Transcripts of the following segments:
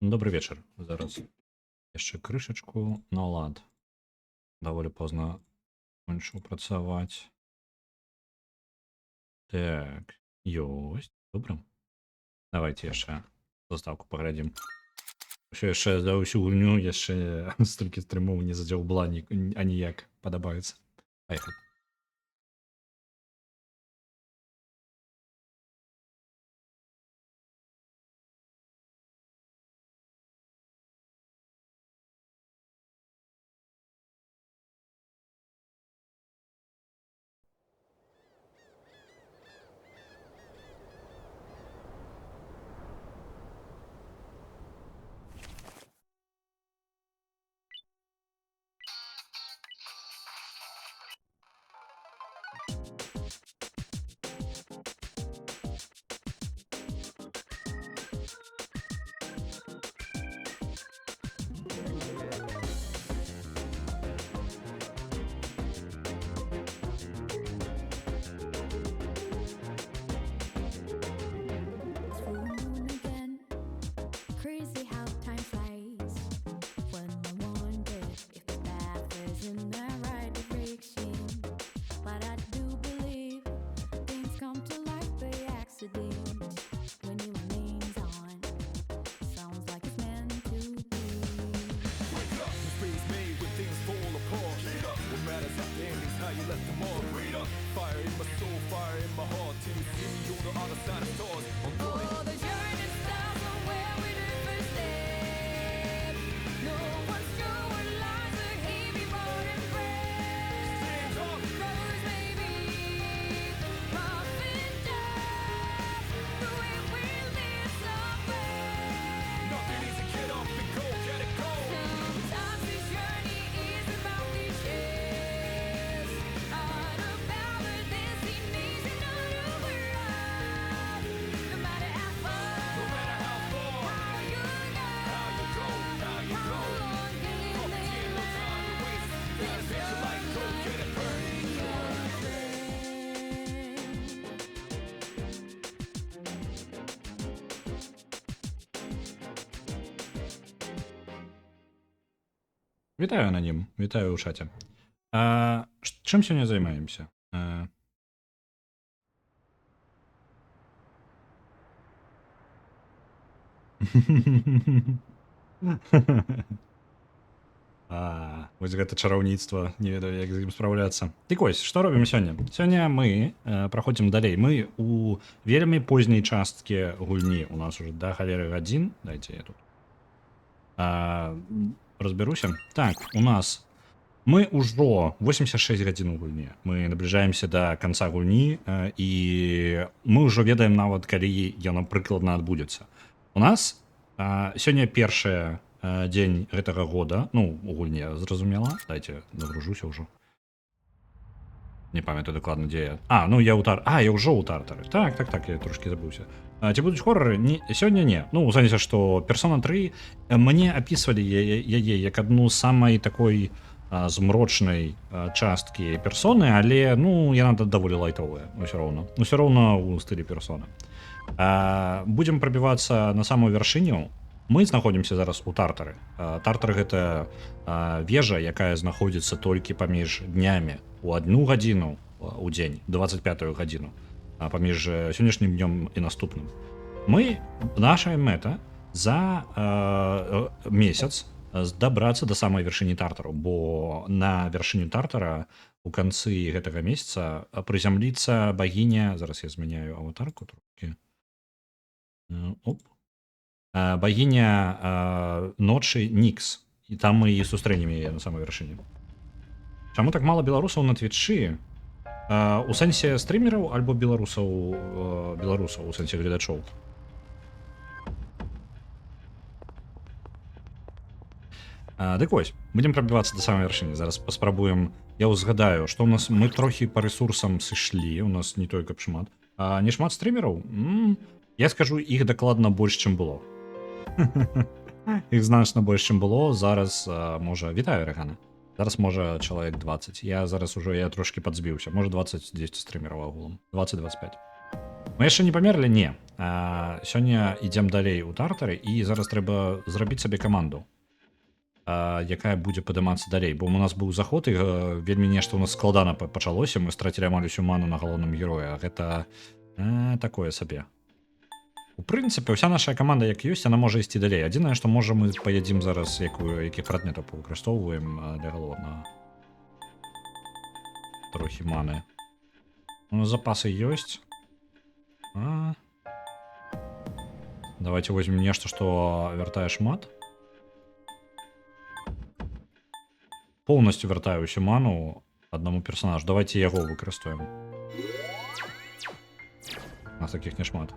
Добрый вечер. Зараз яшчэ крышачку на лад. Даволі позна кончыў працаваць. Так, ёсць. Добра. Давайте яшчэ заставку паглядзім. Яшчэ за ўсю гульню яшчэ столькі стрымоў не задзяўбла аніяк падабаецца. Паехалі. Crazy how time flies when I wonder if the path is in the right direction. But I do believe things come to life by accident. When your name's on, sounds like it's meant to be. Wake up, this freeze me when things fall apart. What matters at the end is how you left them all. Fire in my soul, fire in my heart. Till you see me on the other side of stars. Oh, the journey starts from where we do first step. No one's sure what lies ahead, be born and bred. Rose maybe, rough and tough, the way we live somewhere. Nothing easy, get up and go, get it go. Sometimes this journey is about the chase. Out of power, destination, not a world. No matter how far, No matter how far, how you go, how you go. how long can you Ain't no time to waste. Gotta get your light, go get it burning. Вітаю ананім, вітаю ў чаце. Чым сёння займаемся? Вось гэта чараўніцтва, не ведаю, як з ім спраўляцца. Дык вось, што робім сёння? Сёння мы праходзім далей. Мы у вельмі позняй часткі гульні. У нас уже да халеры гадзін. Дайце я тут разберуся. Так, у нас мы ўжо 86 гадзін у гульні. Мы набліжаемся да канца гульні, і мы ўжо ведаем нават, калі яна прыкладна адбудзецца. У нас сёння першы дзень гэтага года, ну, у гульні, зразумела. Дайце, нагружуся ўжо. Не памятаю дакладна, дзе я. Ну, я ўжо ў тартары. Так, я трошкі забыўся. Ці будуць хорары? Сёння не. Ну, у сэнсе, што Persona 3 мне апісвалі яе як адну з самай такой змрочнай часткі персоны, але, ну, яна даволі лайтовая, усё роўна. Усё роўна ў стылі персоны. Будзем прабівацца на самую вяршыню. Мы знаходзімся зараз у тартары. Тартар гэта вежа, якая знаходзіцца толькі паміж днямі у 1 гадзіну у дзень, 25-ю гадзіну, паміж сённяшнім днём і наступным. Наша мэта за месяц дабрацца да самай вяршыні тартару, бо на вяршыню тартара у канцы гэтага месяца прызямліцца багіня, зараз я змяняю аватарку трошкі. Багіня ночы Нікс, і там мы і сустрэнем яе на самой вяршыні. Чаму так мала беларусаў на твітчы? У сэнсе стрымераў альбо беларусаў у сэнсе гледачоў? Дык вось, будзем прабівацца да самай вяршыні. Зараз паспрабуем, я ўзгадаю, што ў нас мы трохі па рэсурсам сышлі, у нас не той каб шмат. Не шмат стрымераў? Я скажу, іх дакладна больш, чым было. Іх значна больш, чым было. Зараз, можа, вітаю, Рэгана. Зараз, можа, чалавек 20. Я зараз ужо, трошкі падзбіўся. Можа, 20-10 стрымераў агулам. 20-25. Мы яшчэ не памерлі? Не. Сёння ідзем далей у тартары і зараз трэба зрабіць сабе каманду, якая будзе падымацца далей, бо у нас быў заход і вельмі нешта у нас складана пачалося, мы страцілі амаль усю ману на галоўным героя, гэта такое сабе. У прынцыпе ўся наша каманда як ёсць, яна можа ісці далей. Адзінае, што можа мы паядзім зараз якіх прадметаў павыкарыстоўваем для галоўнага. Трохі маны. У нас запасы ёсць. Давайте возьмем нешта, што вяртае шмат. Поўнасцю вяртаю ўсю ману аднаму персонажу. Давайте яго выкарыстуем. У нас такіх не шмат.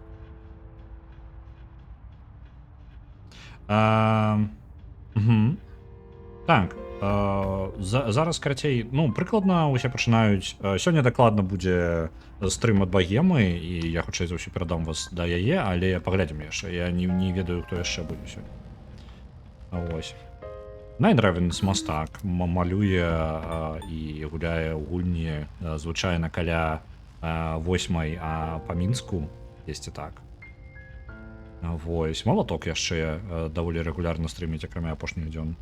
Так, зараз карацей, ну, прыкладна усе пачынаюць. Сёння дакладна будзе стрым ад багемы, і я хутчэй за ўсё перадам вас да яе, але паглядзім яшчэ. Я не ведаю, хто яшчэ будзе сёння. Вось. Найнравенс мастак малюе і гуляе ў гульні звычайна каля 8-й, а па мінску есці так. Вось, малаток яшчэ даволі рэгулярна стрыміць, акрамя апошніх дзён.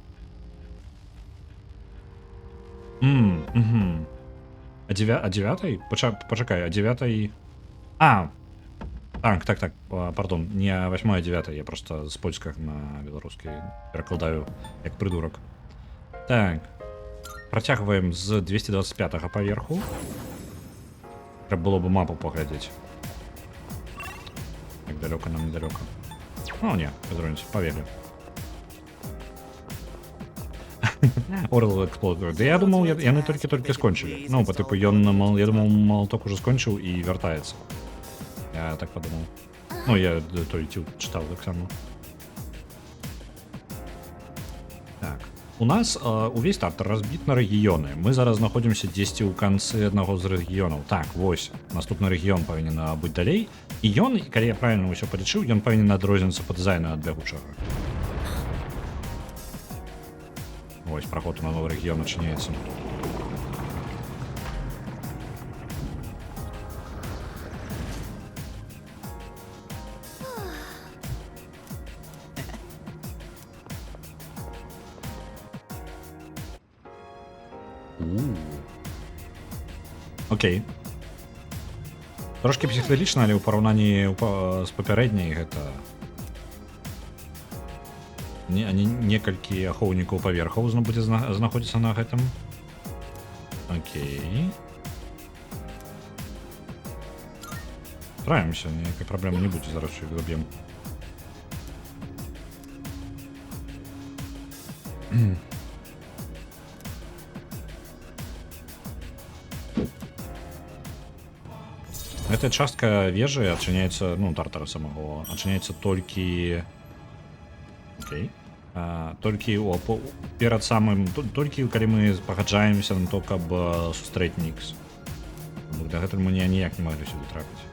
А 9-й? Пачакай, а 9-й... Так, пардон, не 8-й, а 9-й, я просто з польскага на беларускі перакладаю як прыдурак. Так, працягваем з 225-го паверху. Трэба было бы мапу паглядзець. Як далёка нам недалёка. Ну, не, без розніцы, павелі. Орл Explorer. Да я думал, яны толькі скончылі. Ну, по типу, я думал, малаток уже скончыў і вяртаецца. Я так подумал. Ну, я той читал так само. Так. У нас увесь тартар разбіт на рэгіёны. Мы зараз знаходзімся дзесьці ў канцы аднаго з рэгіёнаў. Так, вось, наступны рэгіён павінен быць далей. І ён, калі я правільна ўсё палічыў, ён павінен адрознівацца па дызайну ад бягучага. Вось, праход на новы рэгіён адчыняецца. Окей. Трошки псіхаделічна, але ў параўнанні з папярэдняй гэта некалькі ахоўнікаў паверхаў будзе знаходзіцца на гэтым. Окей. Справімся, ніякай праблемы не будзе, зараз усё заб'ем. Эта частка вежы адчыняецца, ну, тартара самого, адчыняецца толькі... Окей. Толькі перад самым... Толькі калі мы пагаджаемся на то, каб сустрэць Нікс. Для гэтага мы ніяк не маглі сюды трапіць.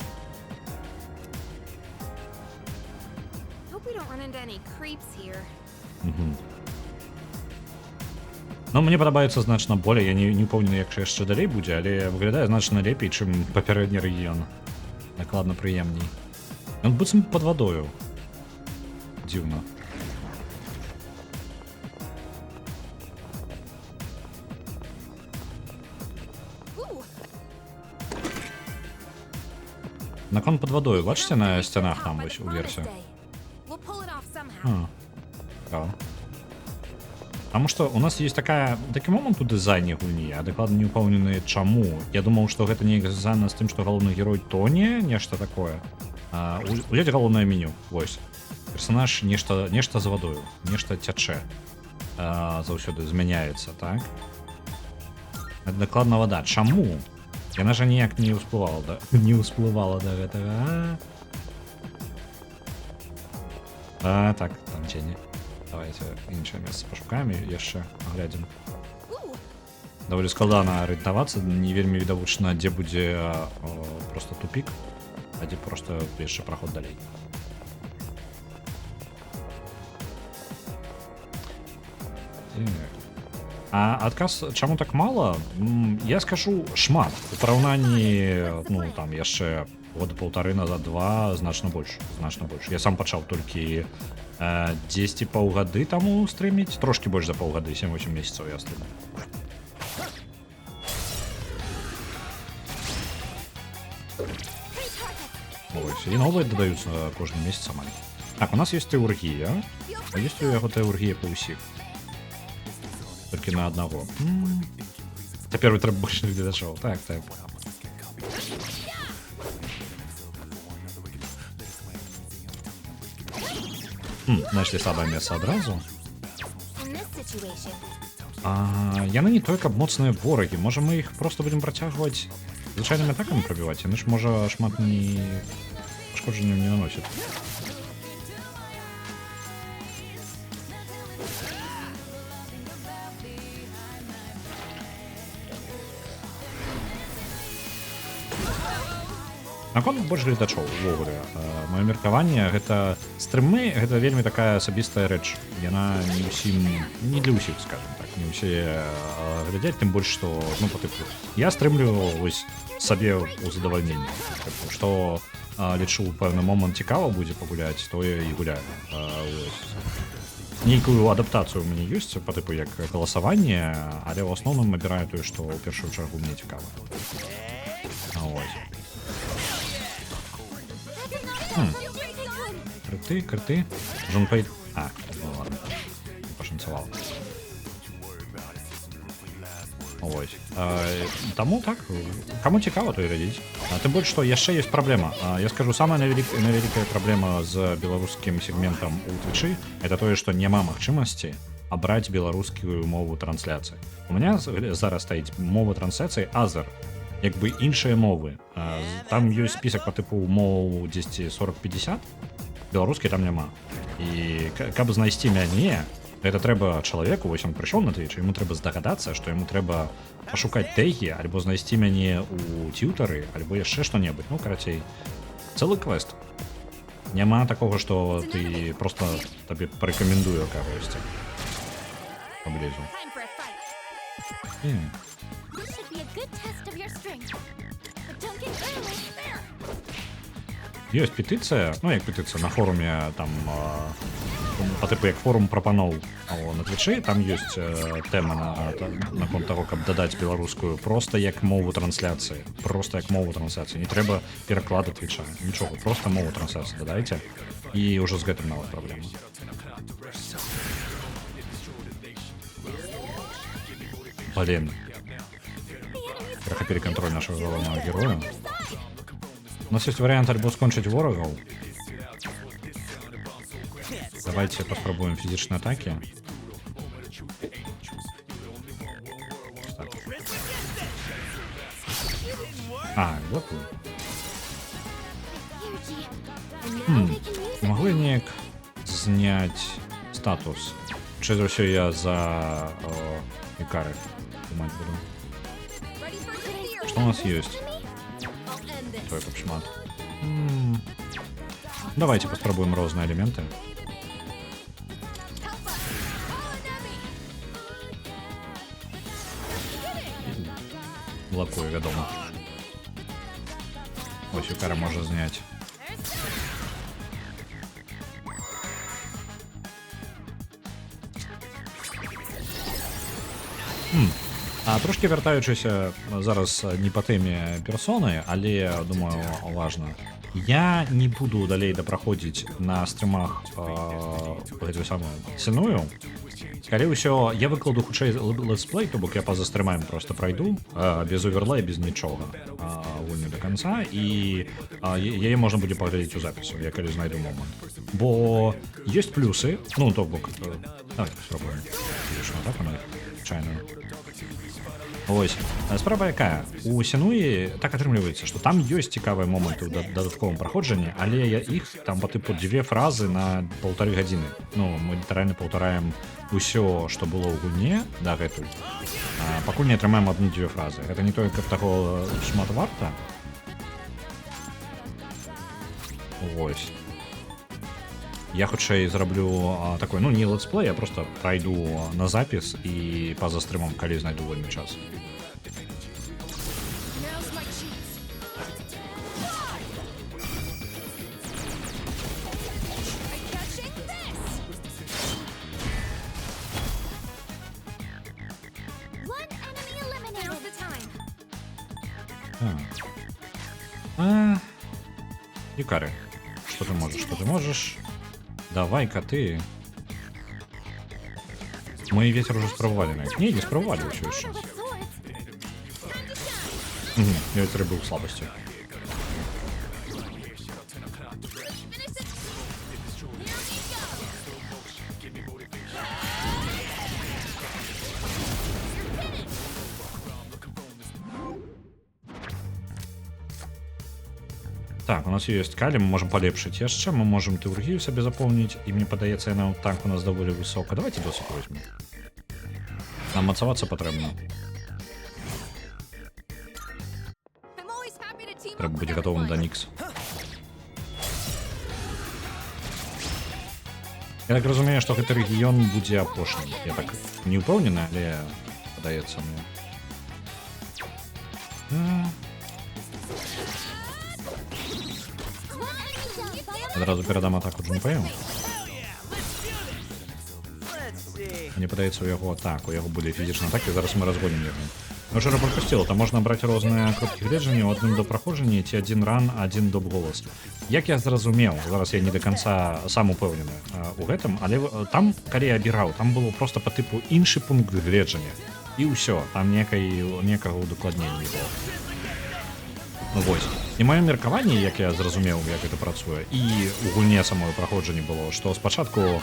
Ну, мне падабаецца значна болей, я не памятаю, як яшчэ далей будзе, але выглядае значна лепей, чым папярэдні рэгіён. Накладна прыемней. Ён быццам пад вадою. Дзіўна. Наконт пад вадою, бачыце на сцянах там вось уверсе? Потому что у нас есть такі момант у дызайне гульні, я дакладна не ўпэўнены чаму. Я думаў, што гэта неяк звязана з тым, што галоўны герой тоне, нешта такое. Узяць галоўнае меню, вось. Персонаж нешта з вадою, нешта цячэ. Заўсёды змяняецца, так? Гэта дакладна вада. Чаму? Яна жа ніяк не ўсплывала да гэтага. Так, там цені. Давайте іншае месца пашукаем і яшчэ аглядзім. Даволі складана арыентавацца, не вельмі відавочна, дзе будзе просто тупік, а дзе просто яшчэ праход далей. А адказ чаму так мала? Я скажу шмат у параўнанні, ну там яшчэ года паўтары назад, 2 значна больш. Я сам пачаў толькі 10 паўгады таму стрыміць, трошки больш за паўгады, 7-8 месяцаў я стрыміў. Ось, і новыя дадаюцца кожны месяц амаль. Так, у нас есть тэургія, а есть у яго тэургія па ўсіх. Толькі на аднаго. Цяпер трэба больш гледачоў. Так. Знайшлі слабае месца адразу. In this situation, Яны не той, каб моцныя ворагі. Можа, мы іх проста будзем працягваць звычайнымі атакамі прабіваць. Яны ж, можа, шмат не пашкоджанняў не наносяць. Наконт больш гледачоў увогуле. Маё меркаванне, гэта стрымы, гэта вельмі такая асабістая рэч. Яна не ўсім, не для ўсіх, скажем так. Не ўсе глядзяць, тым больш, што, ну, па тыпу, я стрымлю вось сабе ў задавальненне. Што лічу, у пэўны момант цікава будзе пагуляць, то я і гуляю. Нейкую адаптацыю ў мяне ёсць, па тыпу, як галасаванне, але ў асноўным абіраю тое, што ў першую чаргу мне цікава. Ось. Крыты. Жунпей. Ну ладно. Не пашанцавала. Ось. Таму так, каму цікава, то і глядзіць. Тым больш, што яшчэ ёсць праблема. Я скажу, самая невялікая праблема з беларускім сегментам у Твічы это тое, што няма магчымасці абраць беларускую мову трансляцыі. У меня зараз стаіць мова трансляцыі Азер. Як бы іншыя мовы. Там ёсць спісак па тыпу моў 10 40-50, беларускі там няма. І каб знайсці мяне, гэта трэба чалавеку, вось он прыйшоў на Twitch, яму трэба здагадацца, што яму трэба пашукаць тэгі, альбо знайсці мяне ў тьютары, альбо яшчэ што-небудзь. Ну, карацей, цэлы квест. Няма такога, што ты проста табе парэкамендую кагосьці паблізу. time for a fight. This should be a good test of your strength. But don't get careless. There. Ёсць петыцыя, ну як петыцыя на форуме, там па тыпу як форум прапаноў на Твічы, там ёсць тэма наконт таго, каб дадаць беларускую проста як мову трансляцыі. Проста як мову трансляцыі. Не трэба пераклада Твіча, нічога, проста мову трансляцыі дадайце. І ўжо з гэтым нават праблема. Блин. Перахапілі кантроль нашего галоўнага героя. У нас есть вариант альбо скончыць ворагаў. Давайте попробуем физичные атаки. Вот. Могу я неяк зняць статус? Чи за ўсё я за ікары думаць буду? Что у нас есть? Что это шмат? Давайте попробуем разные элементы. Блокую, вядома. Ось ікара можа зняць. Трошки вяртаючыся зараз не па тэме персоны, але, думаю, важна. Я не буду далей дапраходзіць на стрымах гэтую самую сценую. Калі ўсё, я выкладу хутчэй летсплей, то бок я па-за стрымаем просто пройду, без оверлей, без нічога, гульню до конца, і яе можна будзе паглядзець у запісу, я калі знайду момант. Бо ёсць плюсы, ну, то бок, давайте спробуем. Так, она чайная. Ось, справа якая? У Сенуі так атрымліваецца, што там ёсць цікавыя моманты ў дадатковым праходжанні, але іх там па тыпу 2 фразы на 1,5 гадзіны. Ну, мы літаральна паўтараем усё, што было ў гульне дагэтуль. Пакуль не атрымаем 1-2 фразы. Гэта не тое, каб таго шмат варта. Ось. Я хутчэй зраблю такой, ну не летсплей, я просто пройду на запіс і па-за стрымам, калі знайду вольны час. Now's my chance. I'm catching this. One enemy eliminated. Now's the time. Юкари, что ты можешь, что ты можешь? Давай-ка ты. Мы ветер уже спровали на Не, не спровали еще. With swords. Time to shine. Угу, ветер был слабостью. Finish it. Here we go. Так, у нас есть калі, мы можем полепшить яшчэ, мы можем тэургію сабе запомніць, і мне падаецца, яна так у нас даволі высока. Давайте досык возьмем. Нам мацавацца патрэбна. I'm always happy to team Трэба up быць with гатовым да everyone. Нікс. Я так разумею, што гэты рэгіён будзе апошнім. Я так не ўпэўнены, але падаецца мне. Адразу перадам атаку Джунпею. Мне падаецца, у яго так, у яго былі фізічныя атакі, зараз мы разгонім яго. Ну, уже пропустил, там можна браць розныя кропкі гледжання, у адным доп праходжанні ці адзін ран, адзін доп голас. Як я зразумеў, зараз я не до конца сам упэўнены у гэтым, але там, калі я абіраў, там было просто по тыпу іншы пункт гледжання. І ўсё, там некага удакладнення не было. Ну вось. І маё меркаванне, як я зразумеў, як гэта працуе, і у гульне самой праходжанні было, што спачатку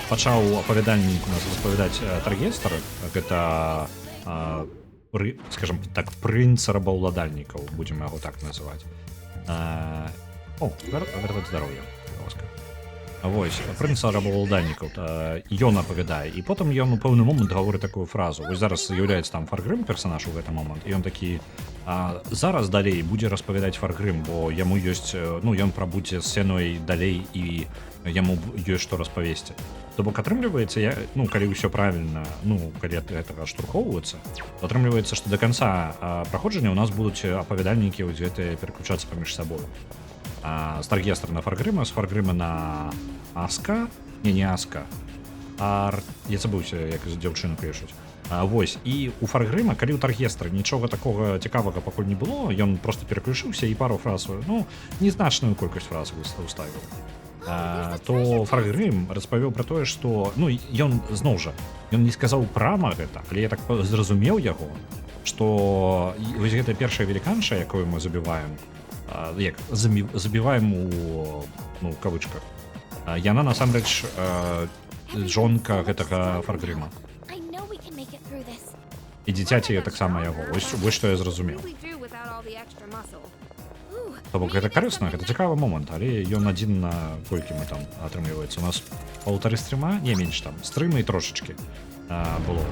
пачаў апавядальнік у нас распавядаць Таргестар, гэта, скажем так, прынц рабаўладальнікаў, будзем яго так называць. Вяртаць здароўе, ласка. Вось, прынца рабаўладальнікаў, ён апавядае, і потым ён у пэўны момант гаворыць такую фразу. Вось зараз з'яўляецца там Фаргрым персанаж у гэты момант, і ён такі, зараз далей будзе распавядаць Фаргрым, бо яму ёсць, ну, ён прабудзе з сценой далей, і яму ёсць што распавесці. То бок атрымліваецца, ну, калі ўсё правільна, ну, калі ад гэтага штурхоўваецца, то атрымліваецца, што да канца праходжання ў нас будуць апавядальнікі вось гэтыя пераключацца паміж сабою. З Таргестра на Фаргрыма, з Фаргрыма на Аска, не Аска, я забыўся, як дзяўчыну пішуць. Вось, і у Фаргрыма, калі ў Таргестра нічога такога цікавага пакуль не было, ён просто пераключыўся і пару фраз, ну, незначную колькасць фраз уставіў. То Фаргрым распавёў пра тое, што, ну, ён зноў жа, ён не сказаў прама гэта, але я так зразумеў яго, што вось гэта першая веліканша, якую мы забіваем, як забіваем у, ну, кавычках, яна насамрэч жонка гэтага Фаргрыма. I know we can make it through this. І дзіцяці таксама яго. Вось што я зразумеў. Really do without all the extra muscle. Ooh, То бок гэта карысна, гэта цікавы момант, але ён адзін на колькі мы там атрымліваецца. У нас паўтары стрыма, не менш там, стрымы і трошачкі было.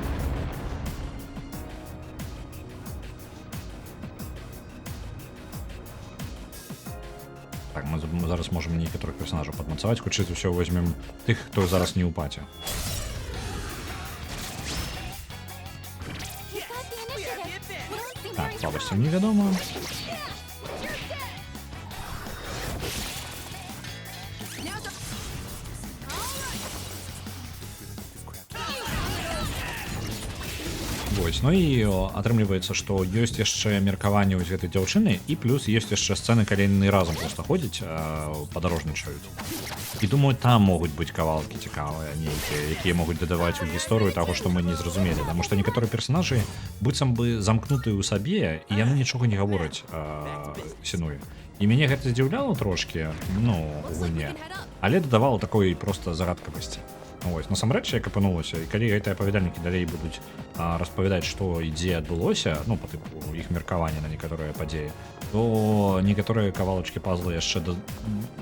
Так, мы зараз можем некаторых персонажаў падмацаваць, хутчэй за ўсё возьмем тых, хто зараз не ў паце. we got the initiative. We don't seem Так, very слабасці невядома. Now the... Вось, ну і атрымліваецца, што ёсць яшчэ меркаванне вось гэтай дзяўчыны, і плюс ёсць яшчэ сцэны, калі яны разам проста ходзяць, падарожнічаюць. І думаю, там могуць быць кавалкі цікавыя нейкія, якія могуць дадаваць у гісторыю таго, што мы не зразумелі, таму што некаторыя персанажы быццам бы замкнутыя ў сабе, і яны нічога не гавораць сінуе. І мяне гэта здзіўляла трошкі, ну, у гульне, але дадавала такой проста загадкавасці. Вось, насамрэч, як апынулася, і калі гэтыя апавядальнікі далей будуць распавядаць, што і дзе адбылося, ну, па тыпу іх меркавання на некаторыя падзеі, то некаторыя кавалачкі пазлы яшчэ,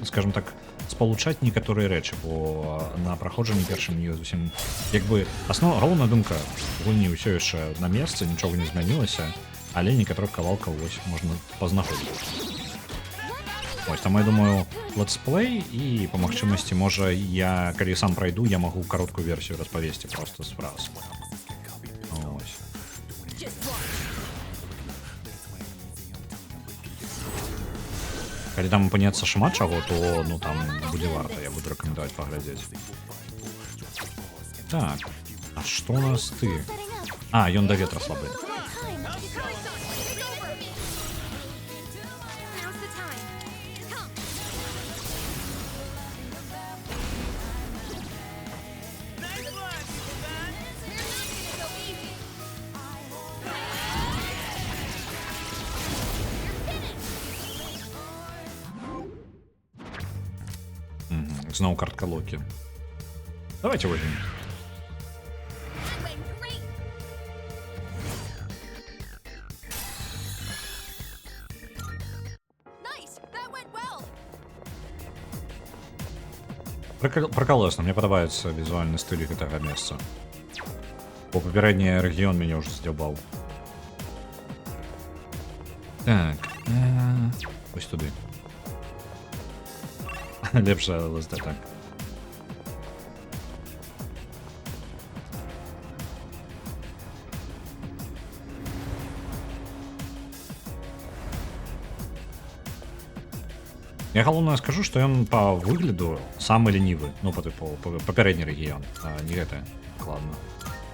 скажем так, спалучаць некаторыя рэчы, бо на праходжанні першым не зусім, як бы, галоўная думка гульні ўсё яшчэ на месцы, нічога не змянілася, але некаторых кавалкаў вось можна пазнаходзіць. Ось, там, я думаю, летсплей, і по магчымасці, можа, я, калі сам пройду, я магу кароткую версію распавесці просто з фраз. Ось. Калі там апынецца шмат чаго, то, ну, там будзе варта, я буду рэкамендаваць паглядзець. Так, а што у нас ты? А, ён да ветра слабы. Зноў картка Локі. Давайте возьмем. Приколесно, мне падабаецца візуальны стыль гэтага месца. Бо папярэдні рэгіён мяне ўжо здзяўбаў. Так, ось туды. Лепшая ЛСД, так. Я галоўнае скажу, што ён па выгляду самы лінівы, ну, па тыпу, папярэдні рэгіён, не гэта, дакладна.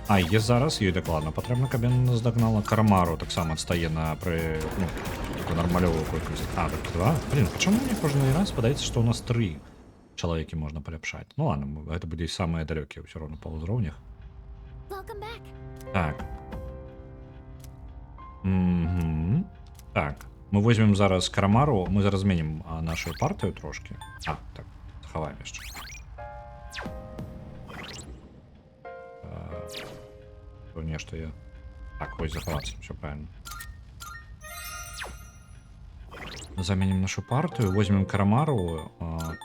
А, є зараз, ёй дакладна патрэбна, каб ён здагнала Карамару, таксама адстае на пры, ну, такую нармалёвую колькасць. А, так, 2? Блин, пачаму мне кожны раз падаецца, што ў нас 3 чалавекі можна паляпшаць? Ну ладно, гэта будзе і самыя далёкія ўсё роўна па ўзроўнях. Так. Так. Мы возьмем зараз Карамару, мы зараз зменім нашу партыю трошки. А, так, захаваем яшчэ. Нешта я... Так, вось захавацца, все правильно. Заменим нашу партию, возьмем Карамару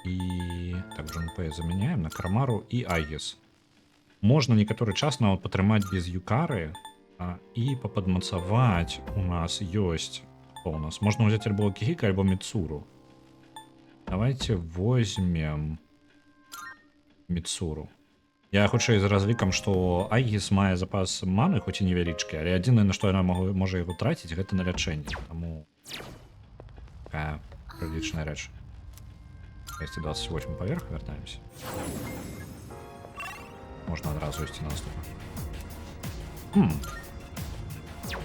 и... Так, Джон Пэй заменяем на Карамару и Айгис. Можно некоторый час нават патрымаць без Юкары и попадмацаваць. У нас есть... Что у нас? Можно взять альбо Кихика, альбо Мицуру. Давайте возьмем Мицуру. Я хутчэй з разлікам, што Айгіс мае запас маны, хоць і невялічкі, але адзінае, на што яна можа яго траціць, гэта на лячэнне. Таму такая прылічная рэч. 228 паверх вяртаемся. Можна адразу ісці на наступны.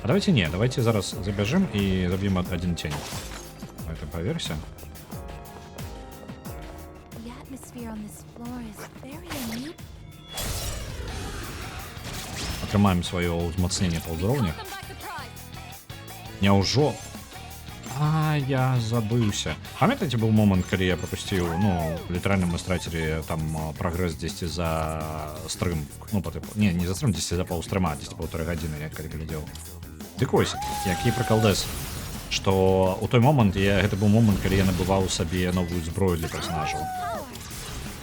А давайте не, давайте зараз забяжым і заб'ем адзін тень. Это паверся. Атрымаем сваё ўзмацненне па ўзроўнях. Няўжо? А, я забыўся. Памятаеце, быў момант, калі я прапусціў, ну, літаральна мы страцілі там прагрэс дзесьці за стрым. Ну, па тыпу, не за стрым, дзесьці за паўстрыма, дзесьці 1,5 гадзіны, я калі глядзеў. Дык вось, які прыкалдэс, што ў той момант, гэта быў момант, калі я набываў сабе новую зброю для персонажаў.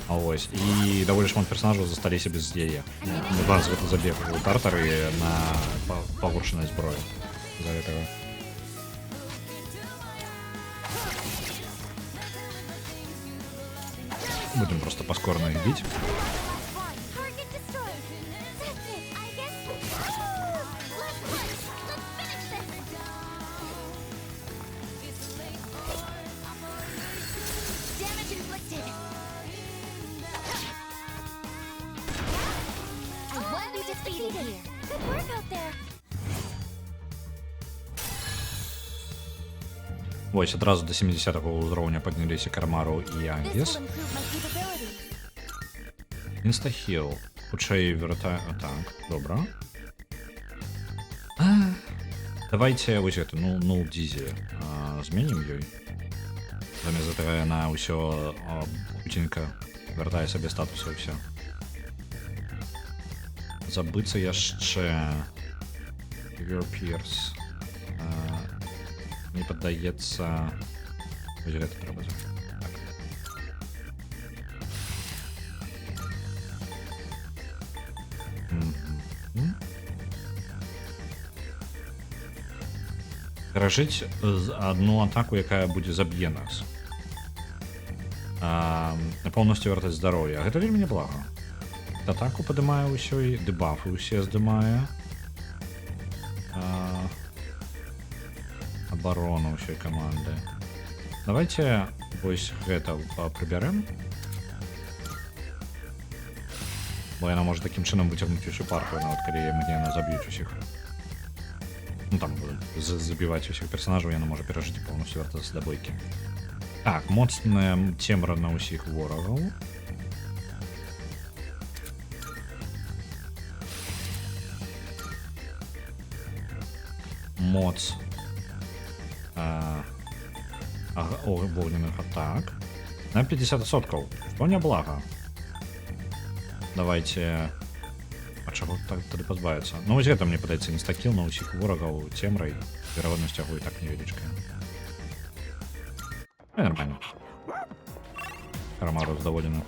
А вось, і даволі шмат персонажаў засталіся без яе. Ну, зараз гэта забег у тартары на пагоршанай зброі. За гэтага. Будем просто паскорна іх біць. Вось, адразу до 70-го ўзроўня падняліся Карамару і Айгіс. Інстахіл. Хутчэй вертаю... Так, добра. Давайте вось эту, ну, Дизі зменім ёй. Замест гэтага яна ўсё хуценька вяртае сабе статусы і ўсё. Забыцца яшчэ... Your Peers. Мне паддаецца... Вось гэта трэба зрабіць. Перажыць адну атаку, якая будзе заб'е нас. полностью вяртаць здароўе. Гэта вельмі няблага. Атаку падымае ўсё і дэбафы ўсе здымае. Абарону ўсёй каманды. Давайте вось гэта прыбярэм. Бо яна можа такім чынам выцягнуць усю партію, нават калі мне яна заб'юць усіх. Ну там забіваць усіх персонажаў, яна можа перажыць і полностью вяртацца да бойкі. Так, моцная цемра на ўсіх ворагаў. Моц вогненных атак на 50%. Што няблага. Давайте... А чаго так тады пазбавіцца? Ну вось гэта мне падаецца інстакіл на ўсіх ворагаў цемрай. Верагоднасць яго і так невялічкая. Нормально. Карамару задаволена.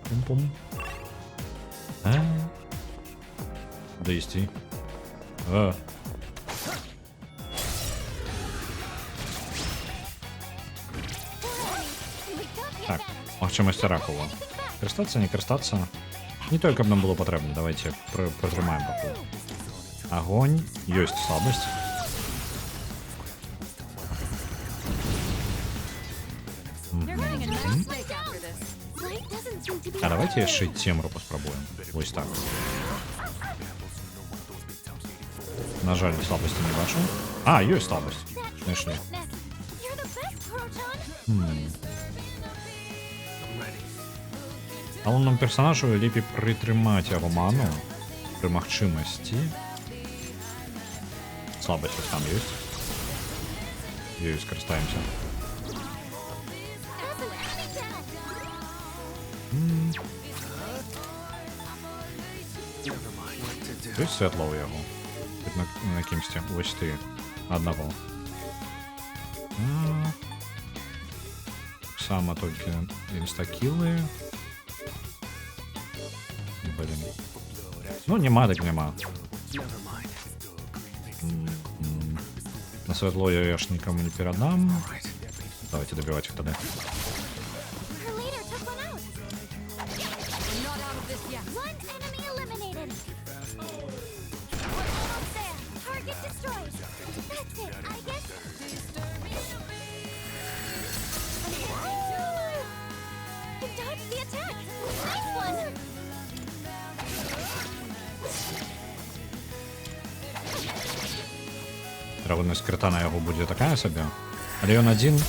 Пум-пум. Куда идти? Так, магчымасць оракула. Карыстацца, не карыстацца. Не тое, каб нам было патрэбна. Давайте прытрымаем пакуль. Агонь. Ёсць слабасць. А давайте яшчэ цемру паспрабуем. Вось так. На жаль, слабасці не бачу. А, ёсць слабасць. Знайшлі. Галоўнаму персонажу лепей прытрымаць яго ману пры магчымасці. Слабасць вось там ёсць. Ёй скарыстаемся. Ёсць святло ў яго. На кімсьці. Вось ты. Аднаго. Сама толькі інстакілы. Блин. Ну, нема, так нема. На святло я ж никому не передам. Давайте добивать их тогда. Верагоднасць крыта на яго будзе такая сабе. Але ён адзін.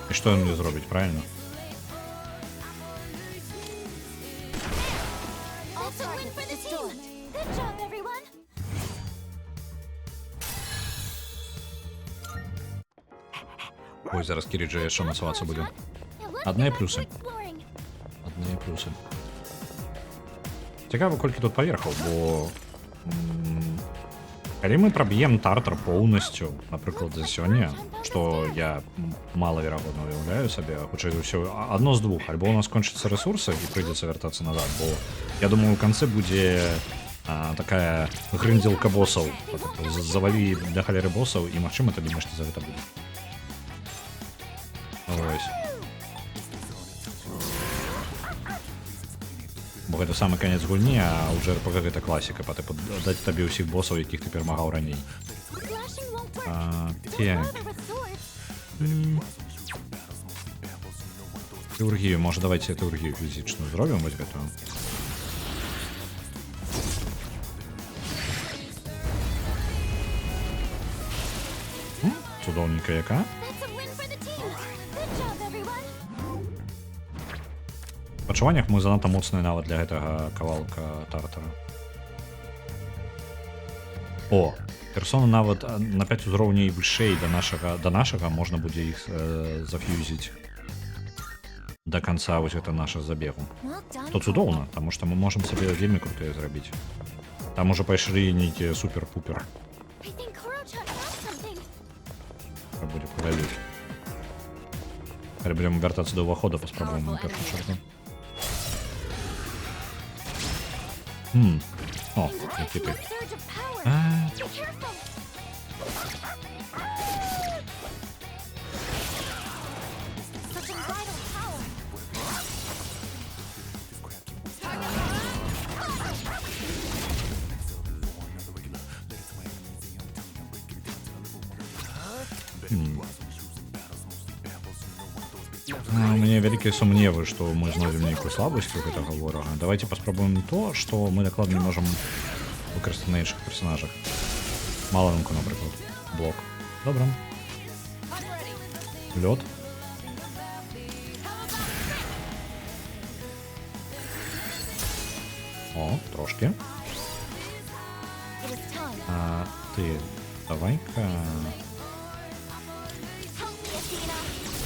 І што ён мне зробіць, правильно? Ой, зараз Кіріджа яшчэ масавацца будзе. Адныя плюсы. Адныя плюсы. Цікава, колькі тут паверхаў, бо... Калі мы праб'ем тартар поўнасцю, напрыклад, за сёння, што я малаверагодна уяўляю сабе, хутчэй за ўсё, адно з двух, альбо у нас кончацца рэсурсы і прыйдзецца вяртацца назад, бо я думаю, у канцы будзе такая грындзелка босаў, завалі для халеры босаў, і магчыма тады нешта за гэта будзе. Ось. Бо гэта самы канец гульні, а ў JRPG гэта класіка, па тыпу даць табе ўсіх босаў, якіх ты перамагаў раней. Так. Хірургію, можа давайте хірургію фізічную зробім вось гэтую. Цудоўненька яка. В пачуваннях мы занадта моцныя нават для гэтага кавалка тартара. О, персона нават на 5 узроўней вышэй да нашага можна будзе іх зафьюзіць до конца вось гэта наша забегу. То цудоўна, таму што мы можам сабе вельмі крутыя зрабіць. Там ужо пайшлі нейкія супер-пупер. Будзе павяліць. Калі будзем вяртацца да ўвахода, паспрабуем на першую чаргу. О, який ти. Surge of power. А, Be careful. Such unbridled power. У мяне вялікія сумневы, што мы знойдзем нейкую слабасць у гэтага ворага. Давайте паспрабуем то, што мы дакладна не можам выкарыстаць на іншых персонажах. Маланку, напрыклад. Блок. Добра. Лёд. О, трошки. It is time. А ты давай-ка. Help me, Athena.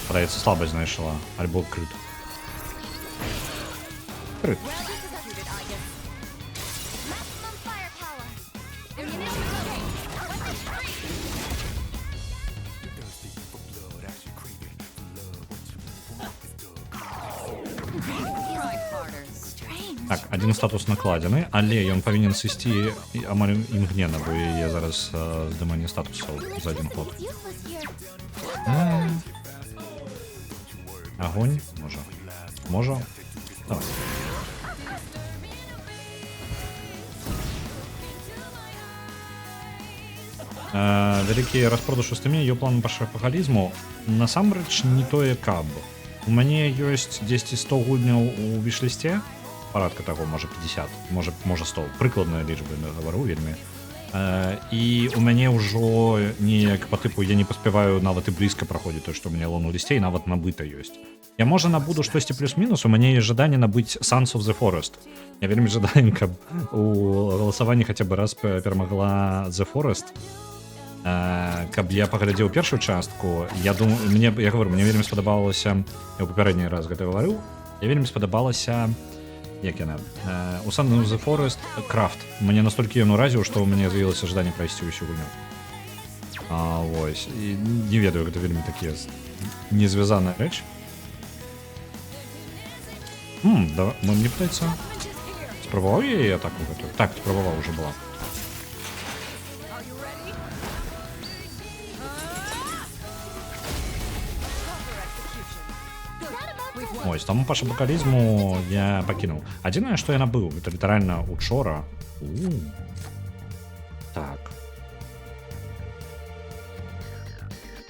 Падаецца, слабасць знайшла. Альбо крыт. Крыт. Well, this is executed, Argus. Maximum firepower. Ammunition loading. Weapons free. Try harder. Strange. Так, один статус накладзены, але ён павінен сысці амаль імгненна, бо яе зараз здыманне статусаў за один ход. It's useless here. Огонь? Можа. Можа? Давай. Вялікі распродаж у стыме, ее план па шапагалізму насамрэч не тое каб. У мяне ёсць 10-100 гульняў у вішлісце, парадка таго, можа 50, можа 100, прыкладная лічба, я гавару вельмі. І у мяне ўжо неяк па тыпу я не паспяваю нават і блізка праходзіць то, што ў мяне лону лісцей нават набыта ёсць. Я можа набуду штосьці плюс-мінус, у мяне ёсць жаданне набыць Sons of the Forest. Я вельмі жадаю, каб у галасаванні хаця бы раз перамагла The Forest. Каб я паглядзеў першую частку, я думаю, я говорю, мне вельмі спадабалася, я ў папярэдні раз гэта гаварыў, я вельмі спадабалася, як яна, у Sons of the Forest крафт. Мне настолькі ён уразіў, што ў мяне з'явілася жаданне прайсці ўсю гульню. Вось, і не ведаю, гэта вельмі такія незвязаная рэч. Да, мне пытаецца. Спрабаваў я яе атаку гэтую? Так, спрабаваў, уже была. Ось, таму па шапагалізму я пакінуў. Адзінае, што я набыў, гэта літаральна учора. Так.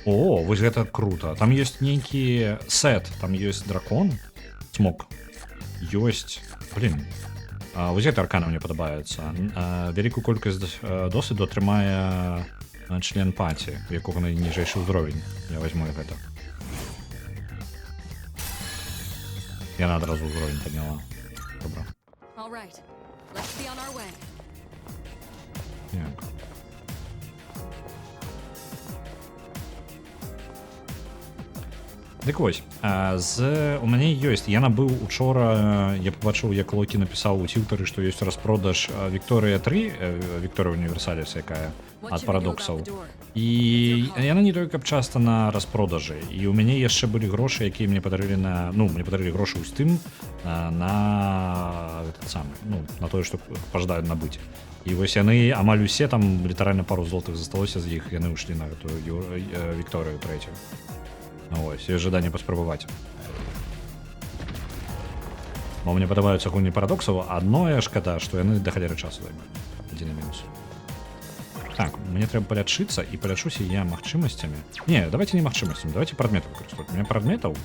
О, вось гэта круто. Там ёсць нейкі сет, там ёсць дракон, смок. Ёсць, блин. Вось гэта аркана мне падабаецца. Вялікую колькасць досведу атрымае член паці, у якога найніжэйшы ўзровень. Я возьму гэта. Яна адразу ўзровень падняла. Добра. All right. Let's be on our way. Так. Дык вось, у мяне ёсць, я набыў учора, я побачыў, як Локі напісаў у Тилтары, што ёсць распродаж Вікторыя 3, Вікторыя Універсаліс, якая ад парадоксаў. І яна не толькі каб часта на распродажы. І ў мяне яшчэ былі грошы, якія мне падарылі на... Ну, мне падарылі грошы ў Steam на этот самы, ну, на тое, што пажадаюць набыць. І вось яны амаль усе, там літаральна пару золотых засталося з іх, яны ўшлі на гэтую Вікторыю 3. Ось, ёсць жаданне паспрабаваць. Бо мне падабаюцца гульні парадоксаў, адное шкада, што яны да халеры часу займаюць. Адзіны мінус. Так, мне трэба палячыцца, і палячуся я магчымасцямі. Не, давайте не магчымасцямі, давайте прадметаў выкарыстоўваць. У меня прадметаў.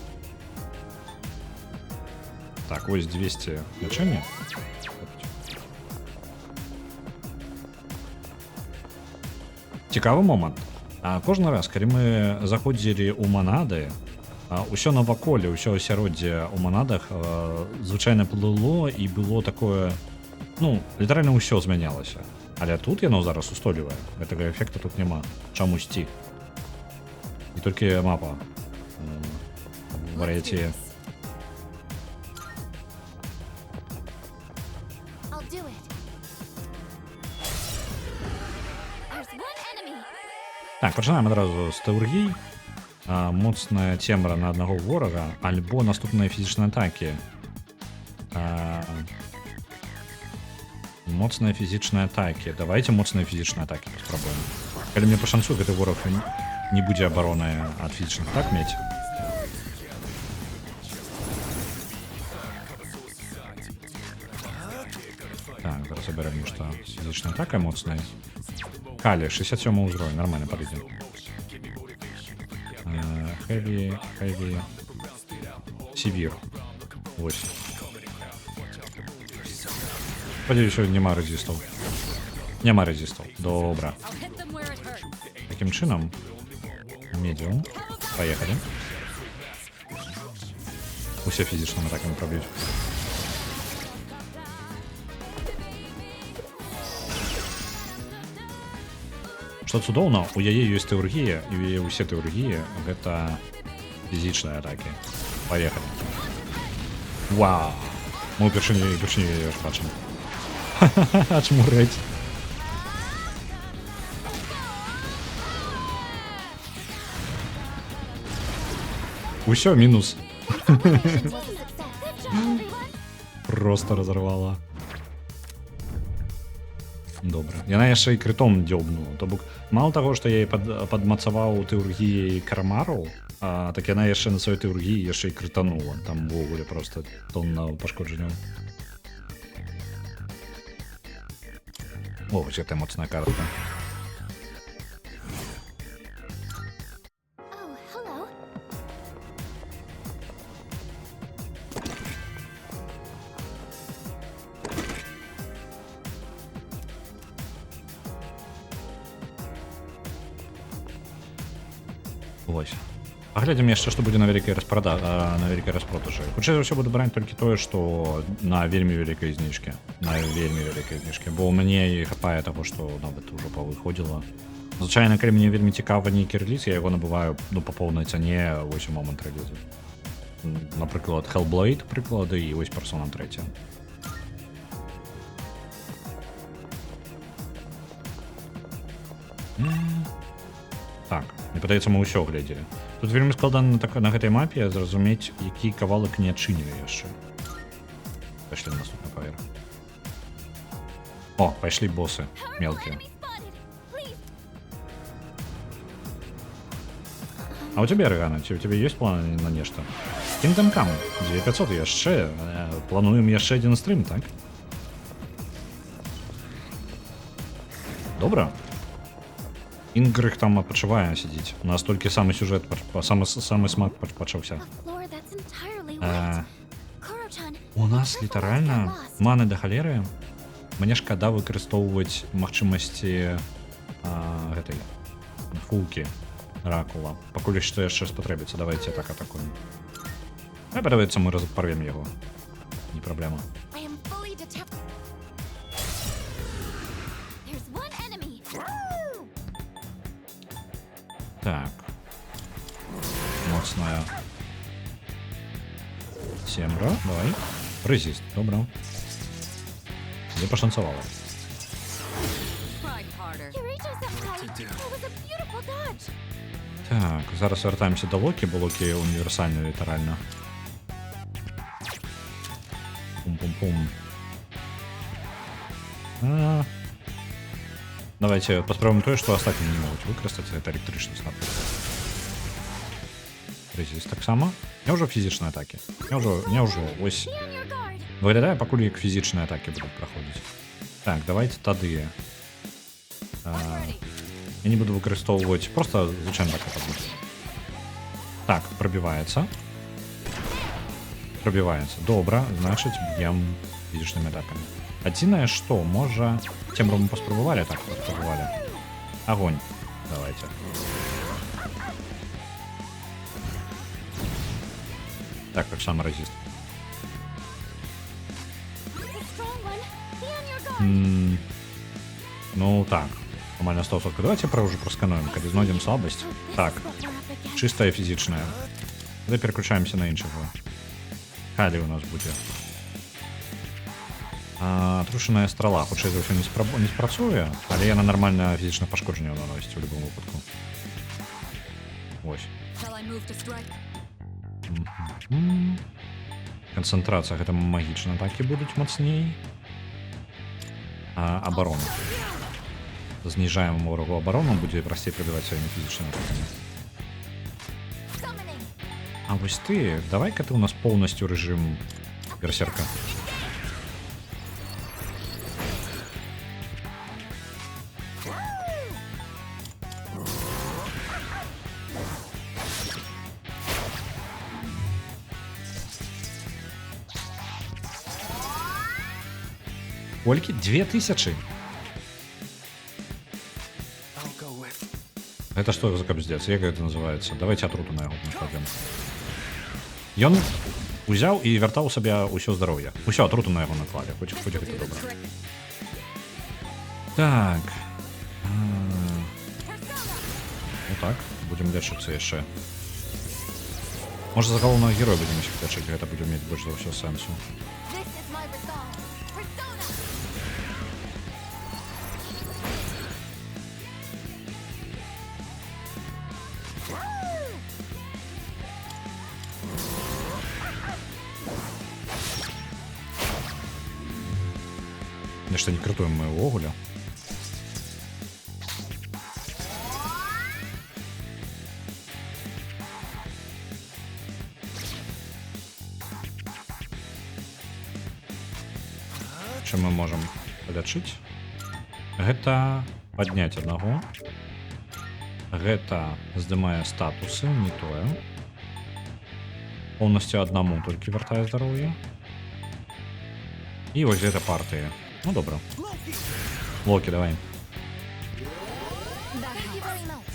Так, ось 200 лячэння. Цікавы момант. Кожны раз, калі мы заходзілі ў манады, ўсё наваколе, ўсё асяроддзе ў манадах звычайна плыло і было такое, ну, літаральна ўсё змянялася. Але тут яно зараз устойлівае. Гэтага эфекта тут няма. Чамусьці. І толькі мапа варыяце. I'll do it. There's one enemy. Так, пачынаем адразу з тэургій. Моцная цемра на аднаго ворага, альбо наступныя фізічныя атакі. Моцныя фізічныя атакі. Давайте моцныя фізічныя атакі паспрабуем. Калі мне пашанцуе, гэты вораг не будзе абароны ад фізічных атак мець. Так, зараз заберем, што фізічная атака моцная. Калі, 67 ўзровень, нормально падыдзе. Хэві, Сівір. Вось. Спадзяюся, няма рэзістаў. Няма рэзістаў. Добра. I'll hit them where it hurts. Такім чынам, медіум. Паехалі. Усе фізічнымі атакамі проб'юць. Што цудоўна, у яе ёсць тэургія, і у яе ўсе тэургіі гэта фізічныя атакі. Паехалі. Вау! Мы ўпершыню яе ж бачым. Ха-ха-ха, чмурэць. Усё, мінус. Operation was a success. Good job, everyone. Просто разорвала. Добра. Яна яшчэ і крытом дзёбнула. То бок, мало таго, што я падмацаваў тэургіяй кармару, так яна яшчэ на сваёй тэургіі яшчэ і крытанула. Там увогуле просто тонна пашкоджанняў. О, вось гэта моцная карта. Oh, hello. Вось. Паглядзім яшчэ, што будзе на вялікай распродажы. Хутчэй за ўсё буду браць толькі тое, што на вельмі вялікай знічкі. На вельмі вялікай знічкі. Бо ў мяне і хапае таго, што нават ужо павыходзіла. Звычайна, калі мне вельмі цікава нейкі рэліз, я яго набываю па поўнай цане вось у момант рэлізу. Напрыклад, Hellblade прыклады і вось Persona 3. Так, мне падаецца, мы ўсё глядзелі. Тут вельмі складана на гэтай мапе зразумець, які кавалак не адчынілі яшчэ. Пайшлі на наступны паверх. О, пайшлі босы мелкія. Enemy spotted. Please. А у цябе, Рэгана, ці у цябе ёсць планы на нешта? Kingdom Come, 2500 яшчэ. Плануем яшчэ адзін стрым, так? Добра. Інгрых там адпачывае сядзіць. У нас толькі самы сюжэт, самы смак пачаўся. A floor that's entirely wet. Koro-chan, У нас careful, літаральна get lost. маны да халеры. Мне шкада выкарыстоўваць магчымасці гэтай фулкі ракула. Пакуль што яшчэ спатрэбіцца, давайте так атакуем. Падаецца, мы парвем яго. Не праблема. I am fully detached. There's one enemy. Так. Моцная. Семра, давай. Резист, добра. Не пашанцавала. Try harder. Kirito-senpai, that was a beautiful dodge. Так, зараз вяртаемся да Локі, бо Локі універсальны літаральна. Пум-пум-пум. Давайте паспробуем тое, што астатнія не могуць выкарыстаць, гэта электрычны снап. Резіст таксама. Не ўжо фізічныя атакі. Не ўжо, ось. Be on your guard. Выглядае, пакуль як фізічныя атакі будуць праходзіць. Так, давайте тады. Я не буду выкарыстоўваць, просто звычайна так падбіць. Так, пробіваецца. Пробіваецца. Добра, значыць, б'ем фізічнымі атакамі. Адзінае, што, можа... Цемру мы паспрабавалі, так, паспрабавалі. Агонь. Давайте. Так, таксама резист. It's a strong one. Be on your guard. Ну, так. Нормально 100%. Давайте уже проскануем, калі знойдзем слабасць. Так, чыстая фізічная. Тады переключаемся на іншага. Калі у нас будзе. Трушаная страла, хутчэй за ўсё не спрацуе, але яна нармальна фізічна пашкоджанне наносіць у любым выпадку. Вось. Shall I move to strike? Канцэнтрацыя, гэта магічныя атакі будуць мацней. оборону. Знижаем ворогу оборону, буде простей прибивати своїми фізичними атаками. Summoning. А ось ти, давай-ка ти у нас повністю режим берсерка. Сколько? 2000? I'll go with. Это что за капздец? Як это называется? Давайте отруту на яго накладем. Ён узяў і вяртаў сабе ўсё здароўе. Усё, атруту на яго наклалі, хоць гэта добра. Так. Ну так, будем лечыцца яшчэ. Можа, за галоўнага героя будзем яшчэ лечыць, гэта будзе мець больш за ўсё сэнсу. This is my resolve. Persona. Нешта не крытуем мы ўвогуле. Чым мы можам палячыць? Гэта падняць аднаго. Гэта здымае статусы, не тое. Поўнасцю аднаму толькі вяртае здароўе. І вось гэта партыя. Ну добра. Локі, давай. Thank you very much.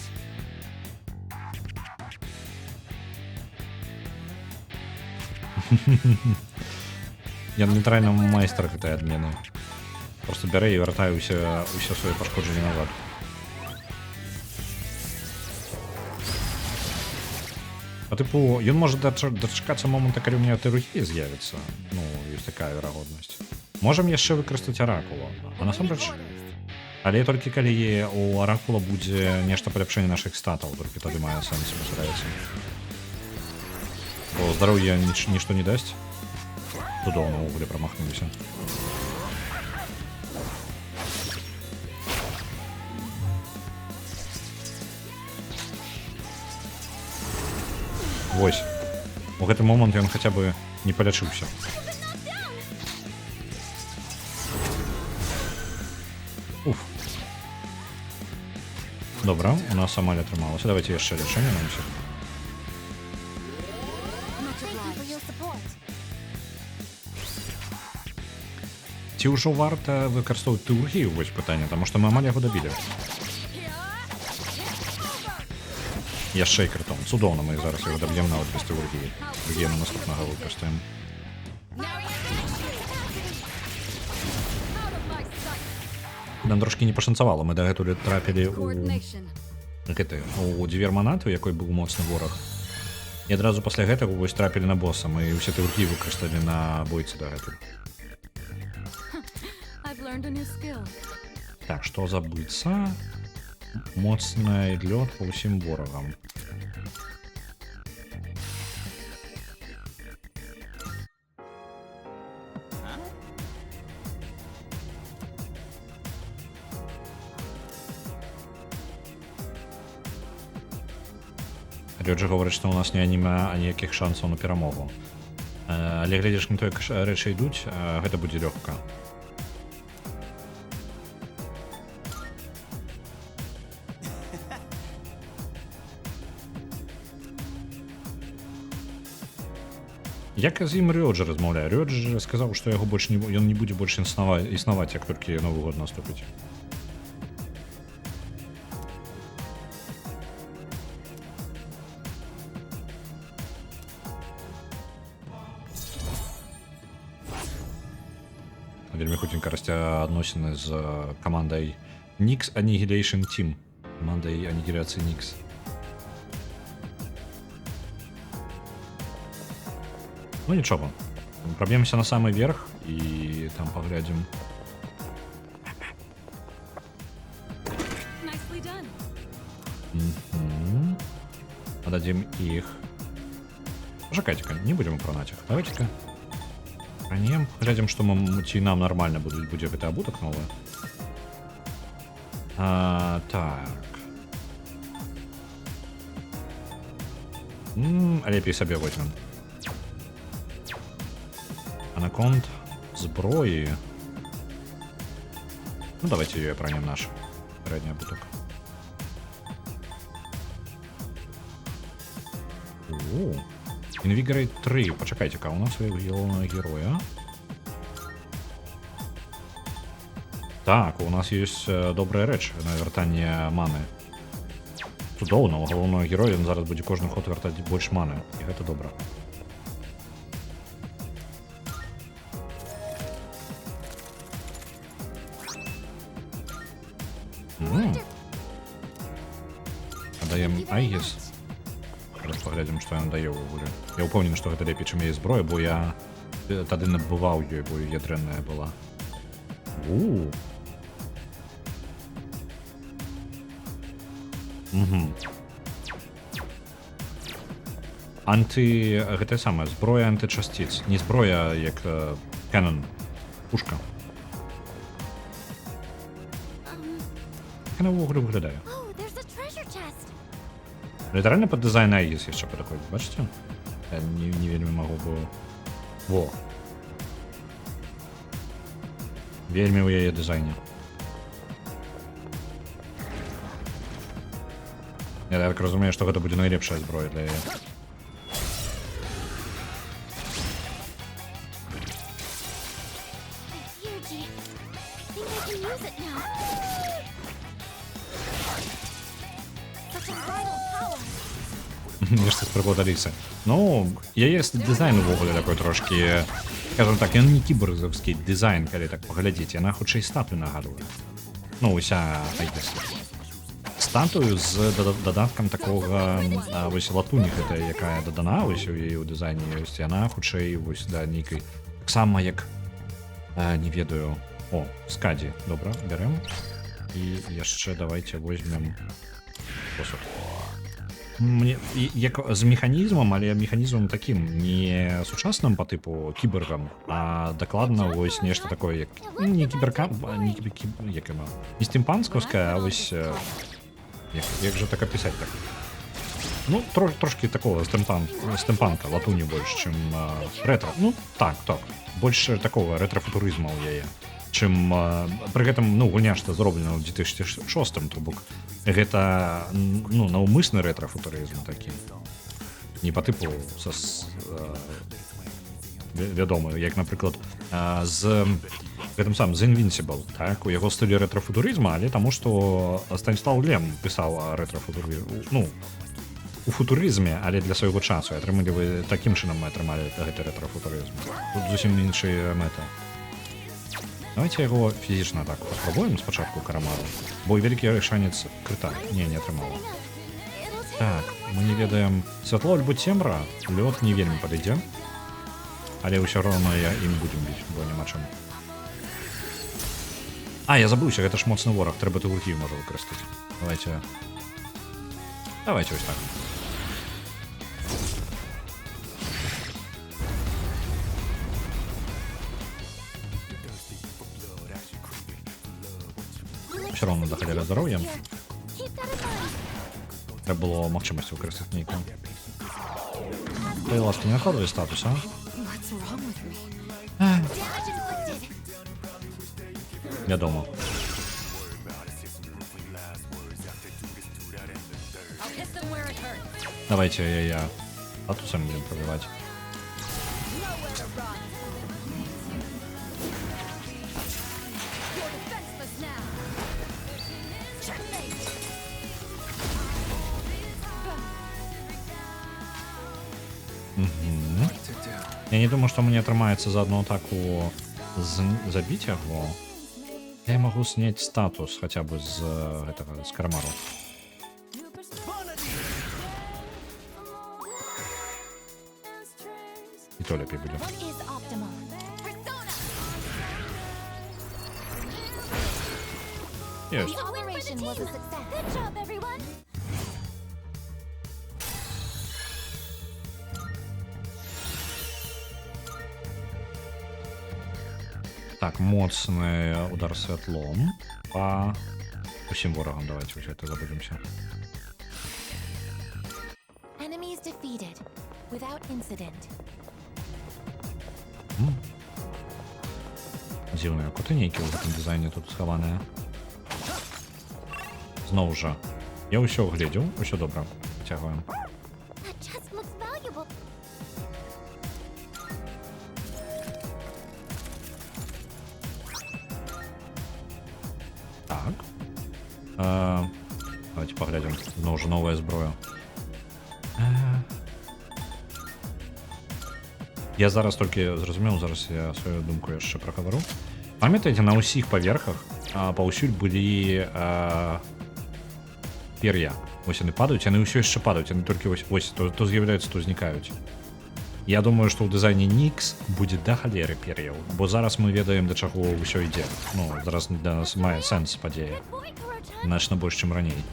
Я нейтральны майстар гэтай адмены. Просто бярэ і вяртае ўсе свае пашкоджанні назад. А тыпу, ён можа дачакацца моманта, калі ў меня тэрухі з'явіцца. Ну, ёсць такая верагоднасць. Можам яшчэ выкарыстаць аракула. А насамрэч, але толькі калі у аракула будзе нешта паляпшэнне нашых статаў, толькі тады мае сэнс здараецца. Бо здароўе нішто не дасць. Цудоўна ўвогуле прамахнуліся. Вось. У гэты момант ён хаця бы не палячыўся. Уф. Добра, у нас амаль атрымалася. Давайте яшчэ лячэнне нам усіх. Thank you for your support. Ці ўжо варта выкарыстоўваць тэургію, вось пытанне, таму што мы амаль яго дабілі. Яшчэ і крытом. Цудоўна, мы зараз яго даб'ем нават без тэургіі. Тэургію на наступнага выкарыстаем. Нам трошкі не пашанцавала, мы дагэтуль трапілі у дзівер манату, якой быў моцны вораг. І адразу пасля гэтага вось трапілі на боса, мы ўсе тэургіі выкарысталі на бойцы дагэтуль. I've learned a new skill. Так, што забыцца? Моцны лёд па ўсім ворагам. Рёджа гаворыць, што ў нас не няма аніякіх шансаў на перамогу. Але глядзяш, не тое рэчы ідуць, гэта будзе лёгка. Як з ім Рёджа размаўляе? Рёджа сказаў, што яго больш ён не будзе больш існаваць, як толькі Новы год наступіць. Вельмі хутенька расця адносіны з камандай Nix Annihilation Team. Камандай анігіляцыі Nix. Ну нічога. Праб'емся на самы верх і там паглядзім. Nicely done. Аддадзім іх. Пачакайце-ка, не будзем апранаць іх. Давайте-ка. Ранем, глядзім, што ці нам нармальна будзе гэты абутак новы. Так. Лепей сабе возьмем. Анаконд зброі. Ну, давайте ее апранем наш передний абутак. Invigorate 3. Почекайте-ка, у нас є головного героя. Так, у нас есть добрая реч на вертання мани. Цудоўна, у головного героя він зараз буде кожен ход вертати більш мани. І гэта добра. Даем Айгіс. Зараз паглядзім, што ён дае ўвогуле. Я ўпэўнены, што гэта лепей, чым яе зброя, бо я тады набываў ёй, бо яе дрэнная была. Гэта самая зброя антычасціц. Не зброя, як Canon. Пушка. Як яна ўвогуле выглядае? Oh, there's a treasure chest. Літаральна пад дызайн Айгіс яшчэ падыходзіць, бачыце? Я не вельмі магу бы... Во. Вельмі ў яе дызайне. Я так разумею, што гэта будзе найлепшая зброя для яе. Yuji, think I can use it now. Such a vital power. Нешта спрабаваць Алісы. Ну, яе дызайн увогуле такой трошкі, скажем так, ён не кіборгаўскі дызайн, калі так паглядзець, яна хутчэй статую нагадвае. Ну, уся Айгіс. Статую з додаткам такога вось латуні, гэта якая дадана вось у яе ў дызайне ёсць, яна хутчэй вось да нейкай таксама як не ведаю. О, скадзі. Добра, бярем. І яшчэ давайте возьмем посуд. Мне як з механізмам, але механізмам такім не сучасным по типу кіборгам, а дакладна вось нешта такое як не кіберка, не як яно, не стимпанскаўская, а вось як же так описать так. Ну, трошки такого стимпанка, латуні больш, чим ретро. Ну, так. Больше такого ретро-футуризма у яе. Чым пры гэтым, ну, гульня што зроблена ў 2006, то бок гэта, ну, наўмысны ретро-футурызм такі. Не па тыпу вядомы, як, напрыклад, з гэтым самым, з Invincible, так, у яго стылі ретро-футурызма, але таму, што Станіслав Лем пісаў ретро-футурызм, ну, у футурызме, але для свайго часу, і атрымалі такім чынам мы атрымалі гэты ретро-футурызм. Тут зусім іншая мэта. Давайте яго фізічна так паспрабуем спачатку Карамару, бо і вялікі шанец крыта. Не атрымала. Так, мы не ведаем святло альбо цемра, лёд не вельмі падыдзе, але ўсё роўна ім будзем біць, бо няма чым. Я забыўся, гэта ж моцны вораг, трэба тургію можа выкарыстаць. Давайте вось так. Все равно дахаліля здароўя. Трэба было магчымасць выкарыстаць нейкую. Твои ласки не накладывай статус, а? Я дома. Давайте я статусом будем пробивать. Я не думаю, что мне атрымаецца за одну атаку забить его. Я могу снять статус хотя бы з этого, з Карамару. И то лепей буде. Есть. Так, моцний удар святлом по усім ворогам. Давайте вже це забудемося. Enemies defeated without incident. Дивні котині, які в цьому дизайні тут сховані. Знову ж. Я усе оглядів, усе добре. Витягуємо. That chest looks valuable. Так. Давайте поглядим. Знову ж нова зброя. Я зараз тільки зрозумів, зараз я свою думку ще проговорю. Пам'ятаєте, на усіх поверхах повсюдь були пер'я. Ось вони падають, вони усі ще падають, вони тільки ось то з'являються, то зникають. Я думаю, що в дизайні Nix буде до галери пер'яв, бо зараз ми ведаємо, до чого все йде. Ну, зараз для нас має сенс подія. Boy, Kurotan. Значно більше, ніж раніше.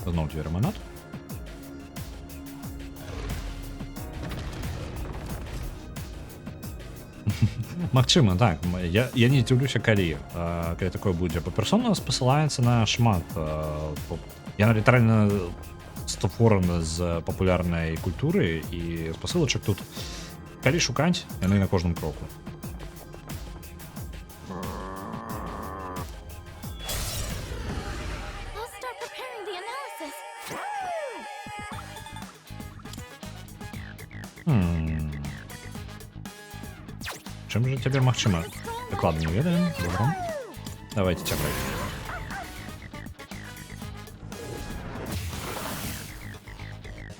Знову дві ремонат. Магчыма, так. Я не здзіўлюся, калі такое будзе. Бо персона спасылаецца на шмат. Яна літаральна створана з папулярнай культуры і спасылачак тут. Калі шукаць, яны на кожным кроку. I'll start preparing the analysis. Чым жа цяпер магчыма? Дакладна не ведаем. Добра. Давайте цягай.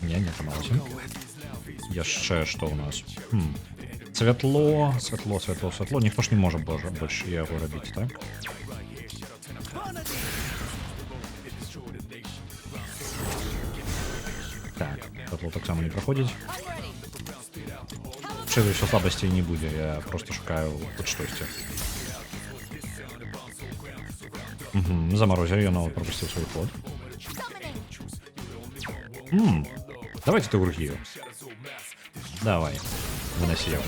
Не атрымалася. Яшчэ што ў нас? Святло, святло, святло, святло. Ніхто ж не можа больш яго рабіць, так? Так, святло таксама не праходзіць. Чего еще слабостей не будет, я просто шукаю хоть штосьці. Заморозил ее, но пропустил свой ход. Давайте Теургию. Давай, выноси его.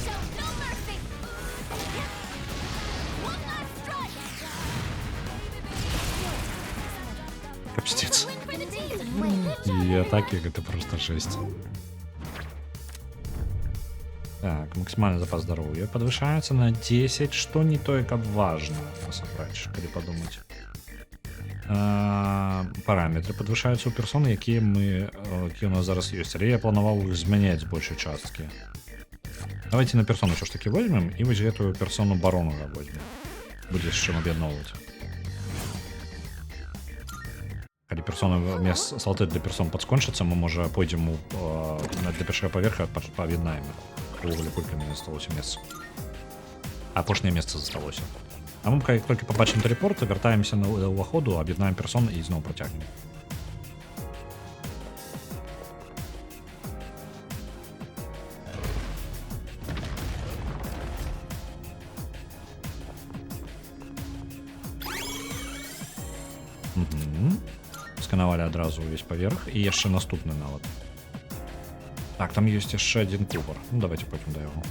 Show no mercy. One last strike. Капстец. Win for the team. И атаки это просто жесть. Так, максимальный запас здоровья подвышается на 10, что не только важно, насамрэч, калі подумать. Параметры подвышаюцца у персон, якія у нас зараз ёсць, але я планаваў іх змяняць з большай часткі. Давайте на персону ўсё ж таки возьмем і вось гэтую персону барона возьмем. Будзе з чым аб'ядноўваць. Калі персона салты для персон падскончыцца, мы можа пойдзем для першага паверха пааб'яднаем. Увогуле колькі мне засталося месца. Апошняе месца засталося. А мы як толькі пабачым тэлепорт, вяртаемся на ўваходу, аб'яднаем персон і зноў працягнем. Сканавалі адразу ўвесь паверх і яшчэ наступны нават. Так, там ёсць яшчэ адзін кубар. Ну давайте пойдем да яго.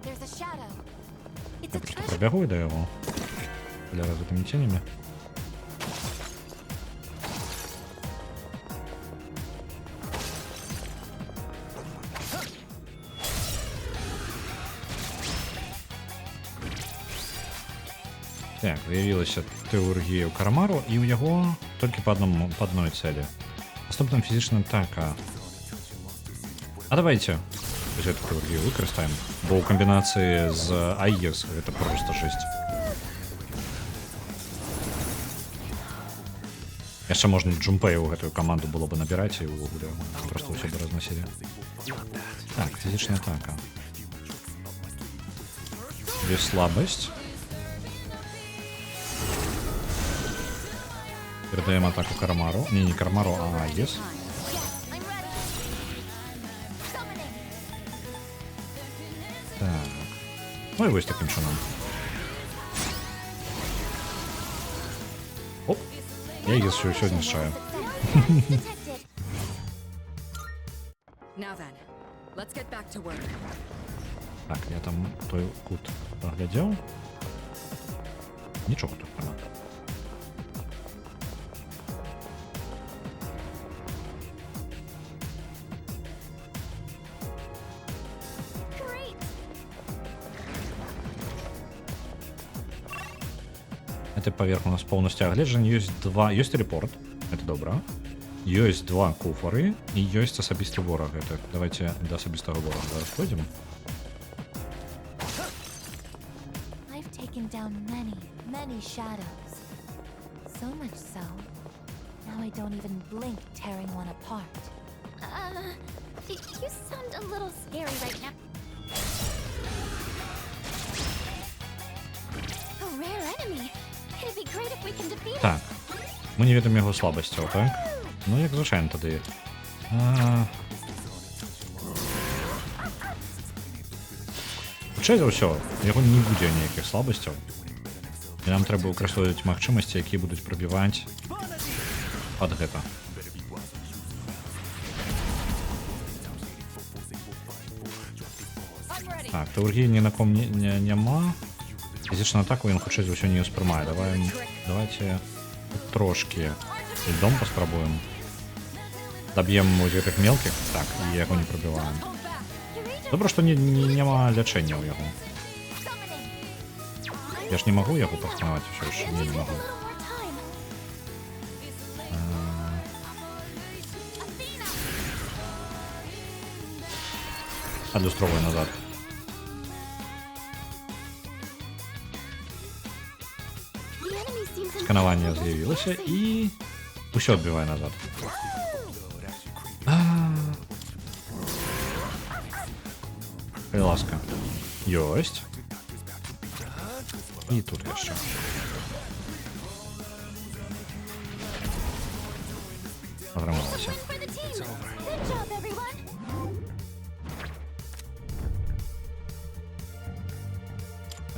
There's a shadow. It's Я a просто treasure. пробягу да яго. Для развитымі ценямі. Так, з'явілася Теургія ў Карамару, і ў яго толькі па адной цэлі. Наступным фізічна атака. А давайте гэту Теургію выкарыстаем, бо ў камбінацыі з Айгерс гэта просто жесть. Яшчэ можна Джумпэй у гэтую каманду было бы набіраць і ўвогуле просто ўсё бы разносілі. Так, фізічная атака. Ёсць слабасць. Передаємо атаку Карамару. Ні, не Карамару, а Єс. Yes, I'm ready. Summoning. Так. Ну і ось таким чином. Оп. Я Єс ще знищаю. No shadows detected. Now then, let's get back to work. Так, я там той кут оглядів. Нічого тут нема. Great. Этой поверх у нас полностью огледжен. Есть два. Есть телепорт. Это добро. Есть два куфары. И есть особистый ворог. Это давайте до особистого ворога сходим. I've taken down many shadows. So much so. Now I don't even blink tearing one apart. You sound a little scary right now. A rare enemy. It'd be great if we can defeat it. Так. Ми не відомо його слабостю, так? Ну, як звичайно тоді. Хоча за все, його не буде ніяких слабостей. І нам треба використовувати магчимості, які будуть пробивати під гэта. I'm ready. Так, теорії ні на ком нема. Фізичну атаку він хоча за все не сприймає. Давайте трошки льдом поспробуємо. Доб'ємо ось цих мелких. Так, і його не пробиваємо. Hold back. Your agent Добре, що нема лячення у його. summoning. Я ж не можу його постановити, все ж It ні, may не take a можу. little more time. Athena. Адлюстровую назад. The enemy seems Сканування з'явилося і усе відбиває назад. Будь ласка. Йость. І тут я ще. Отрималося. for the team. Good job, everyone.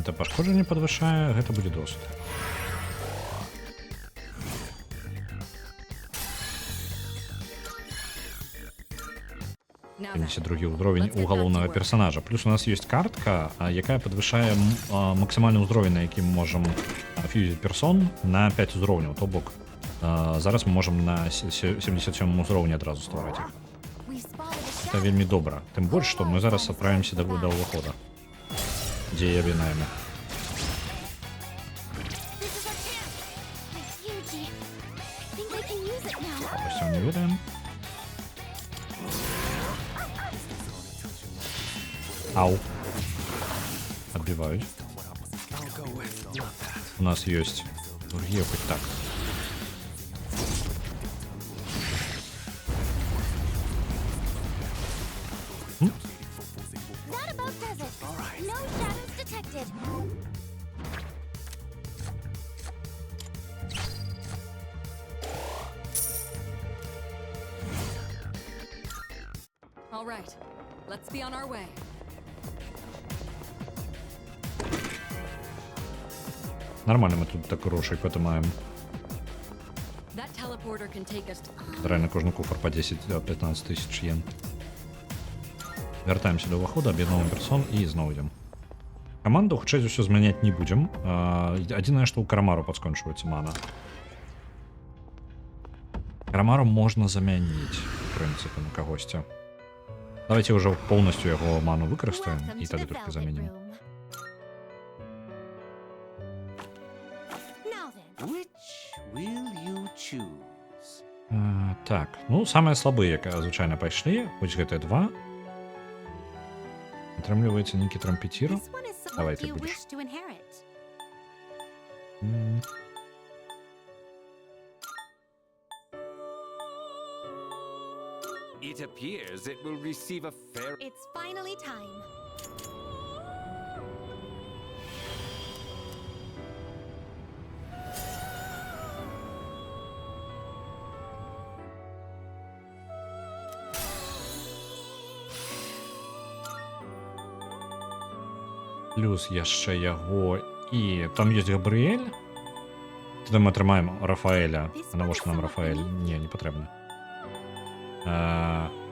Це пошкодження підвищає, це буде досить. Now then, 72 уровень let's get у back головного to work. персонажа. Плюс у нас є картка, яка підвищає максимальний уровень, на який ми можемо фьюзити персон на 5 уровнів. Тобто зараз ми можемо на 77 уровні одразу створити їх. We've spotted a Це shadow. вельми добре. Тим більше, що ми зараз відправимося до виходу, де є вінаємо. This is our chance. It's Yuji. I think we can use it now. Ось цього не відаємо. Ау. Отбивають. У нас є другие хоть так. That about does it. No shadows detected. all right, let's be on our way. Нормально ми тут так грошей потимаємо. That teleporter can take us to... Реально кожен куфр по 10-15 тисяч єн. Вертаємося до виходу, об'єднуємо персон і знову йдемо. Команду, хоча все зміняти не будемо. Єдине, що у Карамару підскончується мана. Карамару можна замінити, в принципі, на когось. Давайте вже повністю його ману використаємо Welcome і to тоді the тільки Velvet замінимо. Room. Now then, Which will you choose? Так, ну, самые слабые, як звичайно, пішли. Ось ГТ-2. Отримлюється Нікі Трампетіро. this one is someone Давай, ты you будешь. wish to inherit. It appears it will receive a fair. It's finally time. плюс яшчэ яго і там ёсць Габрыэль. Тады мы атрымаем Рафаэля. А навошта нам Рафаэль? Не патрэбна.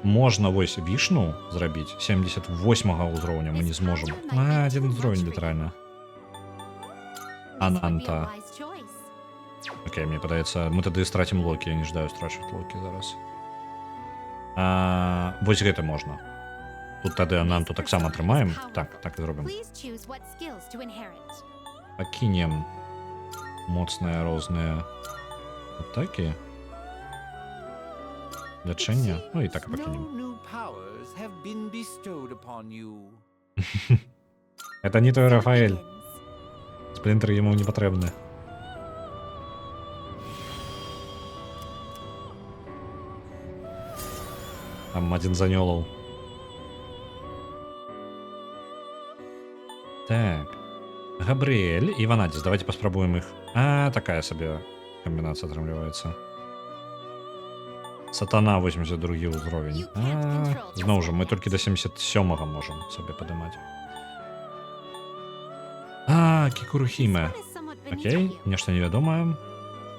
Можна вось вішну зрабіць 78 ўзроўня мы не зможам. Адзін узровень літаральна. Ананта. Окей, мне падаецца, мы тады страцім Локі, я не жадаю страчваць Локі зараз. Вось гэта можна. Тут тады Ананту таксама атрымаем. Так і зробім. Пакінем моцныя розныя атакі. Лячэнне. Ну і так і пакінем. No new powers have been bestowed upon you. Это не той Рафаэль. Сплінтер йому не патрэбны. Там один з анёлаў. Так. Габрыэль і Ванадзіс. Давайте паспрабуем іх. Такая сабе камбінацыя атрымліваецца. Сатана 82 ўзровень. Зноў жа, мы толькі да 77-го можам сабе падымаць. Кікурухіме. Окей, нешта невядомае.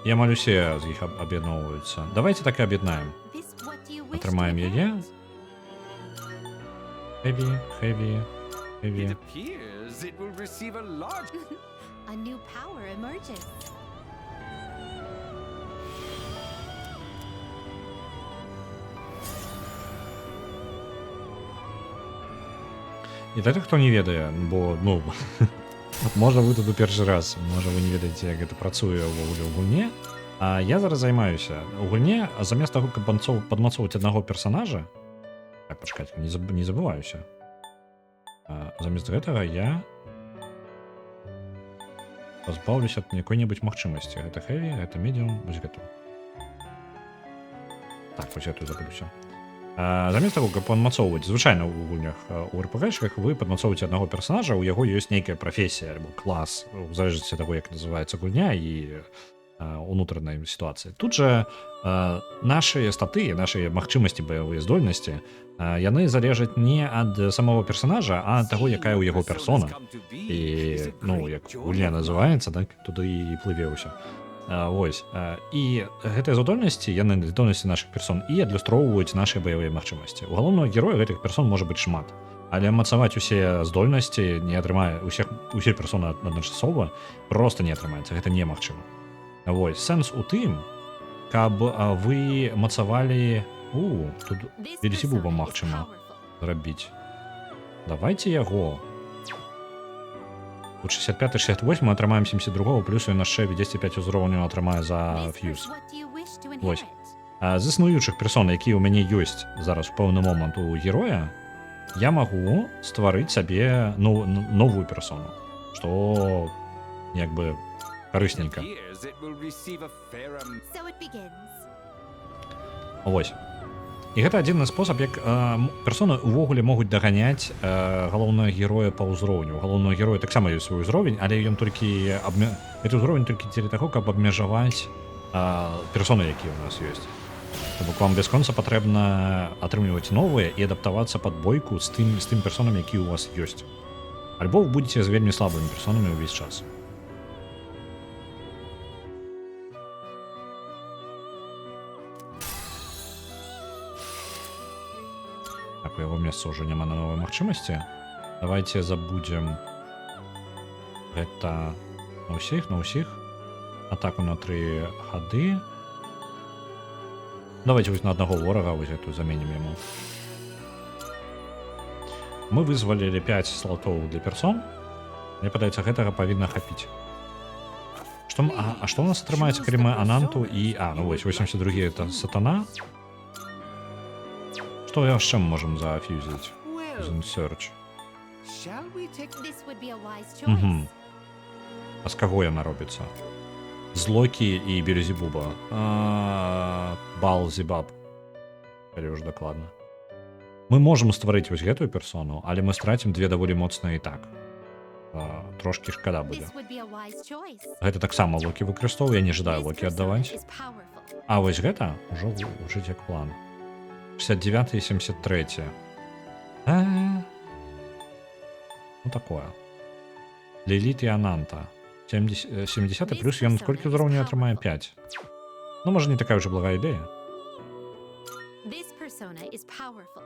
Я малю усе з іх аб'ядноўваюцца. Давайте так і аб'яднаем. Атрымаем яе. Heavy. It appears it will receive a large. A new power emerges. І для тых, хто не ведае, бо, можа вы тут у першы раз, можа вы не ведаеце, як гэта працуе ўвогуле ў гульне. А я зараз займаюся у гульне, замест таго, каб падмацоўваць аднаго персанажа. Так, пачакайце, не забываюся. Замест гэтага я пазбаўлюся ад якой-небудзь магчымасці. Гэта хэві, гэта медіум, вось гэту. Так, вось гэтую забылюся. Замест таго, каб падмацоўваць, звычайна ў гульнях у РПГшках вы падмацоўваеце аднаго персанажа, у яго ёсць нейкая прафесія альбо клас, у залежнасці ад таго, як называецца гульня і унутранай сітуацыі. Тут жа нашыя статы, нашыя магчымасці, баявыя здольнасці, яны залежаць не ад самого персанажа, а ад таго, якая ў яго персона. І, як гульня называецца, так, туды і плыве ўсё. Вось. І гэтыя здольнасці, яны здольнасці нашых персон і адлюстроўваюць нашыя баявыя магчымасці. У галоўнага героя гэтых персон можа быць шмат. Але мацаваць усе здольнасці не атрымае усе персоны адначасова проста не атрымаецца. Гэта немагчыма. Вось. Сэнс у тым, каб вы мацавалі... Тут Бельзебуба магчыма зрабіць. Давайте яго. У 65-68 мы атрымаем 72-го, плюс ён яшчэ 10-5 узроўняў атрымае за фьюз. Вось. З існуючых персон, якія ў мяне ёсць зараз у пэўны момант у героя, я магу стварыць сабе новую персону, што як бы карысненька. Вось. І гэта адзіны спосаб, як персоны ўвогуле могуць даганяць галоўнага героя па ўзроўню. У галоўнага героя таксама ёсць свой ўзровень, але ён толькі гэты ўзровень толькі дзеля таго, каб абмежаваць персоны, якія ў нас ёсць. То бок вам бясконца патрэбна атрымліваць новыя і адаптавацца пад бойку з тым персонамі, якія ў вас ёсць. Альбо вы будзеце з вельмі слабымі персонамі ўвесь час. Так, у яго месца ўжо няма на новай магчымасці. Давайте забудзем гэта на ўсіх. Атаку на 3 хады. Давайте вось на аднаго ворага вось гэтую заменім яму. Мы вызвалілі 5 слотоў для персон. Мне падаецца, гэтага павінна хапіць. Што у нас атрымаецца, калі мы Ананту і... вось, 82 это Сатана. Што яшчэ мы можам зафьюзіць? Search. А з каго яна робіцца? З Локі і Бельзебуба. Балзебаб. Калі ўжо дакладна. Мы можам стварыць вось гэтую персону, але мы страцім 2 даволі моцныя і так. Трошкі шкада будзе. Гэта таксама Локі выкарыстоўвае, я не жадаю Локі аддаваць. А вось гэта ўжо гучыць як план. 69 і 73. Такое. Ліліт і Ананта. 70 плюс ён колькі ўзроўню атрымае 5. Ну, можа, не такая ўжо благая ідэя. This persona is powerful.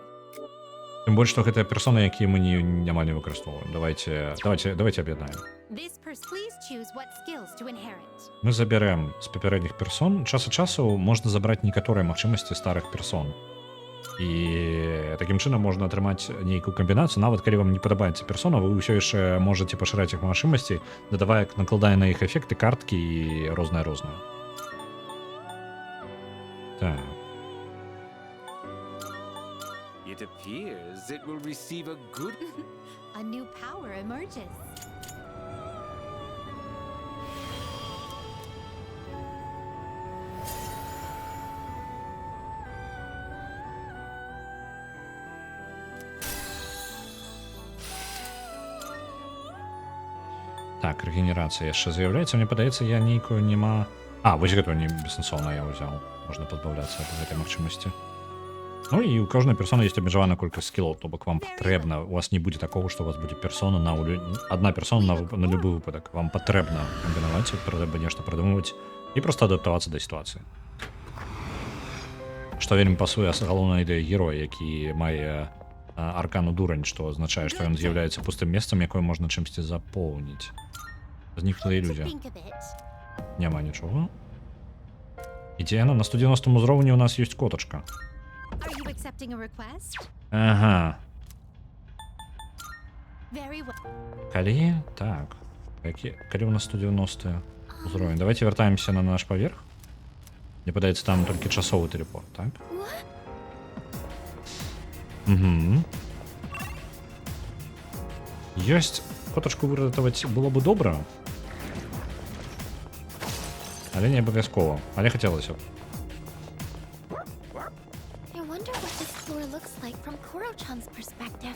Тым больш, што гэтыя персоны, якія мы няма не выкарыстоўваем. Давайте аб'яднаем. Please choose what skills to inherit. Мы забярэм з папярэдніх персон. Час ад часу можна забраць некаторыя магчымасці старых персон. І такім чынам можна атрымаць нейкую камбінацыю. Нават калі вам не падабаецца персона, вы ўсё яшчэ можаце пашыраць іх магчымасці, дадавая, накладае на іх эфекты, карткі і рознае. Так. It appears it will receive a good. A new power emerges. Так, рэгенерацыя яшчэ з'яўляецца. Мне падаецца, я нейкую нема... Вось гэтую не бессэнсоўна я ўзяў. Можна пазбаўляцца ад гэтай магчымасці. Ну і у кожнай персоны есть абмежаваная колькасць скілаў, то бок вам патрэбна, у вас не будзе такого, што у вас будзе персона одна персона на любы выпадак. Вам патрэбна камбінаваць, трэба нешта прыдумваць і проста адаптавацца да сітуацыі. Што вельмі пасуе галоўная ідэя героя, які мае аркану дурань, што азначае, што ён з'яўляецца пустым месцам, якое можна чымсьці запоўніць. Знікла ілюзія. Няма нічога. Ідзе яна, на 190 узроўні у нас ёсць котачка. Are you accepting a request? Ага. Very well. Калі? Так. Калі у нас 190 узровень? Давайте вяртаемся на наш паверх. Мне падаецца, там толькі часовы тэлепорт, так? Угу. Ёсць. Котачку выратаваць было бы добра. Але не абавязкова. Але хацелася б. I wonder what this floor looks like from Koro-chan's perspective.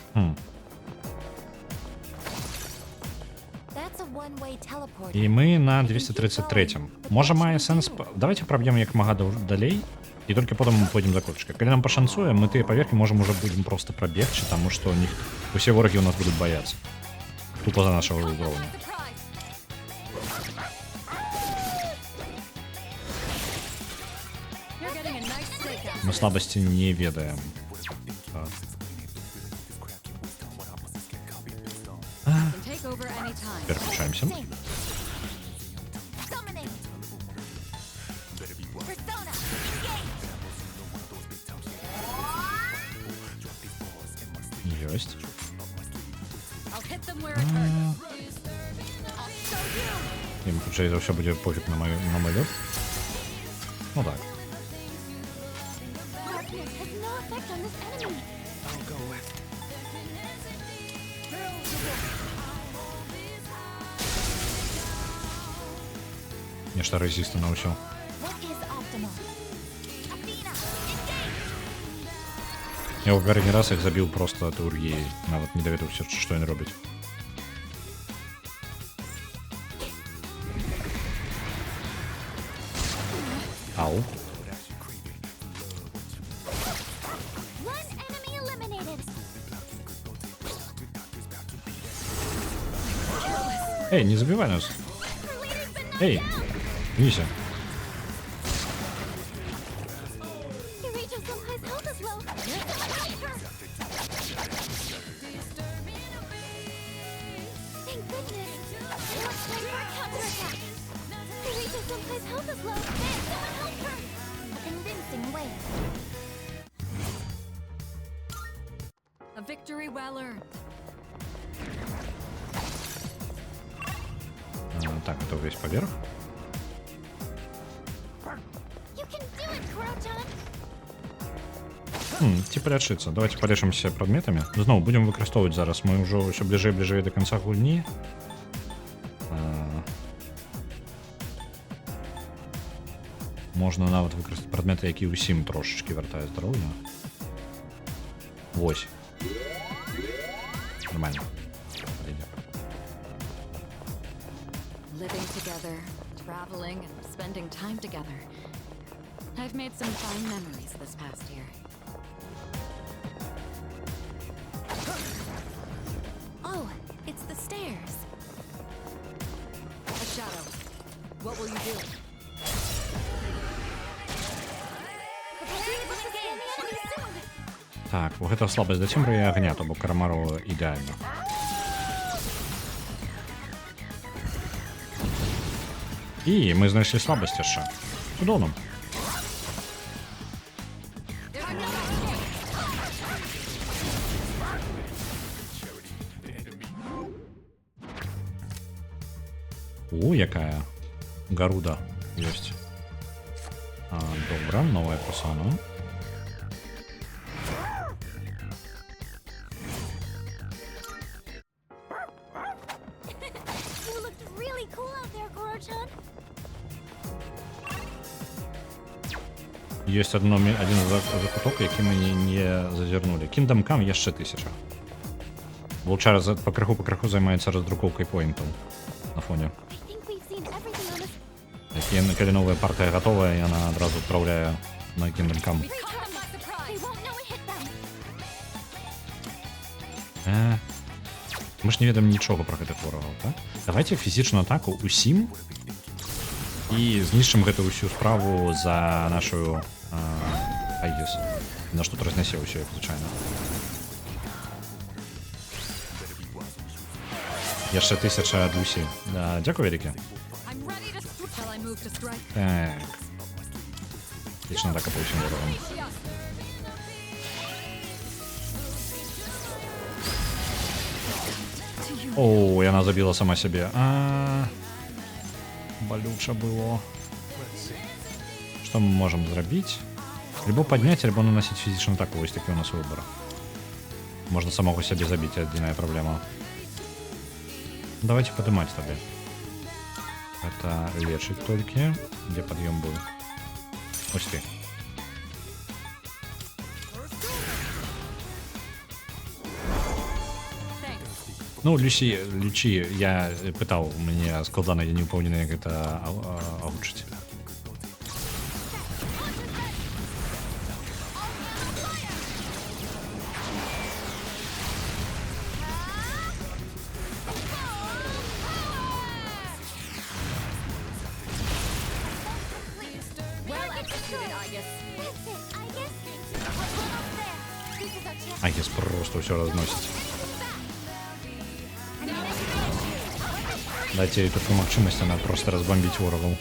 That's a one-way teleporter. І мы на 233-м. Можа, мае сэнс... Давайте праб'ем як мага далей, і толькі потым мы пойдзем за котачкай. Калі нам пашанцуе, мы тыя паверхі можам уже будем просто прабегчы, таму што усе ворагі ў нас будуць баяцца. Тупо за нашего уровня. You're getting a nice steak out. Мы слабасці не ведаем. Can take over anytime. Переключаемся. Summoning. Persona. Engage. Ёсць. I'll hit them where it hurts. Ім хутчэй за ўсё будзе пофіг на мой лёд. Ну так. Darkness has no effect on this enemy. Нешта рэзіста на ўсё. What is optimal? Athena, engage. Я ў папярэдні раз іх забіў проста тургіяй. Нават не даведаўся, што ён робіць. Ау. One enemy eliminated. Эй, не забивай нас. Her leader's been knocked Эй, down. Мися. Eureka's someplace health is low. Someone help her. Thank goodness. It looks like our counterattack. Eureka's someplace health is low. Someone help her. A convincing way. A victory well earned. Так, это весь поверх. You can do it, Koro-chan. Ці палячыцца. Давайте палечымся прадметамі. Зноў будзем выкарыстоўваць зараз. Мы ўжо ўсё бліжэй да канца гульні. Можна нават выкарыстаць прадметы, які ўсім трошачкі вяртае здароўя. Вось. Нормально. Living together, traveling, and spending time together. I've made some fine memories this past year. Oh, it's the stairs. shadow. What will you do? Так, гэта слабасць да цемры і агня, то бок Карамару ідэальна. І мы знайшлі слабасць яшчэ. Цудоўна. О, якая гаруда ёсць. Добра, новая персона. You looked really cool out there, Goro-chan. Есть один закуток, які ми не зазірнули. Kingdom Come яшчэ 1000. Вулчар пакрыху займаецца раздруковкай поінтаў на фоне. I think we've seen everything on this. Які, калі новая партыя гатовая, яна адразу адпраўляе на Kingdom Come. They won't know it hit them. Мы ж не ведаем нічога пра гэтых ворагаў, так? Давайте фізічную атаку усім і знішчым гэту ўсю справу за нашу Айгіс. На што разнясе ўсё, як звычайна. Яшчэ 1000 ад Люсі. Да, дзякуй вялікі. I'm ready to shall I move to strike? Так. Лічна атака па ўсім ворагам. О, яна забіла сама сябе. Балюча было. Што мы можам зрабіць? Либо падняць, альбо наносіць фізічную атаку. Вось такі у нас выбор. Можна самого сябе забіць, адзіная праблема. Давайте падымаць тады. Это лечыць толькі. Дзе пад'ём быў? Ось ты. Ну, Лючі, я пытаў, мне складана, я не ўпэўнены, як гэта агучыць. Well executed, Aegis. That's it, I guess. What's going on there? This is our chance. Айгіс просто ўсё разносіць. Дайте ёй такую магчымасць, она просто разбомбіць ворагаў.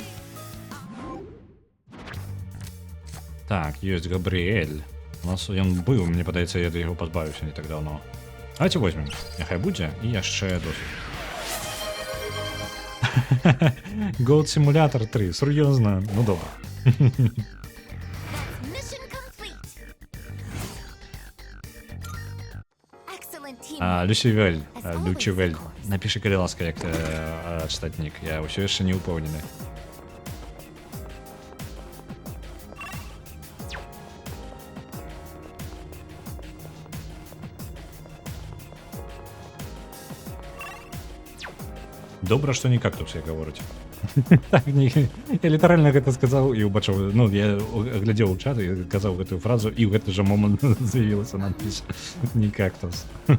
Так, ёсць Габріэль. У нас ён быў, мне падаецца, я да яго пазбавіўся не так даўно. Давайте возьмем. Няхай будзе і яшчэ досвід. Goat Simulator 3, сур'ёзна, ну добра. Mission complete. Excellent team. Люсівель, Лючівель. Напиши, калі ласка, як чытаць нік. Я ўсё яшчэ не ўпэўнены. Добра, што не кактус, як гаворыць. Так, я літаральна гэта сказаў і ўбачыў, ну, я глядзеў у чат і казаў гэтую фразу, і ў гэты жа момант з'явілася надпіс «Не кактус». I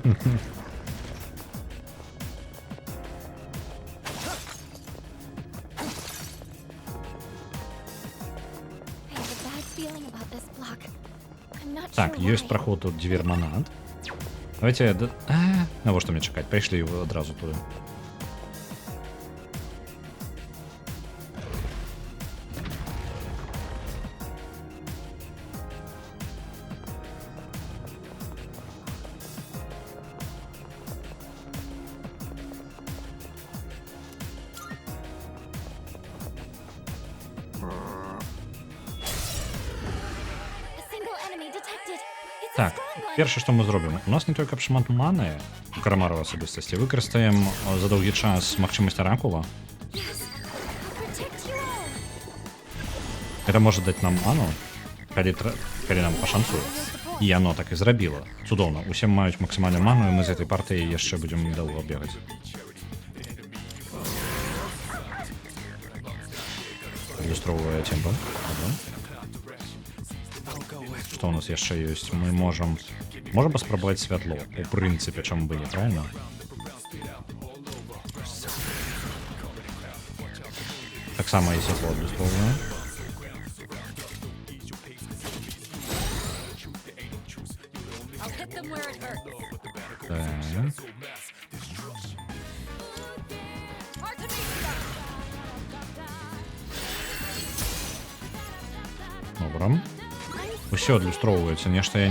have a bad feeling about this block. I'm not Так, sure ёсць why. праход тут дзвер манат. Давайте, навошта мне чакаць? Пайшлі адразу туды. A single enemy detected. It's a Так, strong one. першае, што мы зробім, у нас не толькі шмат маны у Карамару асабістасці, выкарыстаем за доўгі час магчымасць аракула. Yes. I'll protect you all. Гэта можа даць нам ману, калі нам пашанцуе. І яно так і зрабіла. Цудоўна. Усе маюць максімальную ману, і мы з этой партыі яшчэ будзем недоўга бегаць. Ілюстроўвае темпа. Што у нас яшчэ ёсць? Мы можам паспрабаваць святло. У прынцыпе, чаму бы не, правильно? Так само і світло адлюстровує. I'll hit them where it hurts. Так. Artemisia! Добре. Усё адлюстровується, нечто я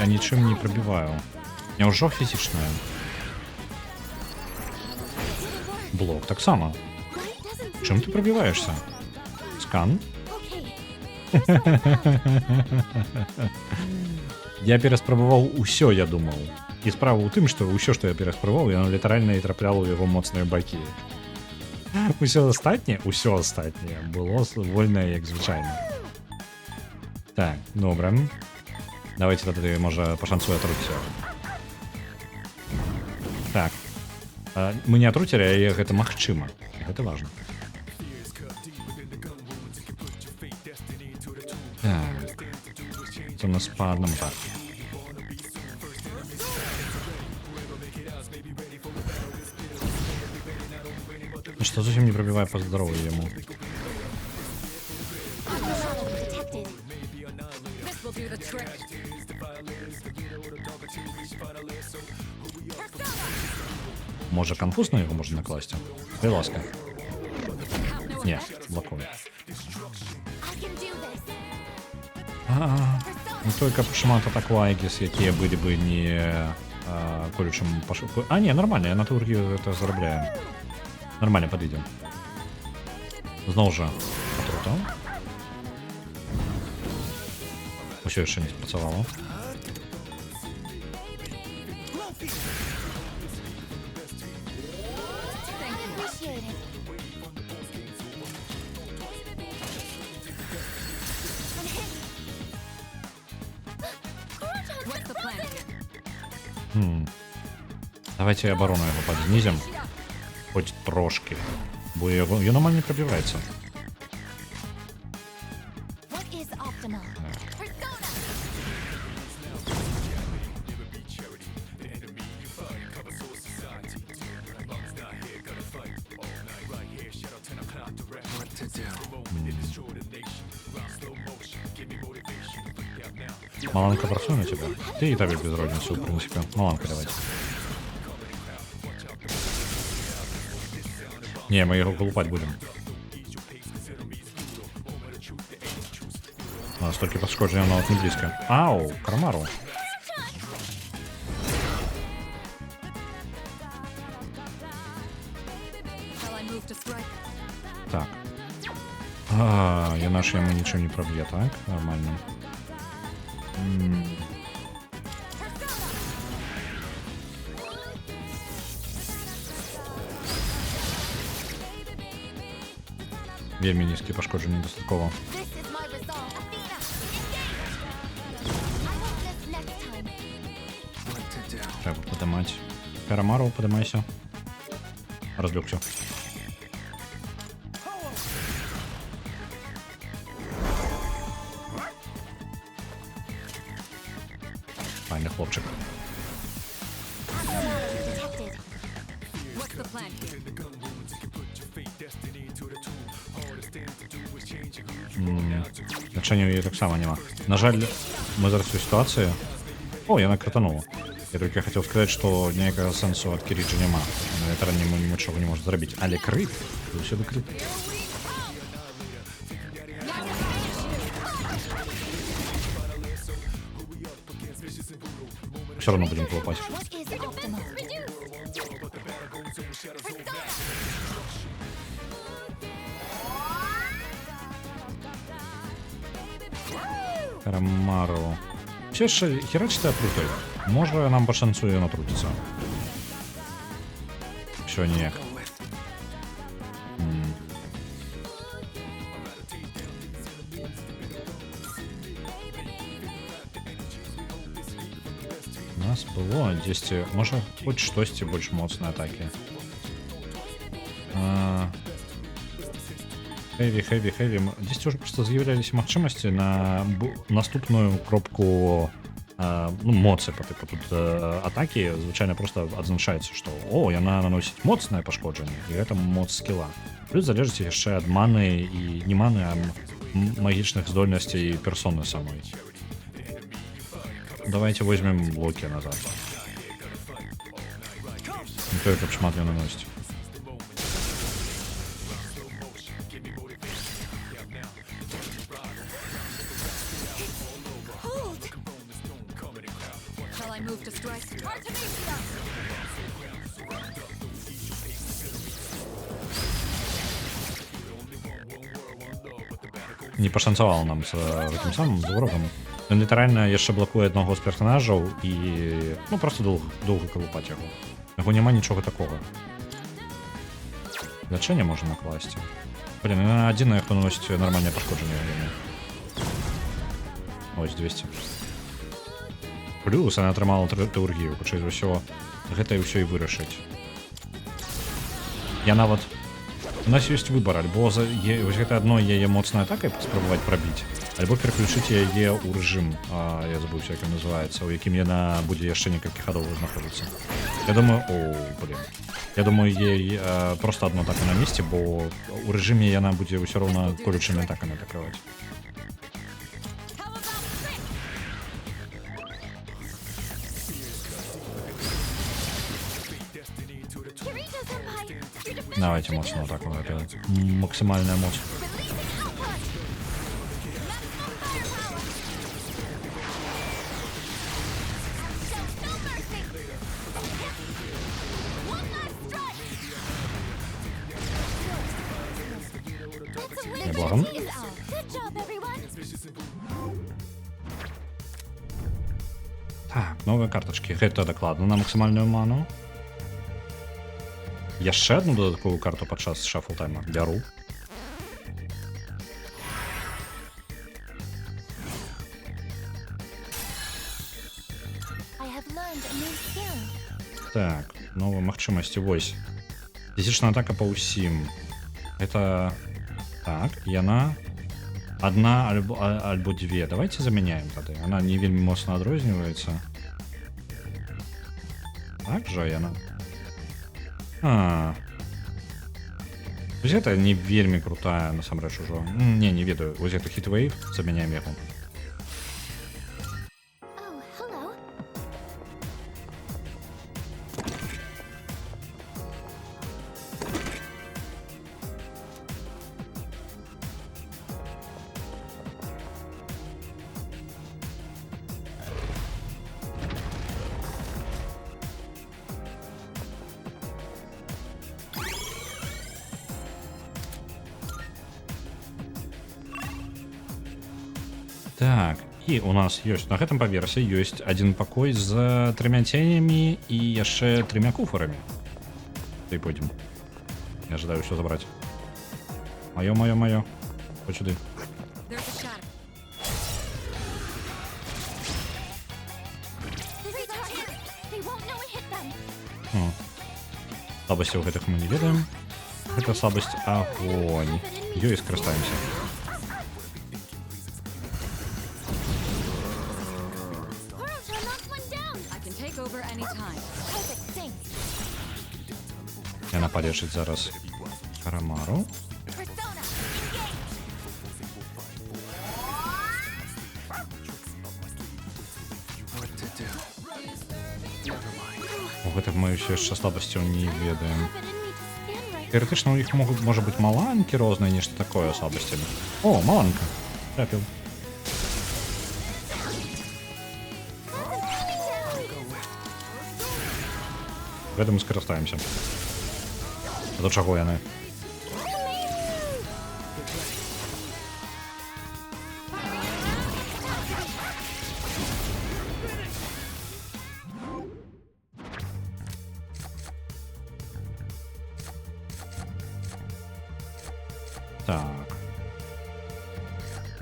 нічим не пробиваю. Я ўжо фізичнае. Блок так само. Чим ти пробиваєшся? Скан? Я пераспрабаваў усё, я думаў. І справа ў тым, што ўсё, што я пераспрабаваў, яно літаральна і трапляла ў яго моцныя бакі. Усё астатняе было вольнае, як звычайна. Так, добра. Давайте тады, можа, пашанцуе атруціся. Так. Мы не атруцілі, але гэта магчыма. Гэта важна. Так. Це у нас по одному так. Что зачем не пробивая по здоровью ему? Detected. This will do the trick. Може конфуз на його можна накласти? Будь ласка. Ні, блокує. I can do this. Ну тільки шмат атак Лайгіс, які були б не колючим пошуком. А, ні, нормально, я на тургі це заробляю. Нормально, підійдемо. Знову ж, отрута. Усе ще не спрацювало. Appreciate it. What's the plan? Давайте оборону його підзнизимо. Хоч трошки. Бо його нормально не пробивається. What is optimal? Persona. What to do? Маланка працює на тебе? Ти і так без розниці, в принципі. Маланка давайте. Не, мы его колупать будем. А, столько подскочили, но вот не близко. Ау, Кармару. Shall I move to strike? Так. Я наш ему ничего не пробьет, так? Нормально. Вельми низкие пошкодження достатково. This is my resolve. Athena, engage! I won't miss next time. What to do? Треба подимати. Карамару, подимайся. Розбігся. Файний хлопчик. Detected. What's the plan here? Лечення її так само нема. На жаль, ми зараз цю ситуацію... О, я накританула. Я тільки хотів сказати, що ніякого сенсу від Кіріджі нема. На ветерані йому нічого не може зробити. Але крит, ви всюди крит. Все равно будем колупать. What is optimal? Карамару. Все ж херачите отрутою. Може нам пошансує натрутиться. Все, ніяк. У нас було 10, може хоч щось більш моцної атаки. Heavy. Здесь уже просто з'являлися можливості на наступну кропку моци по типу тут атаки, звичайно, просто відзначається, що о, вона наносить моцне пошкодження, і це моц скіла. Плюс залежыць яшчэ ад маны і не маны, а магічных здольнасцей персоны самой. Давайте возьмем блоки назад. Не тое, каб шмат не наносіць. Shall I move to strike? Artemisia! Не пашанцавала нам з гэтым самым з ворогам. Ён літаральна яшчэ блакуе аднаго з персанажаў і ну просто доўга калупаць яго. Яго няма нічога такога. Лячэнне можна накласці. Блин, яна адзіная, хто наносіць нармальнае пашкоджанне. Ось 200. Плюс она атрымала тэургію, хутчэй за ўсё гэта і ўсё і вырашыць. Я нават у нас ёсць выбар, альбо вось гэта адно яе моцнай атакай спрабаваць прабіць, альбо пераключыць яе ў рэжым, я забыўся, як ён называецца, у якім яна будзе яшчэ некалькі хадоў знаходзіцца. Я думаю, я думаю, ей просто одно так на месте, бо у рэжыме яна будзе ўсё роўна колючымі атакамі атакаваць. Kirito-senpai, your defense Давайте моцную атаку, это максимальная моц. releasing output. Maximum firepower. Show no mercy. One last strike. It's a win. Неплохо. Tease out. Good job, everyone. Так, новыя картачкі. Гэта дакладна на максімальную ману. Яшчэ одну дадатковую карту падчас шафл-тайма бяру. I have learned a new skill. Так, новыя магчымасці, вось. Фізічная атака па ўсім. Это... Так, яна... Одна альбо две. Давайте заменяем тады. Она не вельмі моцна адрозніваецца. Так жа яна... Вось гэта не вельмі крутая, насамрэч ужо. Не ведаю. Вось гэта хит-вейв, заменяем яго. Oh, hello. Так, і у нас ёсць на гэтым паверсе ёсць адзін пакой з 3 ценямі і яшчэ 3 куфарамі. Ты пойдзем. Я жадаю ўсё забраць. Маё. Хоць сюды. There's a shadow. This is our chance. They won't know it hit them. Слабасці ў гэтых мы не ведаем. Гэта слабасць агонь. Ёй скарыстаемся. Boruto knocked one down. I can take over anytime. Perfect, thanks. Яна палечыць зараз Карамару. Persona, engage. What to do? Never mind. У гэтых мы ўсё яшчэ слабасцяў не ведаем. But in me to stand right. Тэарэтычна у іх можа быць маланкі розныя, нешта такое слабасцямі. О, маланка. Трапіў. Гэтым мы скарыстаемся. А до чаго яны? Так.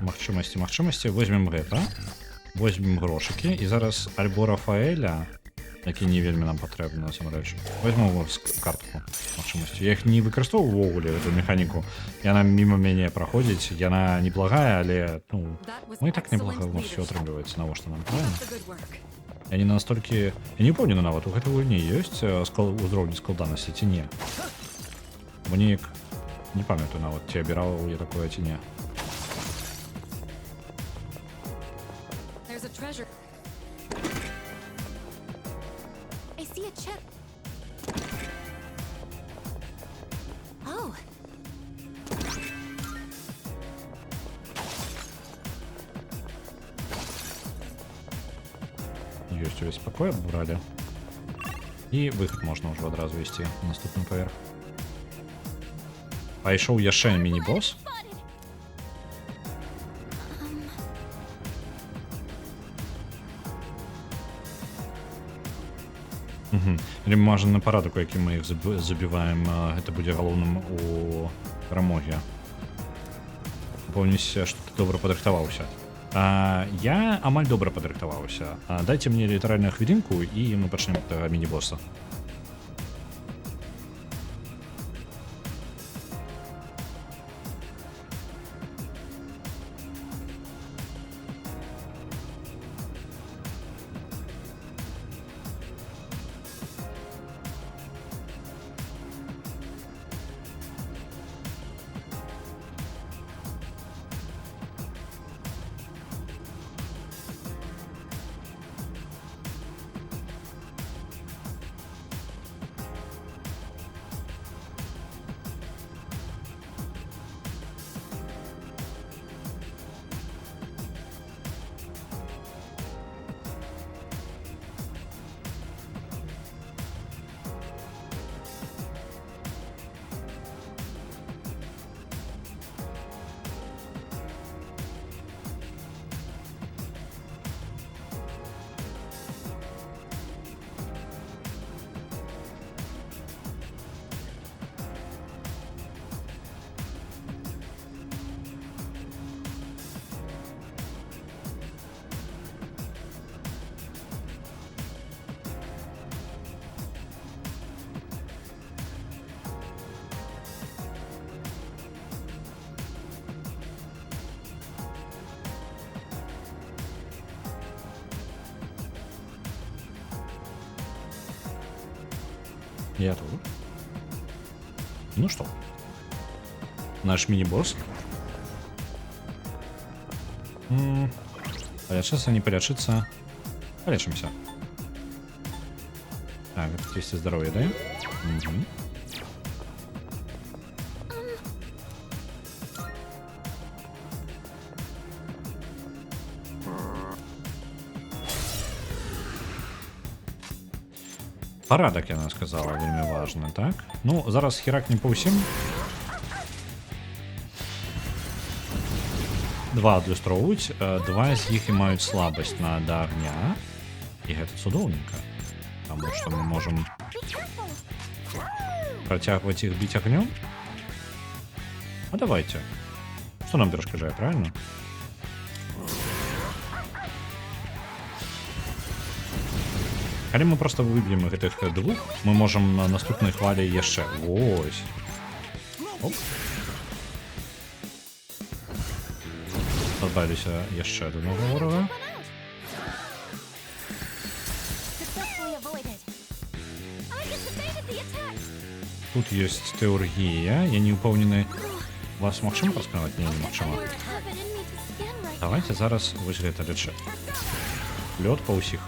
Магчымасці. Возьмем гэта. Возьмем грошыкі. І зараз альбо Рафаэля, які не вельмі нам патрэбны, насамрэч. Возьмем картку магчымасці. Я іх не выкарыстоўваю ўвогуле, эту механіку. Яна міма мяне праходзіць. Яна неблагая, але, ну, That was мы і так неблагая, у excellent нас все leadership. атрымліваецца. Навошта нам, правильно? That's the good work. Я не настолькі... Я не помню нават, у гэтай гульні ёсць узроўні складанасці ці не? Бо неяк Не памятаю нават, ці абіраў я такое ці не. There's a treasure. I see a chip. Oh, Ёсць увесь пакой адбралі. І выхад можна ўжо адразу ісці на наступны паверх. Пайшоў яшчэ міні-босс. spotted. Але можа на парадку, якім мы іх забіваем, гэта будзе галоўным у перамогі. Паўніся, што ты добра падрыхтаваўся. Я амаль добра падрыхтаваўся. Дайце мне літаральную хвілінку і мы пачнем ад міні-босса. Я тут. Ну что, наш мини-босс. Полечиться, не полечиться. Полечимся. Так, это 200 здоровья, да? Угу. Парадак, яна сказала, вельмі важна, так? Ну, зараз херак не по ўсім. Два адлюстроўваюць, два з іх і маюць слабасць на да агня. І гэта цудоўненька. Таму што мы можам Be careful. працягваць іх біць агнём. А давайте. Што нам перашкаджае, правильно? Калі мы просто выб'ем гэтых двух, мы можам на наступнай хвалі яшчэ. Вось. Оп. Пазбавіліся яшчэ аднаго ворага. Successfully avoided. I just evaded the attack. Тут ёсць тэургія. Я не ўпэўнены. Вас магчыма раскрываць? Не, немагчыма. Have it in me to scan right. Давайте зараз вось гэта лечы. Лёд па ўсіх.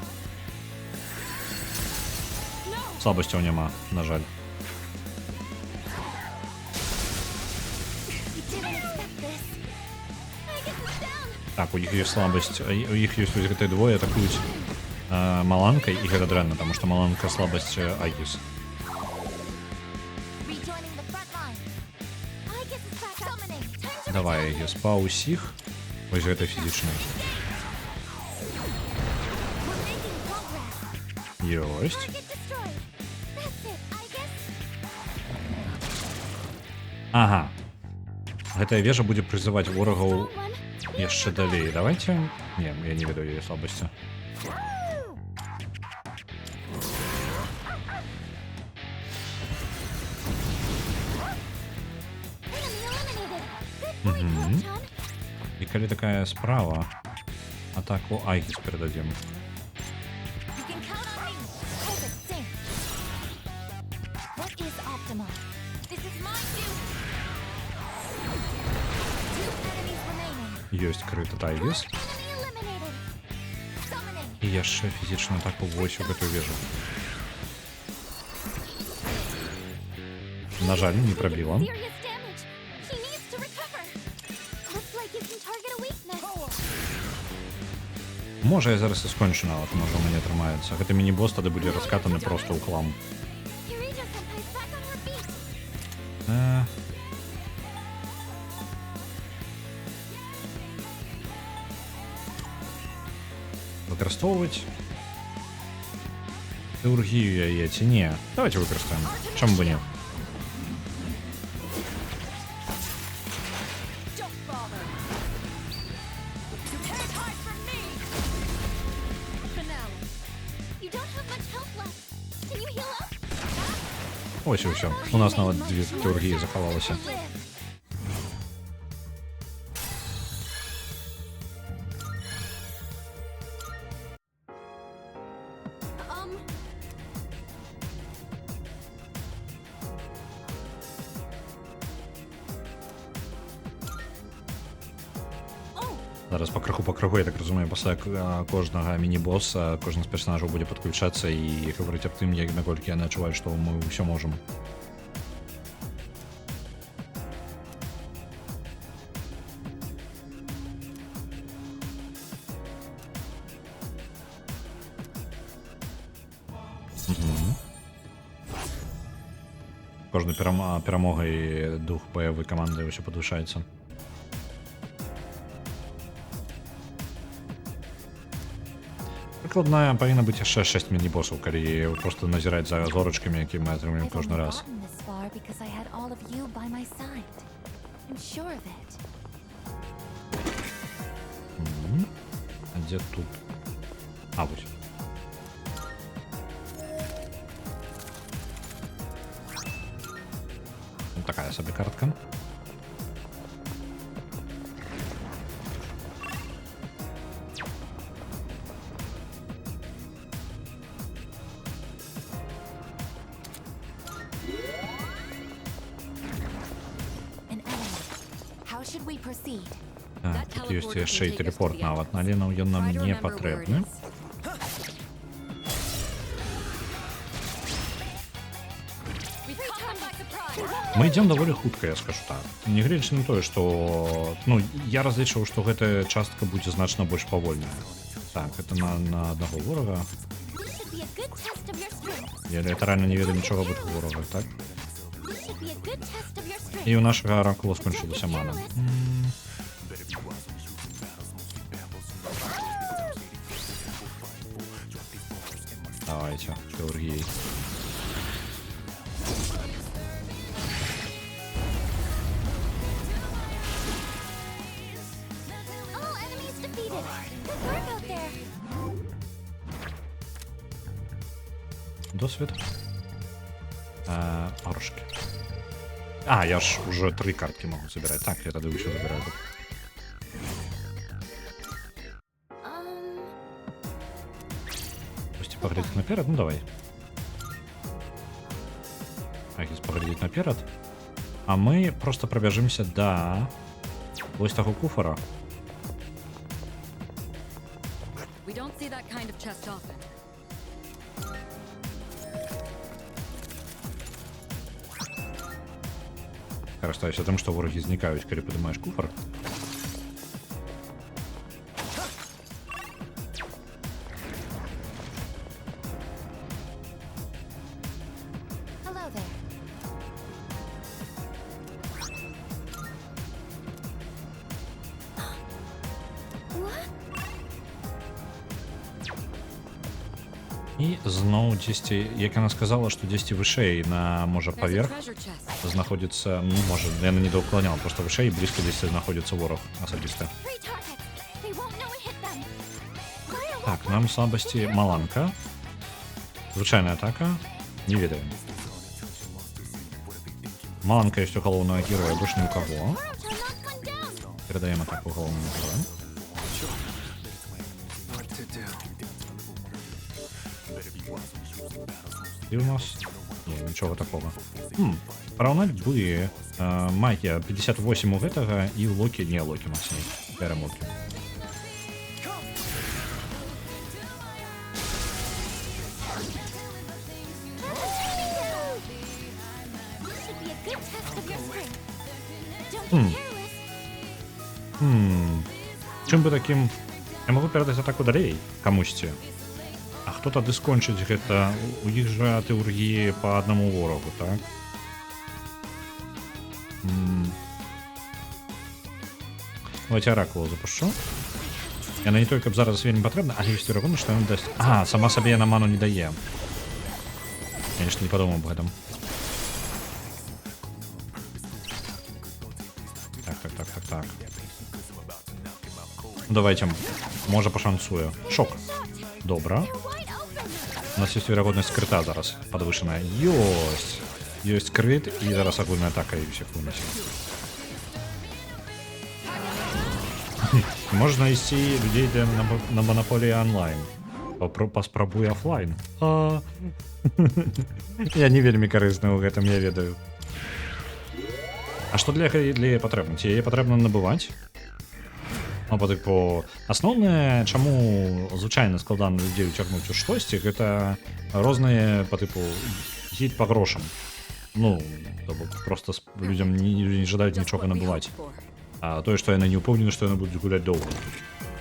Слабасцяў няма, на жаль. You didn't expect this. I get this down. Так, у іх ёсць слабасць. У іх ёсць вось гэтыя двое атакуюць маланкай, і гэта дрэнна, таму што маланка слабасць Айгіс. Rejoining the front line. I get this back. Summoning. Time to Давай, Айгіс, па ўсіх. Вось гэта фізічна. We're making progress. Ёсць. Target destroyed. That's it. I guess. Ага. Гэтая вежа будзе прызываць ворагаў One. яшчэ далей. Давайте. Не, я не ведаю яе слабасці. Enemy eliminated. Good point, Pokemon. І калі такая справа, атаку Айгіс перададзем. You can count on me. Hold it, sync. What is optimal? This is my cue. Ёсць крыта Тайвіс. Enemy eliminated. Summoning. І яшчэ фізічную атаку вось у гэтую вежу. На жаль, не прабіла. Serious damage. He needs to recover. Looks like you can target a weakness. Можа, я зараз і скончу нават, можа, у мяне атрымаецца. Гэты міні-бос тады будзе раскатаны проста ў хлам. Kirito-senpai's back on her feet. Выкарыстоўваць хірургію яе ці не? Давайте выкарыстаем. Чаму бы не? Don't bother. You can't hide from me. Finale. You don't have much health left. Can you heal up? Ось і ўсё. У нас нават две хірургіі захавалася. Live. Зараз по краху, я так разумею, пасля кожнага міні-боса кожны з персонажаў будзе падключацца і гаварыць аб тым, як наколькі яны адчуваюць, што мы ўсё можам. Кожнай перамогай дух баявой каманды ўсё падвышаецца. Прыкладна павінна быць яшчэ 6 міні-босаў, калі проста назіраць за зорачкамі, які мы атрымаем I've кожны only раз. gotten this far because I had all of you by my side. I'm sure of it. А дзе тут? А, вось. Ну, такая сабе картка. An enemy. How should we proceed? А, тут ёсць яшчэ і тэлепорт нават, але ён нам не патрэбны. We've caught them by surprise. Мы ідзём даволі хутка, я скажу так. Нягледзячы на тое, што ну, я разлічваў, што гэтая частка будзе значна больш павольная. Так, гэта на аднаго ворага. This should be a good test of your strength. Я літаральна не ведаю нічога аб ворагах, так? This should be a good test of your strength. І у нашага аракула скончылася мана. Давайте, хірургіяй. All enemies defeated. Good work out there. Досвід. Орошки. А, я ж уже 3 картки могу забирать. Так, я тогда еще забираю. Пусть поглядеть наперед, ну давай. Так, если поглядеть наперед. А мы просто пробежимся до ось того куфара. We don't see that kind of chest often. Карыстаюся тым, што ворагі знікаюць, калі падымаеш куфар. Hello there. What? І зноў дзесьці, як яна сказала, што дзесьці вышэй на, можа, There's a паверх treasure chest. знаходзіцца, ну, можа, яна не даўкланяла, проста вышэй і блізка дзесьці знаходзіцца вораг асабіста. 3 targets. They won't know it hit them. Fire Так, нам слабасці маланка. Звычайная атака. Не ведаем. Маланка ёсць у галоўнага героя, больш ні ў каго. Boruto knocked one down. Перадаем атаку галоўнаму герою. What to do? І у нас... Ні, нічога такога. Параўнаць бы магія 58 у гэтага і ў Локі не Локі мацней. перемотки. This should be a good test of your strength. Don't be careless. Чым бы таким я магу перадаць атаку далей камусьці. А хто тады скончыць гэта? У іх жа тэургіі па аднаму ворагу, так? Давайте аракулу запущу. Яна не той, каб зараз вельмі патрэбна, але ёсць верагоднасць, што яна дасць. А, сама сабе яна ману не дае. Конечно, не подумал об этом. Так. Давайте, може пошансую. Шок. Добра. You're wide open. У нас есть вероятность крита зараз подвышенная. Есть крит, и зараз огульная атака и всех выносит. Можно идти людей на монополии онлайн. Паспрабуй офлайн. Я не вельмі корыстны ў гэтым, я ведаю. А што для яе патрэбна? Ці яе патрэбна набываць? Ну, типу, асноўнае, чаму звычайна складана людзей уцягнуць у штосьці, гэта розныя по типу гід па грошам. Ну, то бок просто людзям не жадаюць нічога набываць. А тое, што яны не ўпэўнены, што яны будуць гуляць доўга.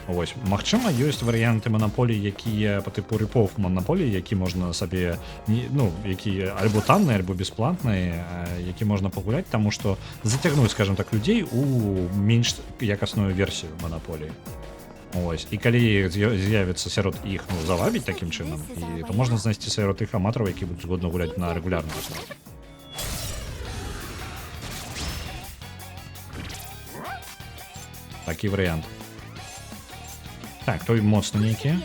Вось, магчыма, ёсць варыянты манаполій, якія по типу рыпов манаполій, які можна сабе, ну, які альбо танныя, альбо бесплатныя, які можна пагуляць, таму што зацягнуць, скажем так, людзей у менш якасную версію манаполіі. Ось, і калі з'явіцца сярод іх, ну, завабіць такім чынам, і то можна знайсці сярод іх аматараў, які будуць згодна гуляць на рэгулярную аснове. Такі варыянт. Так, той моцны нейкі.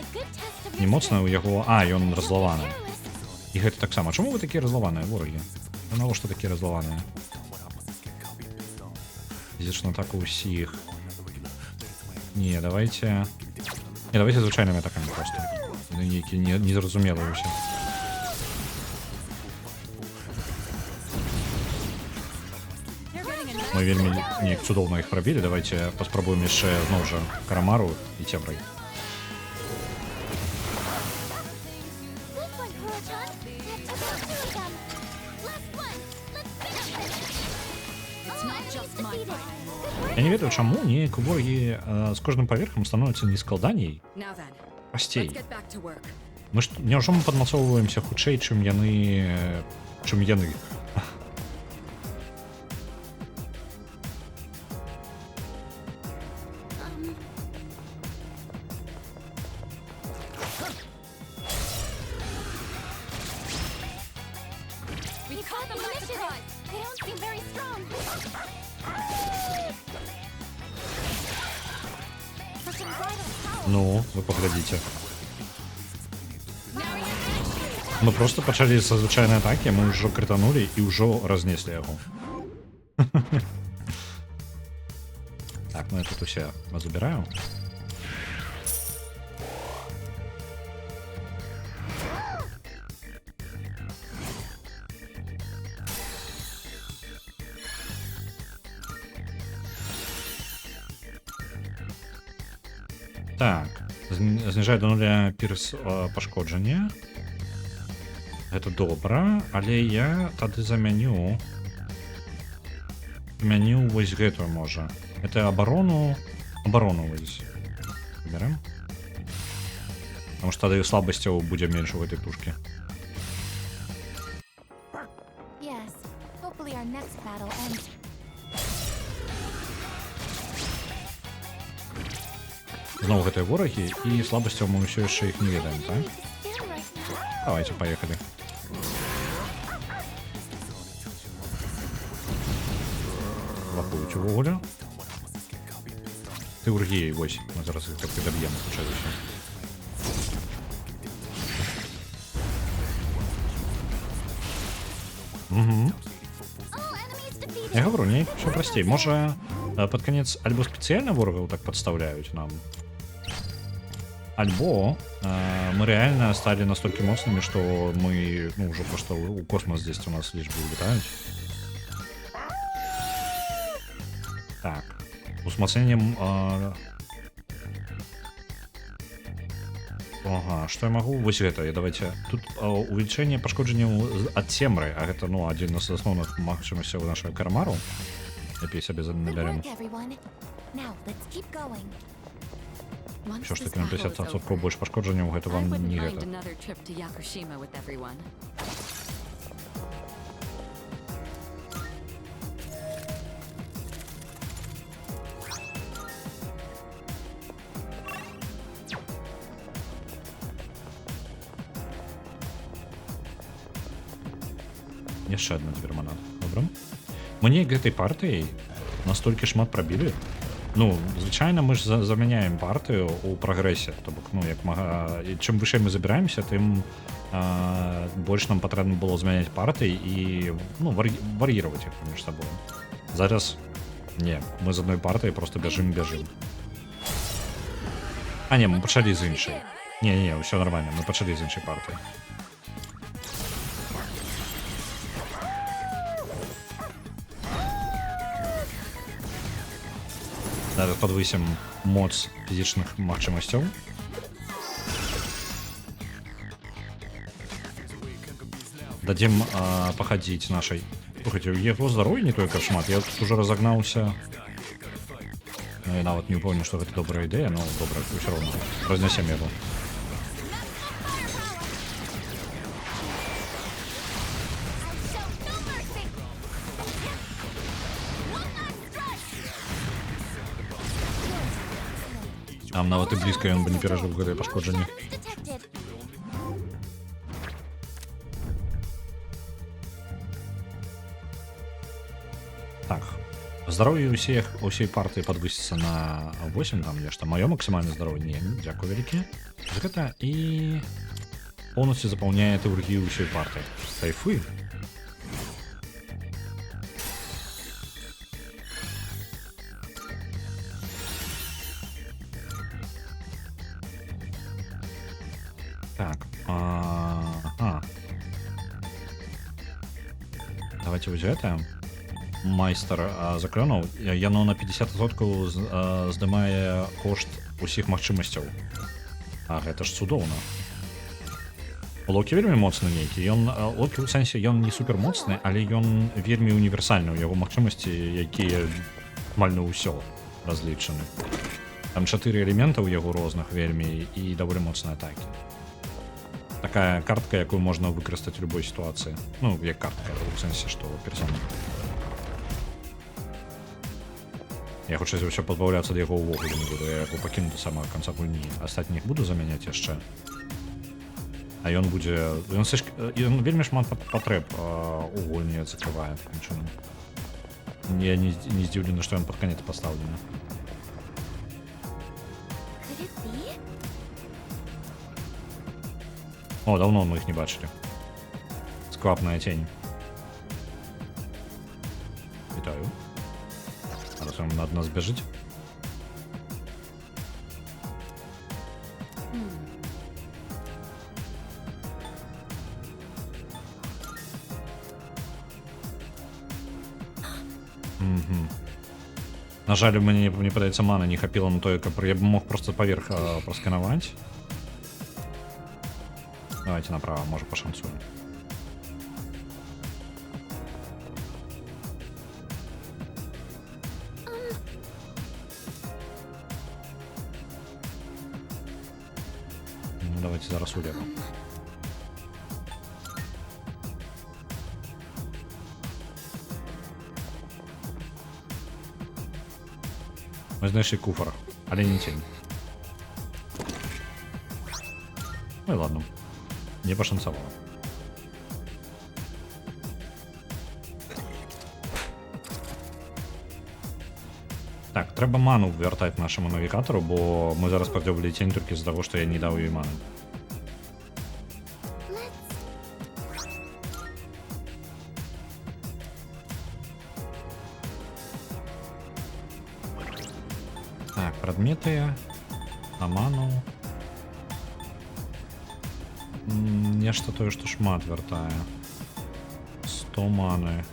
Не моцны, у яго... А, ён разлаваны. І гэта таксама. Чаму вы такія разлаваныя, ворагі? Ну, навошта такія разлаваныя? Фізічна атака ўсіх. Не, давайте... Не, давайте звычайнымі атакамі проста. Нейкі незразумелыя ўсе. Мы вельмі неяк цудоўна іх прабілі. Давайте паспрабуем яшчэ зноў жа Карамару і Цебрай. Я не ведаю, чаму неяк ворагі з кожным паверхам становяцца не складаней, прасцей. Мы ж няўжо мы падмацоўваемся хутчэй, чым яны... We caught them initiative. They don't seem very strong. Such unbridled power. Ну, вы паглядзіце. Мы просто пачалі са звычайнай атакі, мы ўжо крытанулі і ўжо разнеслі яго. Так, ну я тут усе забіраю. Так, зніжай до нуля пірс пашкоджання. Гэта добра, але я тады замяню вось гэтую можа. Это оборону вось. Берем. Потому что тады слабасцяў будзе менш у гэтай пушкі. Yes. Hopefully our next battle ends. Зноў гэтыя ворагі і слабасцяў мы ўсё яшчэ іх не ведаем, так? Stand right now. Давайте, поехали. Лапують увогуле. Теургієй, ось. Ми зараз їх трохи доб'ємо, спочатку. Угу. All enemies defeated. Я говорю, не все простей. Може, под конец альбо спеціально ворогів так підставляють нам, альбо мы реально стали настолько мощными, что мы, ну, уже просто у космос здесь у нас лишь бы улетают. Так, узмацненнем... Ага, што я магу? Вось гэта, давайте. Тут увеличение пашкоджанняў ад цемры, а гэта, ну, адзін з асноўных магчымасцяў нашага кармару. Лепей сабе Good набярем. work, everyone. Now, let's keep going. Once Все ж this таки на battle is 50% over, больш пашкоджанняў, гэта I вам wouldn't не mind гэта. another trip to Yakushima with everyone. Яшчэ адна дверманат. Добра. Мне гэтай партыяй настолькі шмат прабілі. Ну, звычайна мы ж замяняем партыю ў прагрэсе. То бок, ну, як і чым вышэй мы забіраемся, тым больш нам патрэбна было змяняць партыі і, ну, вар'іраваць іх паміж сабой. Зараз не, мы з адной партыяй просто бяжым. А не, мы пачалі з іншай. Не, ўсё нармальна, мы пачалі з іншай партыі. Зараз подвысім моц фізічных магчымасцяў. Дадзім пахадзіць нашай. Слухайте, у яго здароўя не толькі шмат. Я тут уже разагнаўся. Я нават не ўпэўнены, што гэта добрая ідэя, но добра, ўсё роўна. Разнясем яго. Show no mercy. One last strike. Там нават і блізка ён бы не перажыў гэтае пашкоджанне. Detected. Так. Здароўе ўсей партыі падвысіцца на 8, там нешта. Маё максімальнае здароўе не, дзякую вялікі. Гэта і поўнасцю запаўняе тэургію ўсёй партыі. Кайфуй. Так. Давайте вось гэта. Майстар заклёнаў, яно на 50% здымае кошт усіх магчымасцяў. А гэта ж цудоўна. Локі вельмі моцны нейкі. Локі ў сэнсе ён не супер моцны, але ён вельмі універсальны ў яго магчымасці, якія амаль на ўсё разлічаны. Там 4 элемента ў яго розных вельмі і даволі моцныя атакі. Такая картка, якую можна выкарыстаць у любой сітуацыі. Ну, як картка, у сэнсе, што персона. Я хутчэй за ўсё пазбаўляцца ад яго ўвогуле не буду. Я яго пакіну да самага канца гульні. Астатніх буду замяняць яшчэ. А ён будзе... Ён вельмі шмат патрэб у гульні закрывае такім чынам. Я не здзіўлены, што ён пад канец пастаўлены. Could it be? О, даўно мы іх не бачылі. Сквапная тень. Вітаю. Зараз вам над нас бяжыць. На жаль, мне падаецца, маны не хапіла на тое, каб я б мог просто паверх прасканаваць. Давайте направо, можа пашанцуем. Ну, давайте зараз улево. Мы знайшлі куфар, але не тень. Ну і ладно. Не пашанцавала. Так, трэба ману вяртаць нашаму навігатару, бо мы зараз падзёбалі тень толькі з-за таго, што я не даў ёй маны. Так, прадметы, а ману... Нешта тое, што шмат вяртае. 100 маны.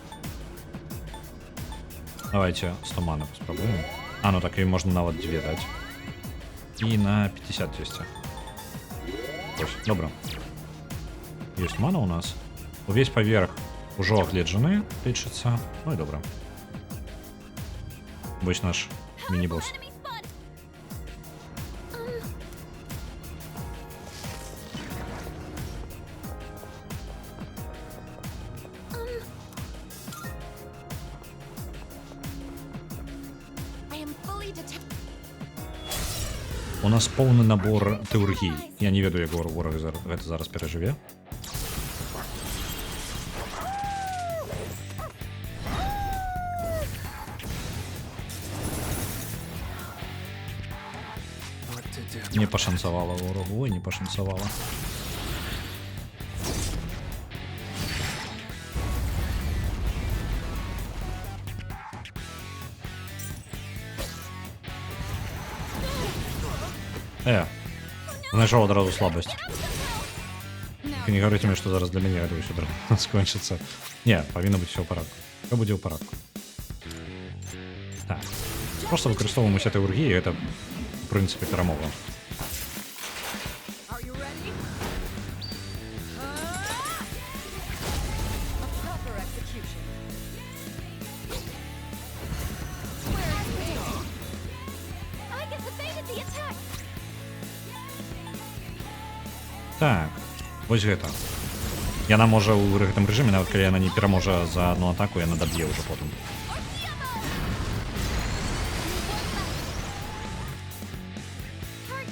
Давайте 100 маны паспрабуем. А, ну так і можна нават 2 даць. І на 50 200. Ось, добра. Есть мана у нас. Увесь паверх ужо агледжаны, лічыцца. Ну і добра. Вось наш міні-босс. Enemy spot. I am fully detached. У нас поўны набор тэургій. Я не ведаю, як вораг гэта зараз перажыве. What to do? Не пашанцавала ворагу, ой, не пашанцавала. Знайшов одразу слабость. Тільки не говорите мені, що зараз для мене це все одразу скончиться. Ні, повинно бути все в порядку. Все буде в порядку. Так. Просто використовуємо усі теургії, і це, в принципі, перемога. Are you ready? A proper execution. I can evaded the attack. Так, ось гэта. Яна можа ў гэтым рэжыме, нават калі яна не пераможа за одну атаку, яна даб'е ўжо потым.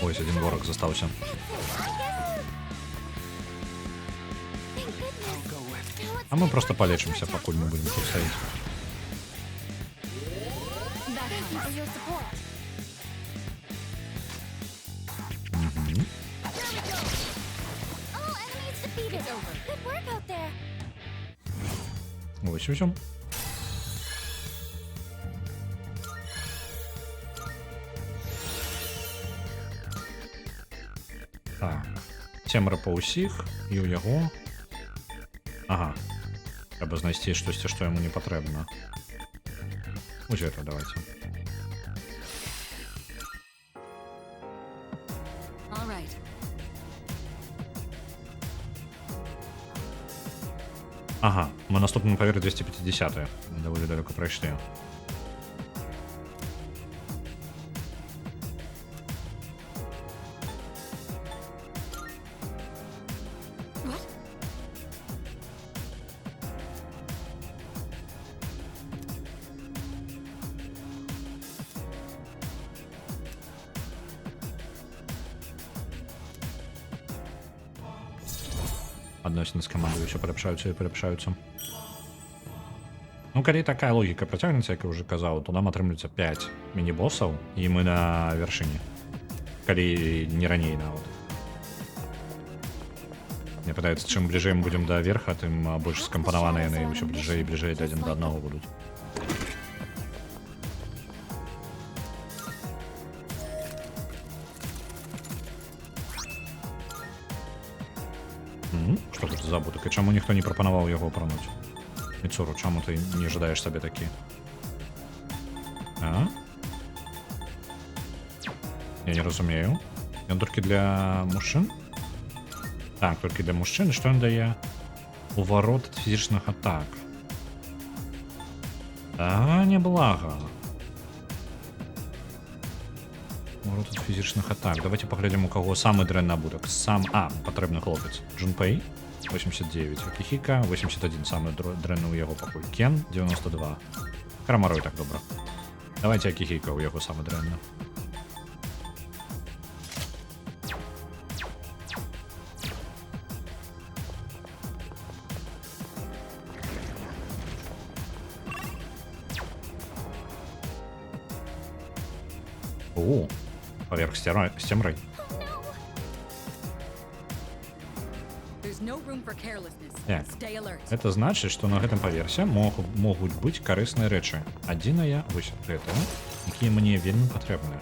Ось один ворог застаўся. Thank goodness. Now it's А мы просто полечимся, пакуль мы будем тут стаіць. thank you for your support. All enemies defeated. Good work out there. Ось усё. Так. Цемра па ўсіх, і ў яго. Ага. Трэба знайсці штосьці, што яму не патрэбна. Ось гэта давайте. All right. Ага, мы наступным паверх 250. Даволі далёка прайшлі. What? Адносіны з камандай ўсё перапшаюцца і перапшаюцца. Ну, калі такая логіка працягнецца, як я ўжо казаў, то нам атрымліваецца 5 міні-босаў, і мы на вяршыні. Калі не раней нават. Мне падаецца, чым бліжэй мы будзем да верха, тым больш скампанаваны яны ўсё бліжэй і бліжэй адзін да аднаго будуць. Што гэта за забудак? І чаму ніхто не прапанаваў яго апрануць? Міцуру, чаму ты не жадаеш сабе такі? А? Я не разумею. Ён толькі для мужчын? Так, толькі для мужчын. Што ён дае? Уварот ад фізічных атак. А, неблага. Уварот ад фізічных атак. Давайте паглядзім, у каго самы дрэнны абутак. Патрэбны хлопец. Джунпэй, 89. Акихіка, 81. Самы дрэнны ў яго пакуль. Кен, 92. Карамарой так добра. Давайте Акихіка, у яго самы дрэнны. О, паверх з цемрай. There's no room for carelessness. Так. Stay alert. Это значыць, што на гэтым паверсе могуць быць карысныя рэчы. Адзіная вось гэта, якія мне вельмі патрэбныя.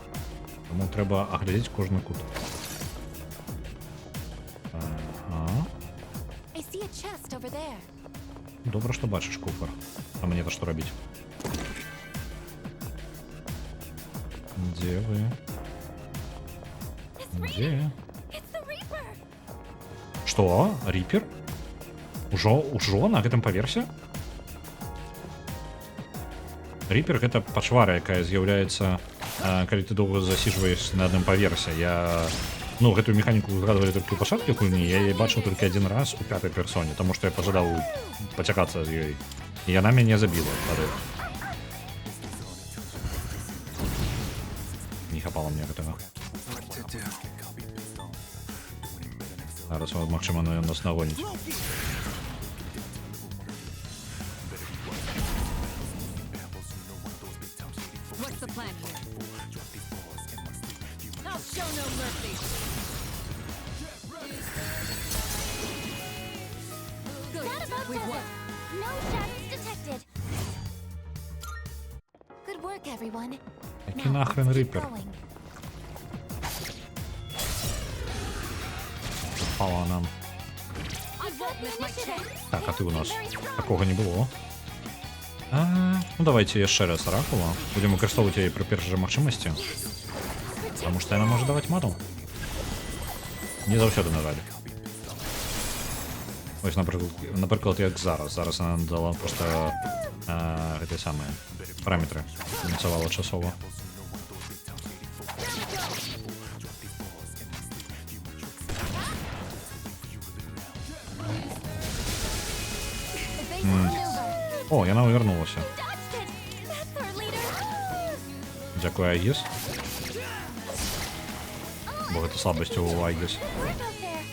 Таму трэба аглядзець кожны кут. Ага. I see a chest over there. Добра, што бачыш, куфар. А мне то што рабіць? Где вы? Где? It's the Reaper! Что? Рипер? Ужо на гэтым паверсе? Рипер гэта пачвара, якая з'яўляецца, калі ты доўга засіджваеш на адным паверсе. Ну, гэтую механіку згадвалі толькі ў пачатку гульні, я яе бачыў толькі адзін раз у 5-й персоне, таму што я пажадаў пацякацца з ёй. І яна мяне забіла тады. Не хапала мне гэтага. Зараз, магчыма, ён нас нагоніць. What's the plan here? I'll show no mercy. Good. That about We've does won. it. No shadows detected. Good work, everyone. Який Now, нахрен let's keep Рипер? going. Пала нам. I've got the initiative. Так, а ты у нас. Very strong. Такого не было. Ну давайте яшчэ раз аракула. Будем выкарыстоўваць яе пры першай жа магчымасці. Таму што яна можа даваць мату. Не заўсёды, на жаль. Вось, напрыклад, як зараз. Зараз она дала проста гэтыя самыя параметры. Нацавала часова. Evasive maneuver. О, яна вярнулася. Dodged it. That's our leader. Дзякуй, Айгіс. Бо гэта слабасць у Айгіс. Work out there.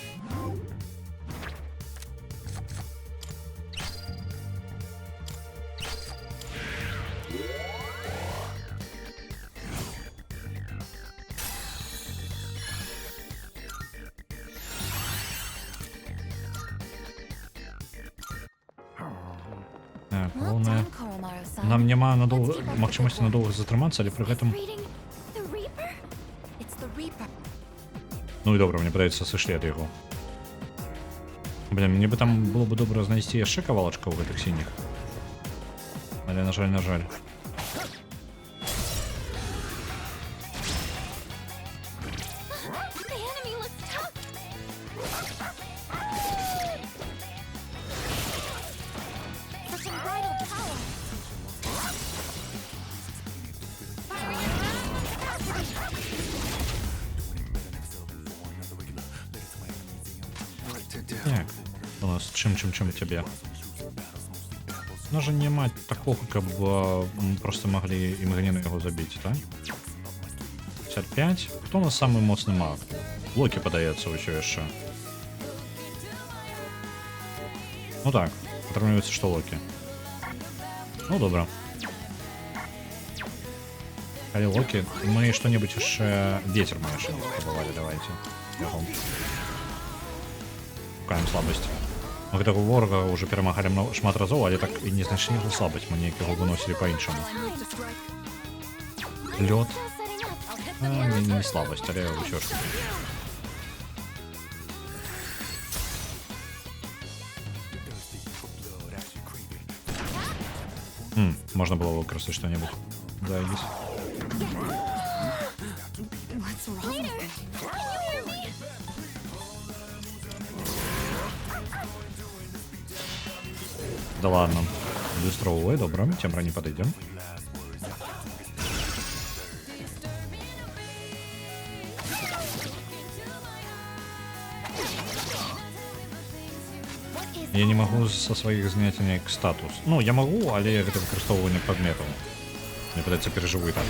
Так, Well галоўнае, done, Koromaru-san. нам няма Let's keep up магчымасці the good надоўга затрымацца, але пры гэтым... Reading the Reaper? It's the Reaper. Ну і добра, мне падаецца, сышлі ад яго. Блин, мне бы там было бы добра знайсці яшчэ кавалачка ў гэтых сініх. Але, на жаль, на жаль. The enemy looks tough. Such unbridled power. Так, у нас чым цябе. У нас же няма такого, каб просто маглі імгненна яго забіць, так? 55. Хто у нас самы моцны маг? Локі, падаецца, ўсё яшчэ. Ну так, атрымліваецца, што Локі. Ну, добра. Калі Локі, мы што-небудзь яшчэ... Вецер мы яшчэ не спрабавалі, давайте. Бягом. Шукаем слабасць. Мы гэтага ворага ўжо перамагалі шмат разоў, але так і не знайшлі яго слабасць, мы неяк яго выносілі па-іншаму. Move to strike. Лёд. Still setting up. Не слабасць, але ўсё ж. Можна было выкарыстаць што-небудзь. Зайдзісь. What's wrong with me? Can you hear me? Да ладно. Иллюстровывай, добро. Тем ранее подойдем. Я не могу со своих занятий неяк статус. Ну, я могу, але гэта выкарыстоўванне прадметаў. Мне придется переживу и так.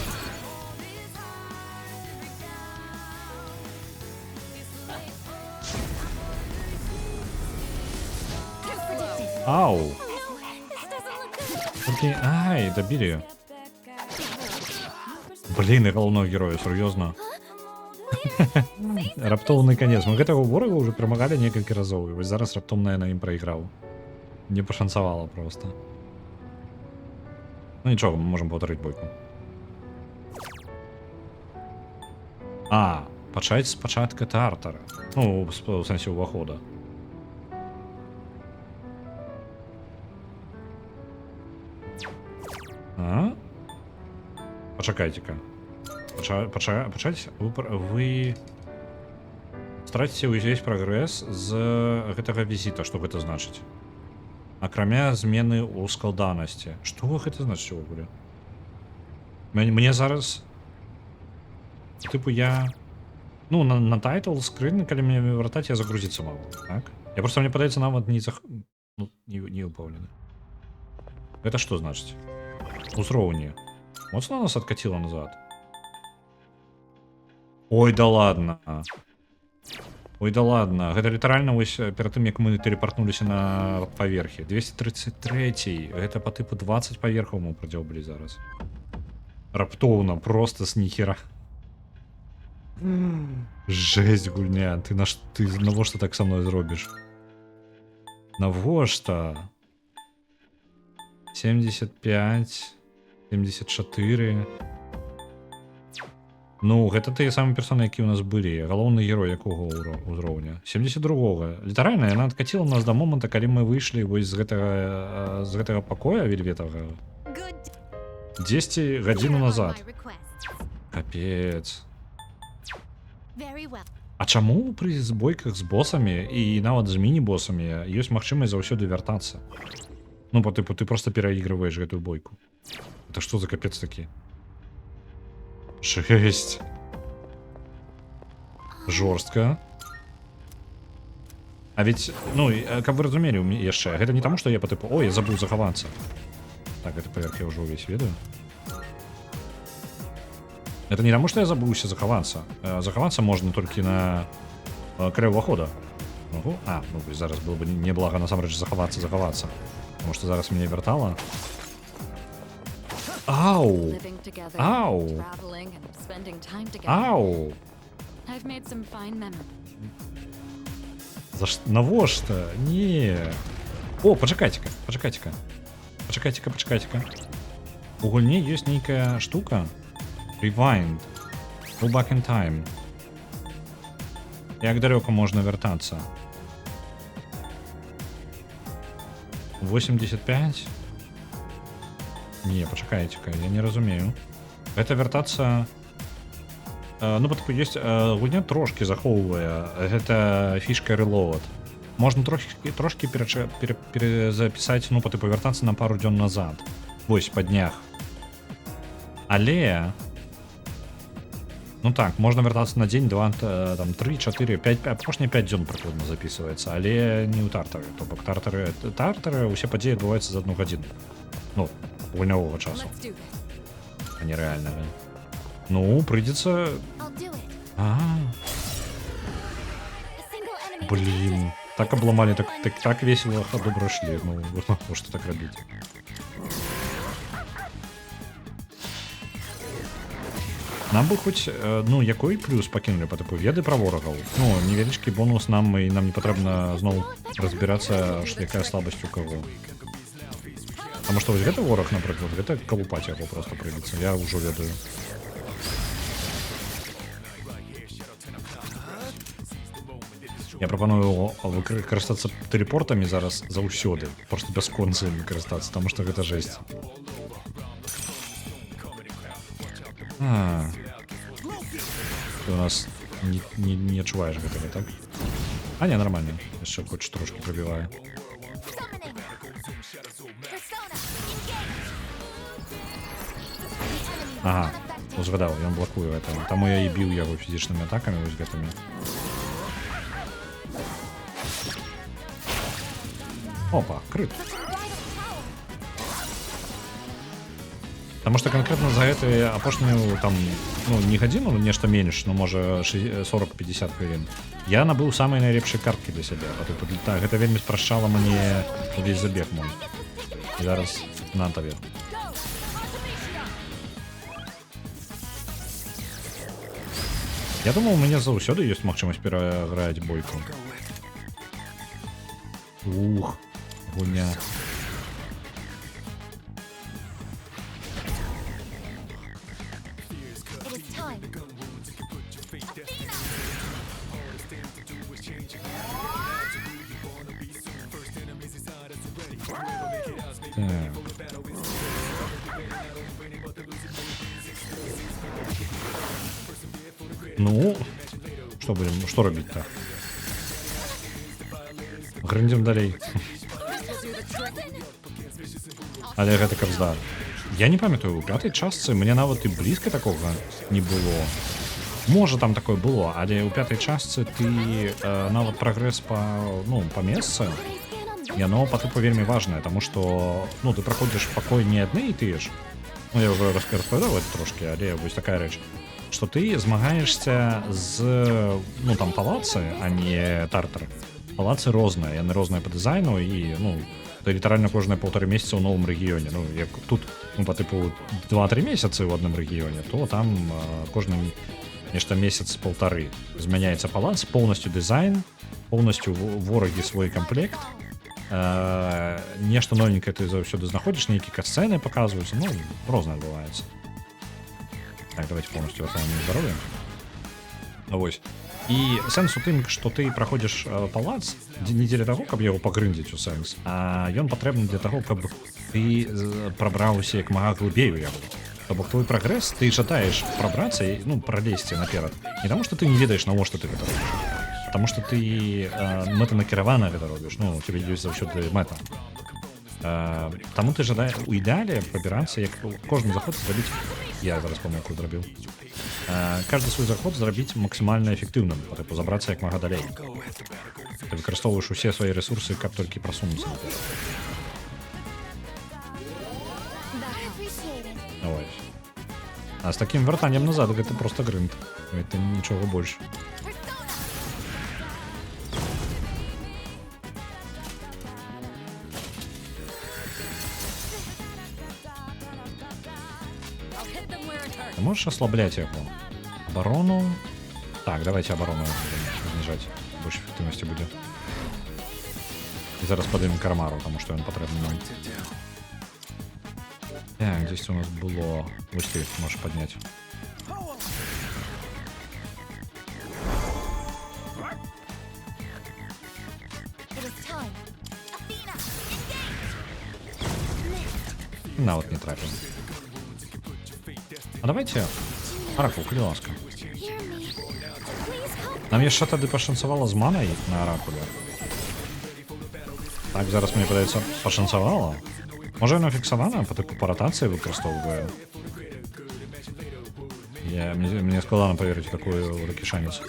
Ау! This doesn't look good. Толькі... Ай, добілі. Блін, і галоўнага героя, сур'ёзна. Раптоўны канец. Мы гэтага ворага ўжо перамагалі некалькі разоў. І вось зараз раптоўна я на ім прайграў. Не пашанцавала просто. Ну нічога, мы можам паўтарыць бойку. А, пачаць спачатку тартара. Ну, у сэнсе ўвахода. А? Пачакайце-ка. пачаць вы страціце ўвесь прагрэс з гэтага візіта. Што гэта значыць? Акрамя змены ў складанасці. Што гэта значыць увогуле? Мне зараз тыпу я на тайтл скрын, калі мне вяртаць, я загрузіцца магу, так? Я просто, мне падаецца, нават не упэўнены. Гэта што значыць? Узроўні. Моцна нас адкаціла назад. Ой, да ладно. Гэта літаральна вось перад тым, як мы тэлепартнуліся на паверхі. 233. Гэта па тыпу 20 паверхаў мы прадзёбылі зараз. Раптоўна, просто з ніхера. Жесть, гульня. Ты навошта так са мной зробіш? Навошта? 75, 74. Ну, гэта тыя самыя персоны, які ў нас былі. Галоўны герой якога ўзроўня? 72-го. Літаральна, яна адкаціла нас да моманта, калі мы выйшлі вось з гэтага пакоя вельветага. 10 гадзіну назад. Капец. А чаму пры бойках з босамі і нават з міні-босамі ёсць магчымасць заўсёды вяртацца? Ну, по тыпу, ты просто пераігрываеш гэтую бойку. Это што за капец такі? Жесть. Жорстка. А ведь, каб вы разумелі яшчэ, гэта не таму, што я по тыпу, ой, я забыў захавацца. Так, гэта паверх я ўжо увесь ведаю. Это не таму, што я забыўся захавацца. Захавацца можна толькі на каля ўвахода. Зараз было бы неблага насамрэч захавацца. Потому што зараз мяне вяртала. Ау! Living together, Ow. traveling and spending time together. Ау! I've made some fine memories. Навошта? Не. О, пачакайце-ка. У гульні ёсць нейкая штука. Rewind. Go back in time. Як далёка можна вяртацца? 85? Не, пачакайце-ка, я не разумею. Гэта вяртацца... ёсць гульня трошки захоўвае. Гэта фішка reload. Можна трошки перезапісаць, вяртацца на пару дзён назад. Вось, па днях. Але... можна вяртацца на дзень, 2, 3, 4, 5, апошнія 5 дзён прыкладна запісваецца, але не ў тартары. То бок тартары, усе падзеі адбываюцца за 1 гадзіну. Гульнявога часу. А не рэальнага. Прыйдзецца... Блин. Так обламали, так весело, добра шлі. Што так рабіць? Нам бы хоць, якой плюс пакінулі па тыпу веды пра ворагаў. Невялічкі бонус нам, і нам не патрэбна зноў разбірацца, якая слабасць у каго. Таму што вось гэта вораг, напрыклад, гэта калупаць яго проста прыйдзецца, я ўжо ведаю. Я прапаную карыстацца тэлепортамі зараз заўсёды, просто бясконца імі карыстацца, таму што гэта жэсць. Ты у нас не адчуваеш гэтага, так? А не, нармальна, яшчэ хоць трошки прабівае. Ага, узгадаў, ён блакуе гэта. Таму я і біў яго фізічнымі атакамі вось гэтымі. Опа, крыт. Таму што канкрэтна за гэты апошнюю, не гадзіну, нешта менш, можа 40-50 хвілін. Я набыў самыя найлепшыя карткі для сябе. Гэта вельмі спрашчала мне увесь забег мой. І зараз на табе. Я думал, у меня заўсёды ёсць магчымасць пераграць бойку. Ух, гуня. Так. Ну, что робіць-то? Грындзім далей. Але гэта кабзда. Я не памятаю, у пятай частцы мне нават і блізка такога не было. Можа там такое было, але ў пятай частцы ты нават прагрэс па месцы, яно па тыпу вельмі важнае, таму што ну ты праходзіш пакой не адны і тыя ж. Ну я ўжо распавядаў гэта трошкі, але вось такая рэч, што ты змагаешся з ну там палацы, а не тартары. Палацы розныя, яны розныя па дызайну і ну ты літаральна кожныя 1,5 месяца ў новым рэгіёне. Ну як тут ну, па тыпу 2-3 месяцы ў адным рэгіёне, то там кожны нешта месяц-полтары змяняецца палац, поўнасцю дызайн, поўнасцю ворагі свой камплект. Нешта новенькае ты заўсёды знаходзіш, нейкія катсцэны паказваюцца, ну розна адбываецца. Так, давайте полностью оценим здоровье. Вось. І сэнс у тым, што ты праходзіш палац не дзеля таго, каб яго пагрындзіць у сэнс, а ён патрэбны для таго, каб ты прабраўся як мага глыбей у яго. То бок твой прагрэс, ты жадаеш прабрацца і ну пралезці наперад. Не таму, што ты не ведаеш, навошта ты гэта робіш. Таму што ты мэтанакіравана гэта робіш. Ну, у цябе ёсць заўсёды мэта. Таму ты жадаеш у ідэале прабірацца, як кожны заход зрабіць. Я зараз памылку зрабіў. Каждый свой заход зрабіць максімальна эфектыўным, тыпу забрацца як мага далей. Ты выкарыстоўваеш усе свае рэсурсы, каб толькі прасунуцца наперад. Ось. А з такім вяртаннем назад гэта просто грынд. Гэта нічога больш. Ты можешь ослаблять его? Оборону. Так, давайте оборону будем снижать. Больше эффективности будет. И зараз поднимем Кармару, потому что он потребен нам. Так, здесь у нас было... Вот ты можешь поднять. На, вот не трапим. А давайте Аракул, калі ласка. Нам яшчэ тады пашанцавала з манай на Аракуле. Так, зараз мне падаецца пашанцавала. Можа яно фіксавана, па тыпу па ротацыі выкарыстоўвае. Мне складана паверыць такую ракішанец.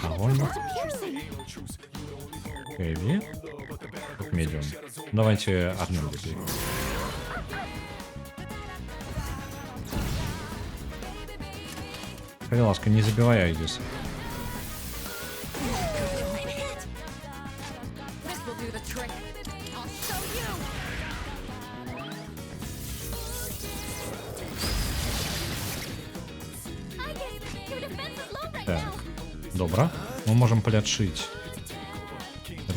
Агонь. Хэви. Медиум. Давайте огнем лепей. Калі ласка, не забивай Айдис. Так, добра. Мы можем полячыць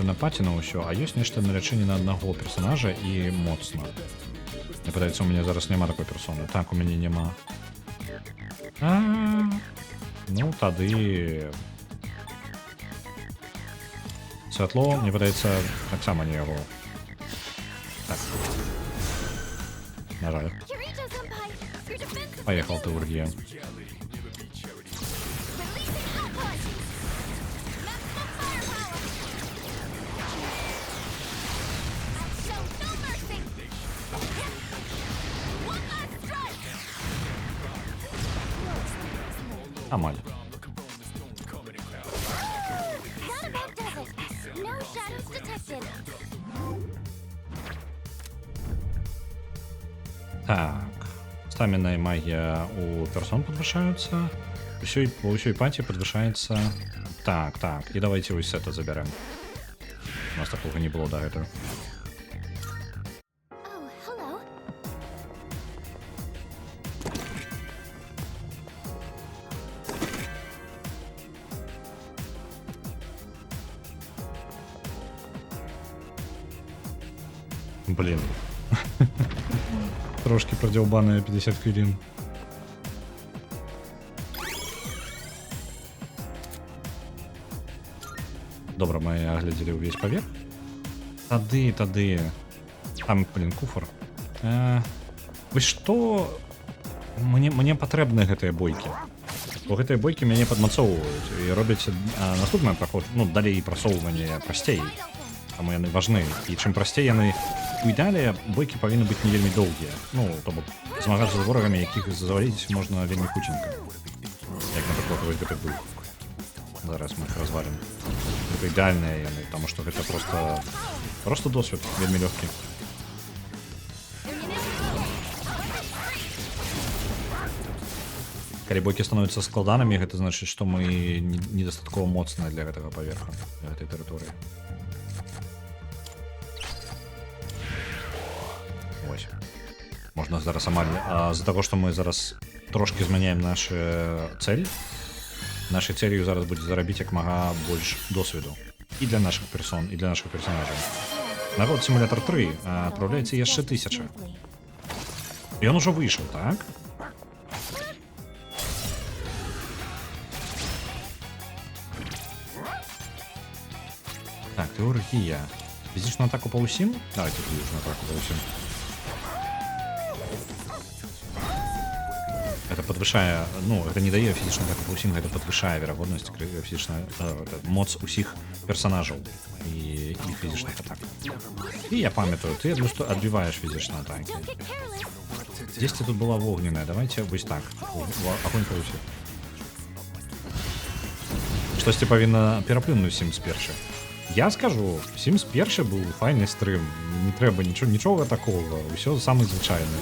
напаці на ўсё, а ёсць нешта на лячэнне на аднаго персонажа і моцна. Мне падаецца, у мяне зараз няма такой персоны. Так, у мяне няма. Ну, тады... Святло, мне падаецца, таксама не яго. Так. На жаль. Поехал ты, Ургія. Амаль. Так. Стамина и магия у персон подвышаются. У всей пати подвышается. Так, так. И давайте вот это заберем. У нас такого не было до этого. Блин. Трошки проділбаної 50 хвилин. Добре, ми оглядели увесь поверх. Тады. Там, блин, куфр. Ось що Мне патрэбны гэтыя бойкі. Бо гэтыя бойкі мяне падмацоўваюць і робяць наступны праход, ну, далей прасоўванне прасцей. Таму яны важны. І чым прасцей яны у ідэале, бойкі павінны быць не вельмі доўгія. Ну, то бок змагацца з ворагамі, якіх заваліць можна вельмі хутенька. Як, напрыклад, вось гэты бой. Зараз мы іх развалім. Гэта ідэальныя яны, таму што гэта просто досвед вельмі лёгкі. Калі бойкі становяцца складанымі, гэта значыць, што мы недастаткова моцныя для гэтага паверха, для гэтай тэрыторыі. Ось. Можна зараз амаль... З-за таго, што мы зараз трошкі змяняем нашу цель, нашай цэлью зараз будзе зарабіць як мага больш досведу. І для нашых персон, і для нашых персонажаў. Народ Симулятор 3 адпраўляецца яшчэ 1000. Ён ужо выйшаў, так? Так, теоргія. Фізичную атаку по усім? Давайте фізичную атаку по усім. Это подвышае, ну, это не дае фізичную атаку по усім, гэта подвышае верагоднасць фізичная моц усіх персонажаў і іх фізичных атак. І я памятаю, ты адбіваеш фізичныя атаки. Дзесьці тут была вогненная, давайте вось так. Огонь по усім. Штосьці павінна пераплюнуць Sims 1. Я скажу, Sims 1 быў файны стрым, не трэба нічога такого, ўсё самае звычайнае.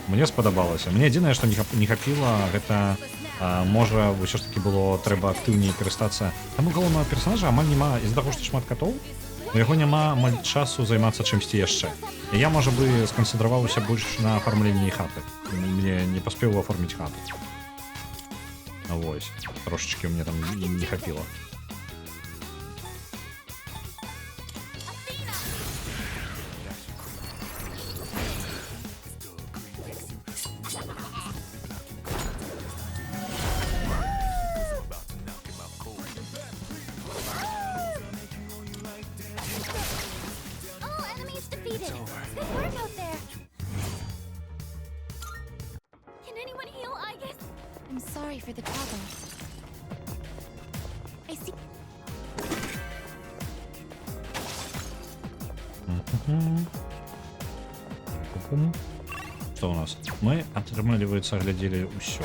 Мне спадабалася. Мне адзінае, што не хапіла, гэта можа ўсё ж таки было трэба актыўней карыстацца. Таму галоўнага персонажа амаль няма, з-за таго, што шмат катоў, у яго няма амаль часу займацца чымсьці яшчэ. І я, можа бы, сканцэнтраваўся больш на афармленні хаты. Мне не паспеў аформіць хату. Вось, трошечки мне там не хапіла. All enemies defeated. Good work out there. Can anyone heal Aigis? I'm sorry for the trouble. I see. Что у нас? Мы атрымліваецца глядзелі ўсё.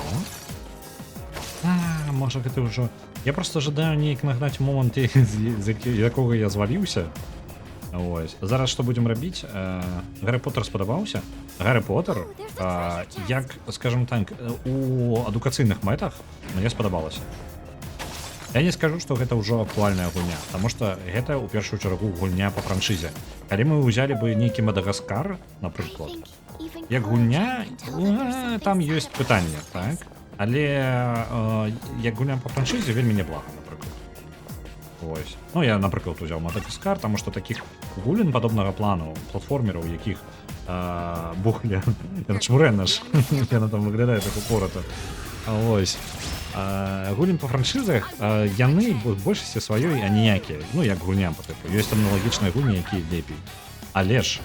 Можа гэта ўжо... Я просто ожидаю неяк нагнаць момант, з якога я зваліўся. Ось. Зараз што будзем рабіць? Гаррі Поттер спадабаўся? Гаррі Поттер, як, скажем так, у адукацыйных мэтах мне спадабалася. Я не скажу, што гэта ўжо актуальная гульня, таму што гэта ў першую чаргу гульня па франшызе. Калі мы ўзялі бы нейкі Мадагаскар, напрыклад, як гульня, там ёсць пытанне, так? Але як гульня па франшызе вельмі неблага, напрыклад. Ось. Ну, я, напрыклад, узяў Мадагаскар, таму што такіх гулін падобнага плану, платформераў, якіх бухля, яна чмурэнна ж, яна там выглядае так упората. Ось. Гулін па франшызах, яны ў большасці сваёй аніякія, ну, як гульня па тыпу. Ёсць аналагічныя гульні, якія лепей. Але ж,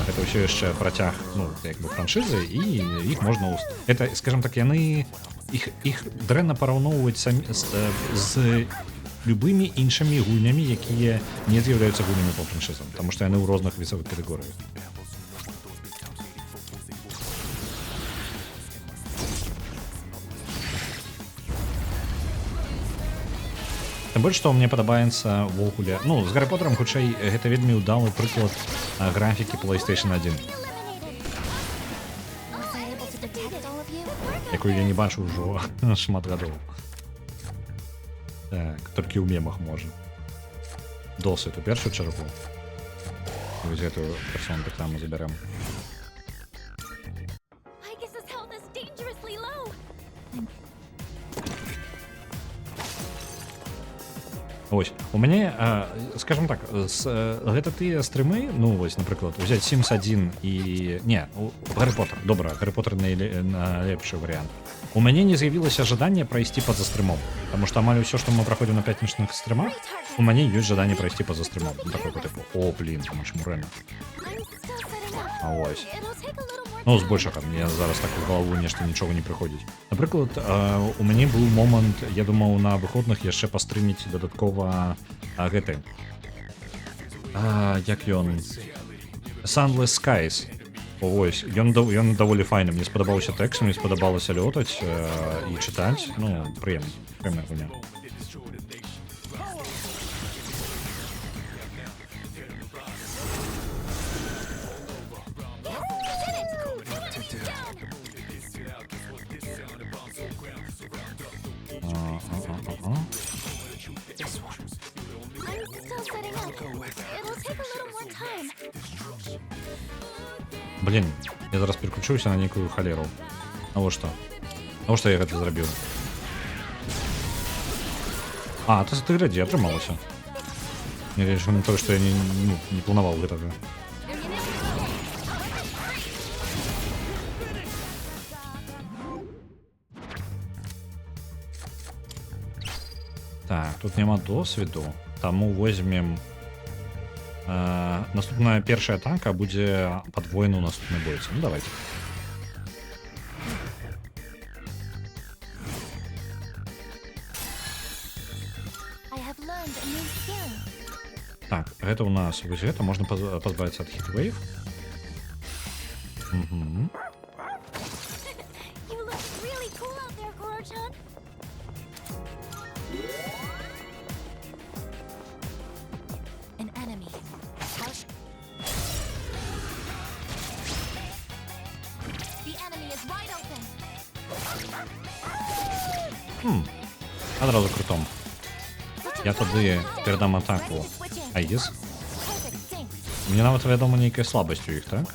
гэта ўсё яшчэ працяг, ну, як бы франшызы, і іх можна... Это, скажем так, яны... Іх дрэнна параўноўваць з любымі іншымі гульнямі, якія не з'яўляюцца гульнямі па франшызам, таму што яны ў розных весавых катэгорыях. Тым больш, што мне падабаецца ввогуле... Ну, з Гаррі Поттерам, хутчэй, гэта вельмі ўдалы прыклад графікі PlayStation 1. Якую я не бачу ўжо шмат гадоў. Так, толькі ў мемах можа. Досвед у першую чаргу. Вось гэтую персону таксама забярем. Aigis' health is dangerously low. Ось, у мяне, скажем так, гэта тыя стрымы, ну, вось, напрыклад, узяць Sims 1 і... Не, Гаррі Поттер, добра, Гаррі Поттер найлепшы варыянт. У мяне не з'явілася жаданне прайсці па-за стрымом, таму што амаль усё, што мы праходзім на пятнічных стрымах, у мяне ёсць жаданне прайсці па-за стрымом. Такой по тыпу, о, блін, там чмурэнна. I'm still setting up. А ось. It'll take a little more Ну, збольшага, мне зараз так у галаву нешта нічога не прыходзіць. Напрыклад, у мяне быў момант, я думаў на выходных яшчэ пастрыміць дадаткова гэты. Як ён? Sunless Skies. Вось, ён даволі файны, мне спадабаўся тэкст, мне спадабалася лётаць і чытаць, ну, прыемная гуня. I'm still setting up. It'll take a little more time. Блін, я зараз переключуся на некую халеру. Навошта я гэта зрабіў? Ты глядзі, атрымалася. Не лічу на тое, што я не планаваў гэтага. Так, тут няма досвіду, таму возьмем... наступная першая атака будзе падвоена ў наступнай бойцы. Ну, давайте. I have learned a new skill. Так, гэта ў нас вось гэта, можна пазбавіцца ад хітвейв. You look really cool out there, Koro-chan. An enemy. The enemy is wide open. Адразу крутом. Я тады перадам атаку Айгіс. Perfect sync. Мне нават вядома нейкая слабасць у іх, так?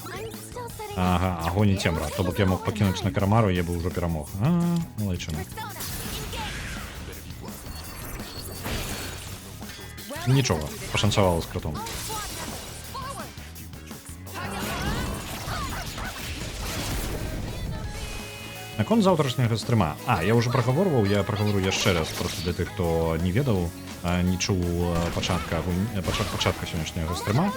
I'm still setting Ага, агонь і цемра. То бок я мог пакінуць на Карамару, я бы ўжо перамог. Малайчына. persona. Engage. Нічога, пашанцавала з крутом. Forward. Наконт заўтрашняга стрыма. Я ўжо прагаворваў, я прагавору яшчэ раз, просто для тых, хто не ведаў, не чуў пачатка сённяшняга стрыма.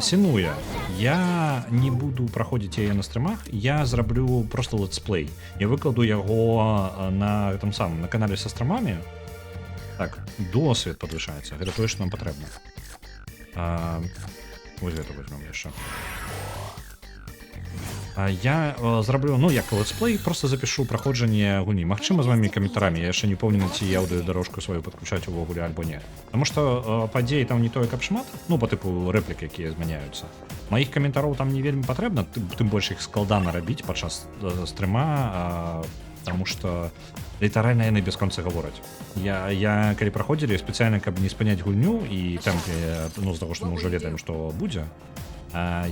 Сінуя, я не буду праходзіць яе на стрымах, я зраблю просто летсплей. Я выкладу яго на гэтым самым, на канале са стрымамі. Так, досвед падвышаецца, гэта тое, што нам патрэбна. Вось гэта возьмем яшчэ. Я зраблю, як летсплей, просто запишу праходжанне гульні. Магчыма, з вамі каментарамі, я яшчэ не пэўнены, ці я аўдыёдарожку сваю падключаць увогуле альбо не. Таму што падзей там не тое, каб шмат, по тыпу рэплік, якія змяняюцца. Маіх каментароў там не вельмі патрэбна, тым больш іх складана рабіць падчас стрыма, таму што літаральна яны бясконца гавораць. Я калі праходзілі, спецыяльна, каб не спыняць гульню і тэмпе, з таго, што мы ўжо ведаем, што будзе,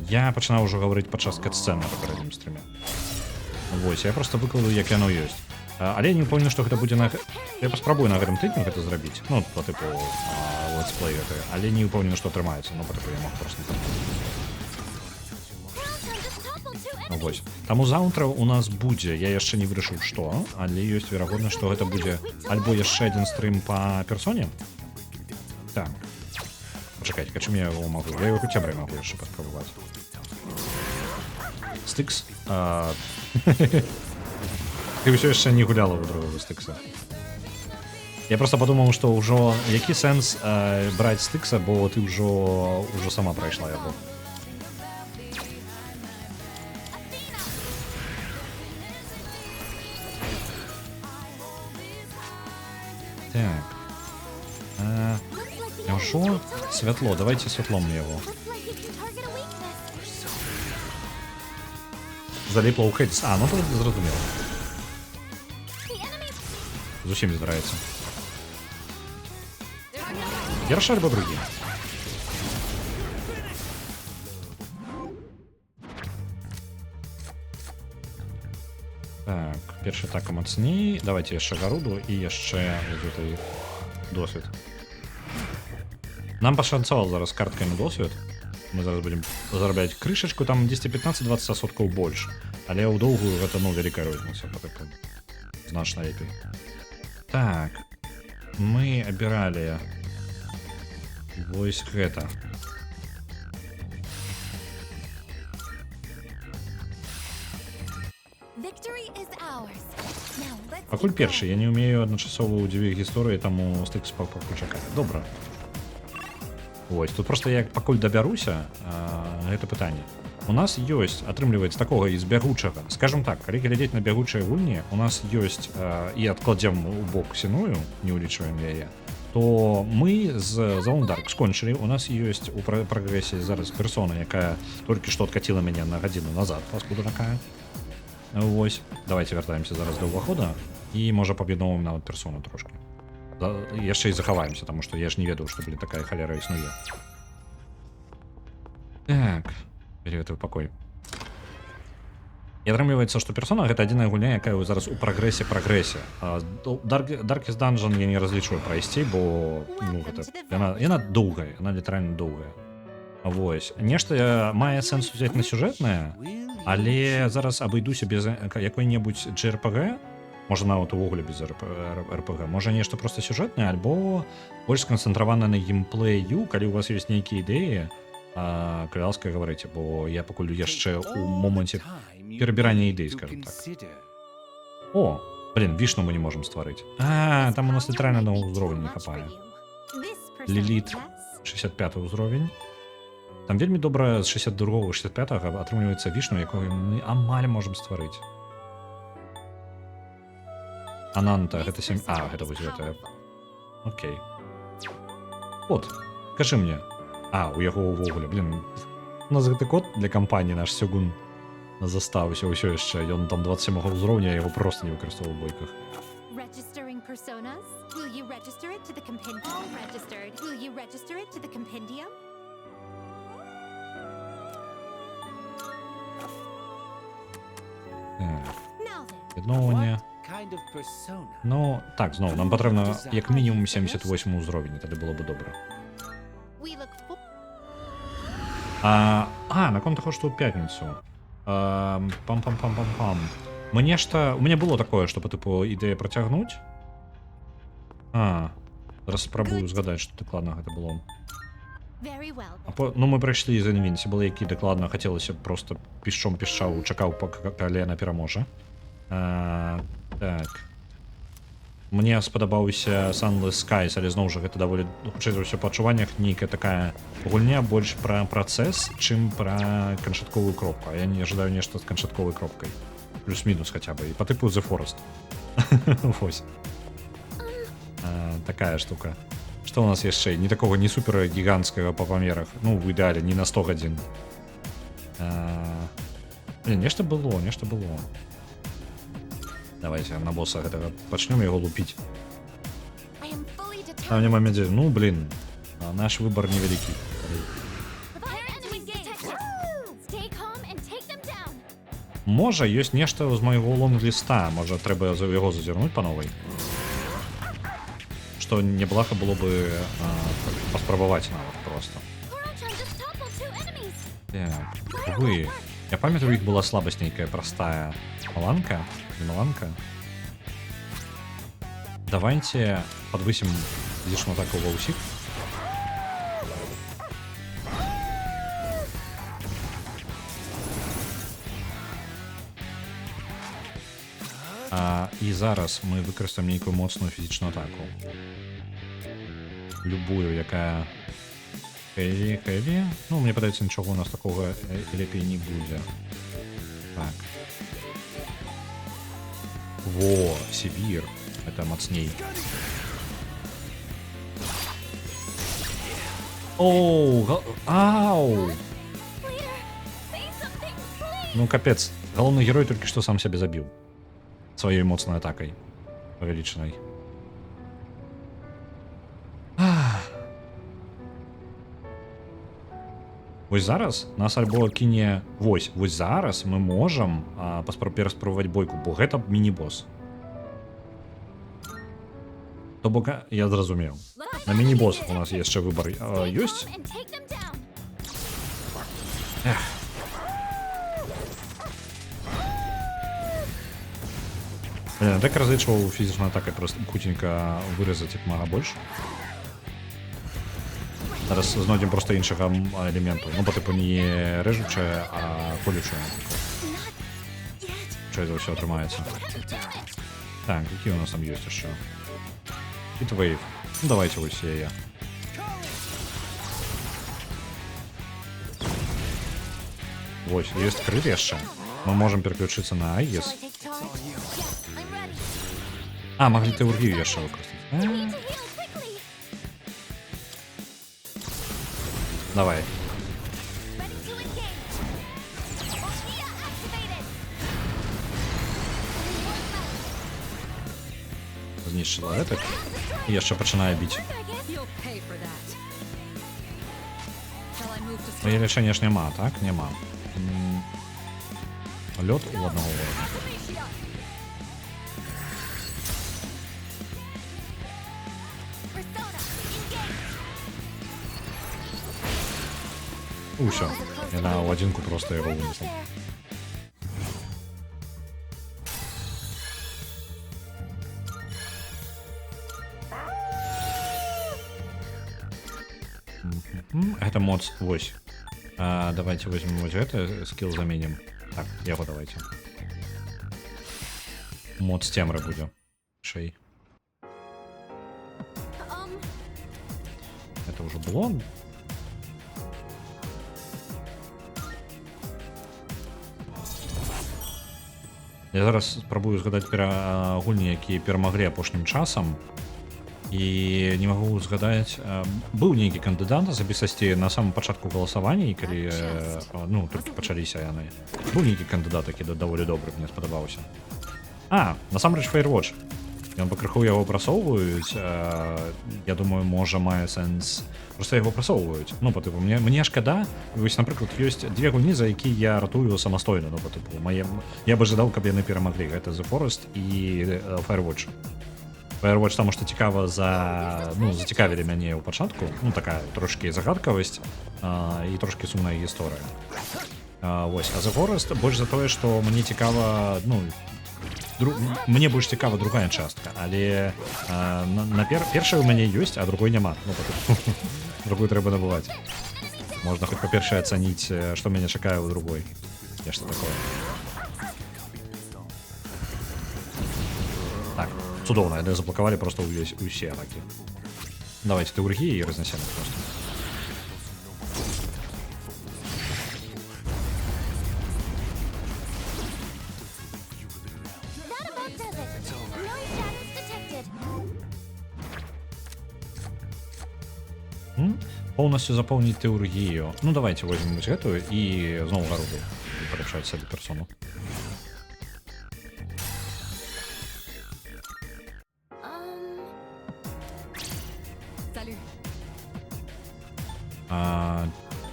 я пачынаў ужо гаварыць падчас кат-сцэны на папярэднім стрыме. Вось, я просто выкладу, як яно ёсць. Але не ўпэўнены, што гэта будзе на... Я паспрабую на гэтым тыдню гэта зрабіць. По тыпу летсплей гэты. Але не ўпэўнены, што атрымаецца. По тыпу я мог просто... Вось. Таму заўтра у нас будзе, я яшчэ не вырашыў што, але ёсць верагоднасць, што гэта будзе альбо яшчэ адзін стрым па персоне. Так. Пачакайце, чым я яго магу? Я яго цемрай магу яшчэ паспрабаваць. Стыкс? Ты ўсё яшчэ не гуляла ў другого стыкса. Я просто падумаў, што ўжо які сэнс браць стыкса, бо ты ўжо сама прайшла яго. Так. Няўжо святло, давайте святлом яго. Looks like you can target a weakness. Заліпла ў хэдс. То зразумела. The enemy. Зусім здараецца. Першы альбо другі? Так, першы атака мацней. Давайте яшчэ гаруду і яшчэ гэты досвед. Нам пашанцавала зараз карткай на досвед. Мы зараз будем зарабляць крышачку, там 10-15-20% больш. Але ў доўгую гэта, вялікая розніца. Значна лепей. Так. Мы абіралі вось гэта. ours. Now let's Пакуль keep першы, going. я не умею адначасова ў дзве гісторыі, таму стык пакуль чакаю. Добра. Вось, тут просто як пакуль дабяруся, гэта пытанне. У нас ёсць, атрымліваецца такога і з бягучага. Скажем так, калі глядзець на бягучыя гульні, у нас ёсць, і адкладзем у бок сіную, не ўлічваем яе, то мы з Zone Dark скончылі, у нас ёсць у прагрэсе зараз персона, якая толькі што адкаціла мяне на гадзіну назад, паскуда такая. Вось, давайте вяртаемся зараз да ўвахода і можа паб'ядноўваем нават персону трошки. Яшчэ і захаваемся, таму што я ж не ведаў, што блин, такая халера існуе. Так, перевятый пакой. І атрымліваецца, што персона гэта адзіная гульня, якая зараз у прагрэсе. Darkest Dungeon я не разлічваю прайсці, бо ну, гэта, яна доўгая, яна літаральна доўгая. Вось, нешта мае сэнс узяць на сюжэтнае, але зараз абыдуся без якой-небудзь JRPG, можа нават увогуле без RPG, можа нешта проста сюжэтнае, альбо больш сканцэнтравана на геймплею, калі у вас ёсць нейкія ідэі, калі ласка гаварыце, бо я пакуль яшчэ у моманце перабірання ідэй, скажем так. О, блин, вішну мы не можам стварыць. Там у нас літаральна на ўзровень не хапае. Ліліт 65 ўзровень. Там вельмі добра з 62-го 65-го атрымліваецца вішну, якую мы амаль можам стварыць. Ананта, гэта 7... гэта вось гэта. Окей. От, кажы мне. У яго ўвогуле, блин. У нас гэты код для кампаніі наш Сёгун застаўся ўсё яшчэ. Ён там 27-го ўзроўня, я яго проста не выкарыстоўваў у бойках. Registering personas? Will you register it to the compendium? All registered. Will you register it to the compendium? Now then. Відновлення. Kind of persona. Ну, так, зноў, нам патрэбна як мінімум 78 ўзровень, тады было бы добра. We look for Наконт таго, што ў пятніцу. Пам-пам-пам-пам-пам. У мяне было такое, што па тыпу ідэя працягнуць. Зараз спрабую згадаць, што дакладна гэта было. very well. Ну, мы прайшлі з Invincible, які дакладна хацелася проста пішчом пішчаў, чакаў, калі яна пераможа. Так. Мне спадабаўся Sunless Skies, але зноў жа гэта даволі, хутчэй за ўсё па адчуваннях нейкая такая гульня больш пра працэс, чым пра канчатковую кропку. Я не ожидаю нешта з канчатковай кропкай. Плюс-мінус хаця бы. І па тыпу The Forest. Вось. Такая штука. Што у нас яшчэ? Не такога не супер гіганцкага па памерах. Ну, в ідэале, не на 100 гадзін. Нешта было. Давайте на босса гэтага пачнём яго лупіць. I am fully Там determined. няма медзель. Ну, блин, наш выбор невялікі. Fire enemies detected. Stay calm and take them down. Можа, ёсць нешта з майго лонг-ліста. Можа, трэба яго зазірнуць па новай. Што неблага было бы паспрабаваць нават проста. Korochan just toppled 2 enemies. Так, вы. Я памятаю, у іх была слабасць нейкая простая. Маланка? Не маланка? Давайте подвысім фізічну атаку ва ўсіх. І зараз мы выкарыстаем нейкую моцную фізічную атаку. Любую, якая хэві. Ну, мне падаецца, нічога у нас такога лепей не будзе. Так. Во, Сибир. Это мацней. Оу, ау! Leader, say something, please. Ну, капец. Галоўны герой толькі што сам сябе забіў. Сваёй моцнай атакай. Павялічанай. Вось зараз нас альбо кіне... Вось зараз мы можам пераспрабаваць бойку, бо гэта міні-бос. То бок, я зразумеў. На міні-бос у нас яшчэ выбар ёсць. And take them down. Так разлічваў фізічна атакай проста хутенька выразаць як мага больш. Зараз знойдзем проста іншага элементу. Ну, па тыпу не рэжучае, а колючае. Not yet. Чё хутчэй за ўсё атрымаецца. Так, які у нас там ёсць яшчэ? Хітвейв. Ну, давайте вось яе. Вось, ёсць крыт яшчэ. Мы можам переключыцца на Shall I Аегіс. take charge? Yes, I'm ready. А, маглі тэургію яшчэ выкарыстаць. Need to heal quickly. Давай. Ready to engage. Oshia activated. Знішчыла гэтак. І яшчэ пачынае біць. You'll pay for that. Shall I move to Мае лячэння ж няма, так? Няма. Лёд у аднаго ворага. Persona, engage. Усё. Яна ў адзінку проста яго Right вынесла. there. Гэта моц вось. Давайте возьмем вось гэта, скилл заменім. Так, яго давайте. Моц цемры будзе. Шэй. Это уже было? Я зараз спрабую згадаць гульні, якія перамаглі апошнім часам. І не магу згадаць, быў нейкі кандыдат запісасці на самом пачатку галасавання, калі ну, толькі пачаліся яны. Быў нейкі кандыдат, які даволі добры, мне спадабаўся. Насамрэч Firewatch. Ён пакрыху яго прасоўваюць. Я думаю, можа мае сэнс. Просто яго прасоўваюць. Ну, па тыпу, мне шкада. Вось, напрыклад, ёсць две гульні, за які я ратую самастойна. Ну, па тыпу, я бы жадаў, каб яны перамаглі. Гэта The Forest і Firewatch. Firewatch, таму што цікава зацікавілі мяне ў пачатку. Ну, такая трошкі загадкавасць і трошкі сумная гісторыя. Вось, а The Forest больш за тое, што мне цікава, ну, мне больш цікава другая частка, але першая у мяне ёсць, а другой няма. Ну, другую трэба набываць. Можна хоць па-першае ацаніць, што мяне чакае ў другой. Нешта такое. Так, цудоўна, яны заблакавалі просто усе атакі. Давайте тэургіі і разнесем просто. That about does it. No shadows detected. Полностью запомнить теургию. Ну, давайте возьмем эту и снова городу. И порешать себе персону. Salut.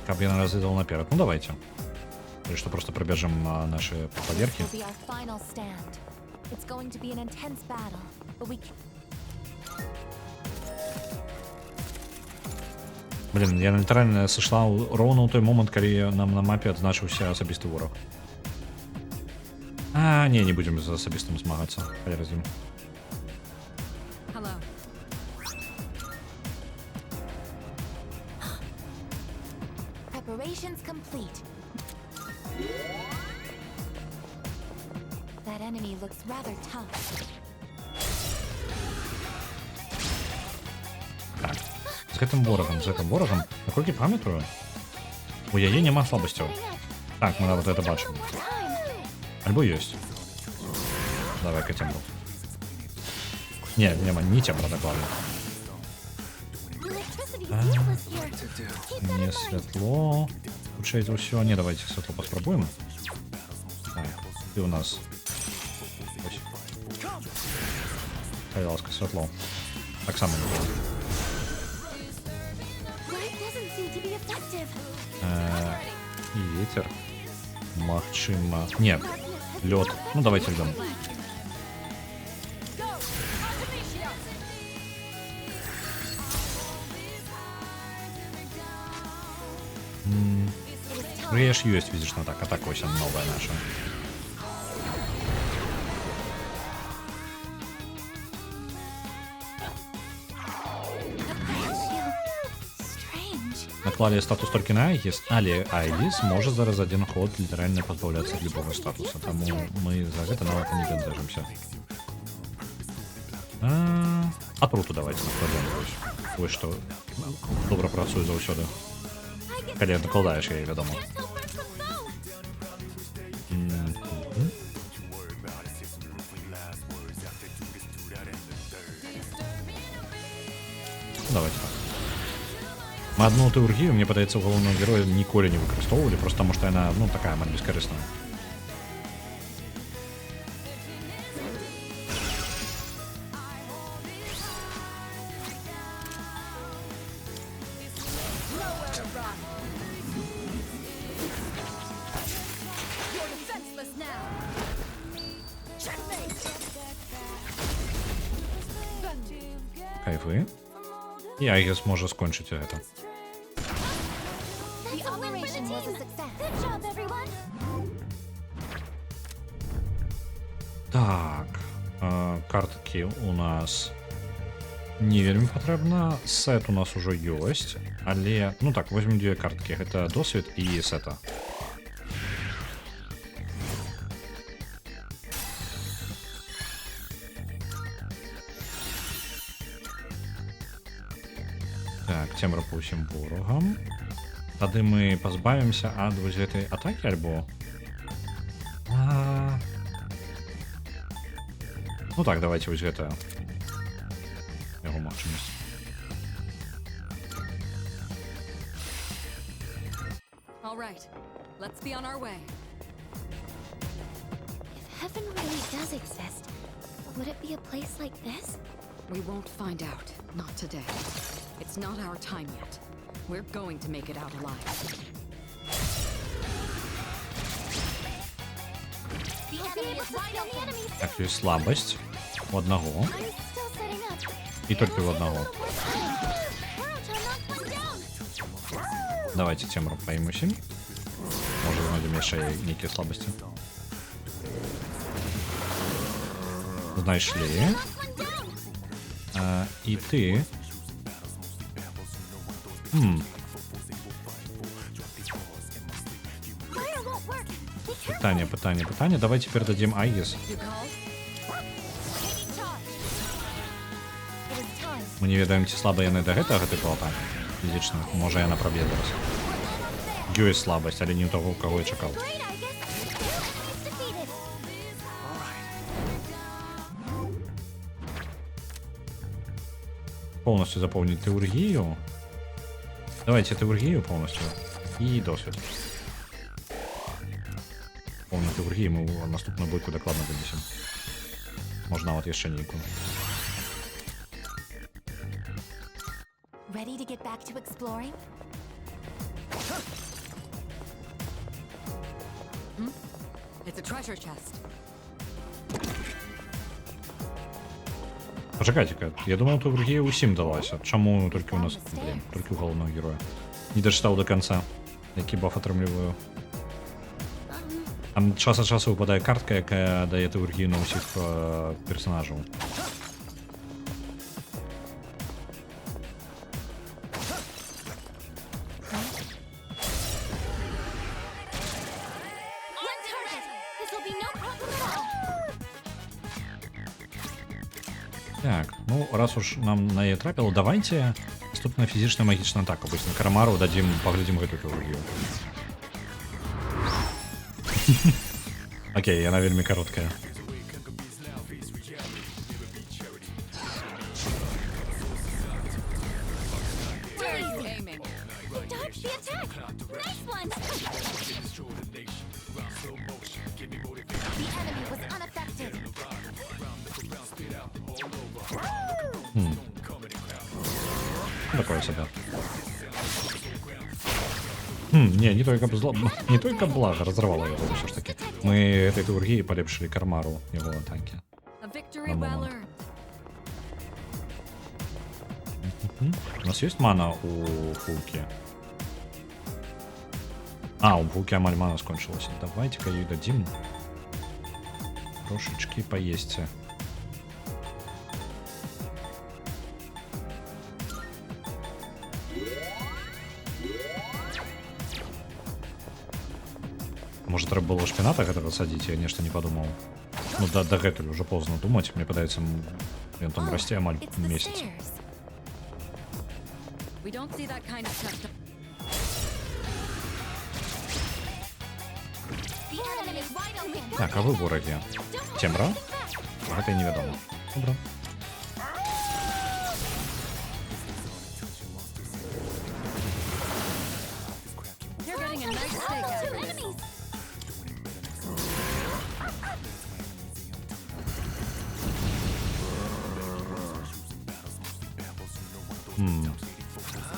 Как я разведал наперед. Ну, давайте. Или что, просто пробежим наши поверхи. This will be our final stand. It's going to be an intense battle, but we Блин, я літаральна сышла роўна ў той момант, калі нам на мапе адзначыўся асабісты вораг. Не будзем з асабістым змагацца. Паляразім. Hello. preparations complete. That enemy looks rather tough. Так. З гэтым ворагам, наколькі памятаю, у яе няма слабасцяў. Так, мы нават это бачым. Альбо ёсць. Давай-ка цемру. Не, няма, не цемра дакладна. Electricity is useless here. Keep that Не in mind. святло. Хутчэй за ўсё. Не, давайте святло паспрабуем. Так, ты у нас. Ось. Хай ласка, святло. Так само. Light doesn't seem to be effective. І ветер. Магчыма. Не, лёд. Ну, давайте льдом. Реш ёсць, видишь, на так. Атака ось она новая наша. Strange. наклали статус толькі на Айгіс, але Айгіс можа зараз адзін ход літаральна пазбаўляцца ад любого статуса, таму мы за гэта нават не бянтэжымся. Атруту давайте накладем. Вось што добра працуе заўсёды. Калі накладаеш яе, вядома. Давайте так. Мы одну тэургію, мне падаецца, галоўную героя ніколі не выкарыстоўвалі, просто таму што яна, ну, такая амаль бескарысная. You're defenseless now. Кайфы. І Айгіс можа скончыць гэта. The operation was a success. Good job, everyone. Так, карткі у нас не вельмі патрэбна, сет у нас ужо ёсць, але, ну так, возьмем дзве карткі, гэта досвед і сета. Так, цемра по ўсім ворагам. Тады мы пазбавімся ад вось гэтай атакі, альбо... Ну так, давайте вось гэта яго магчымасць. All right, let's be on our way. If heaven really does exist, would it be a place like this? We won't find out. Not today. It's not our time yet. We're going to make it out alive. The enemy is right on the enemies. Так, ёсць слабасць у аднаго. I'm still setting up. І толькі ў аднаго. Naruto knocked one down. Давайте цемру паймусім. Можа, знойдзем яшчэ нейкія слабасці. Знайшлі. І ты... Fire won't work. Be careful. Пытанне. Давайте передадим Айгіс. You called? Taking charge. It is time. Мы не ведаем, ці слаба яны да гэтага тыпу атак фізічна. Можа, яна праб'е зараз. Ёсць слабасць, але не ў таго, каго я чакаў. Great, I guess. Enemy's defeated. Полностью заполнить теургию. Давайте теургию полностью. И досвід. Повну теургію ми в наступну бойку докладно винесемо. Можна от ще нейку. Ready to get back to exploring? It's a treasure chest. Почекайте-ка, я думал, теургія усім далася. Чому тільки у нас, блін, тільки у головного героя? Не дочитав до конца. Який баф отримлюю. Там час від часу випадає картка, яка дає теургію на усіх персонажів. On target! This will be no problem at all. Так, ну раз уж нам на неї трапило, давайте наступна фізична магічна атака. Пусть на Карамару дадим, поглядим гэту теоргію. Окей, она вельми короткая. Aiming. He dodged the attack! Nice one! The enemy was unaffected. Такое себе. Не только не только благо разорвало его все ж таки. Мы этой теоргии полепшили Кармару его атаки. A victory На well момент. earned. У нас есть мана у Фулки? А, у Фулки амаль мана скончилась. Давайте-ка ей дадим. Трошечки поесть. Может, трэба было шпіната гэтага садзіць, я нешта не падумаў. Ну, дагэтуль уже позна думаць, мне падаецца, ён там расце амаль It's the месяц. stairs. We don't see that kind of stuff. The enemy's wide open. Так, а вы ворагі? Цемра? Гэта невядома. Добра. You're getting a nice steak out Two of this. enemies.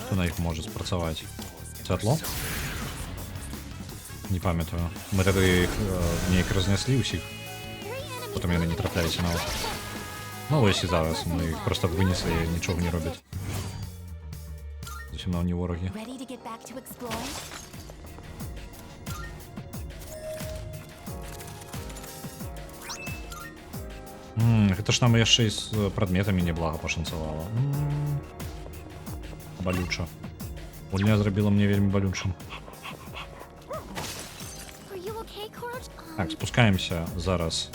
Хто на іх можа спрацаваць? Святло? Не памятаю. Мы тады іх неяк разнеслі ўсіх. Потым яны не трапляліся нават. Ну вось і зараз мы іх проста вынеслі, нічога не робяць. Зусім нам не ворагі. Ready to get back to exploring? Гэта ж нам яшчэ і з прадметамі няблага пашанцавала. Балюча. Гульня зрабіла мне вельмі балючым. Are you okay, Courage? Так, спускаемся зараз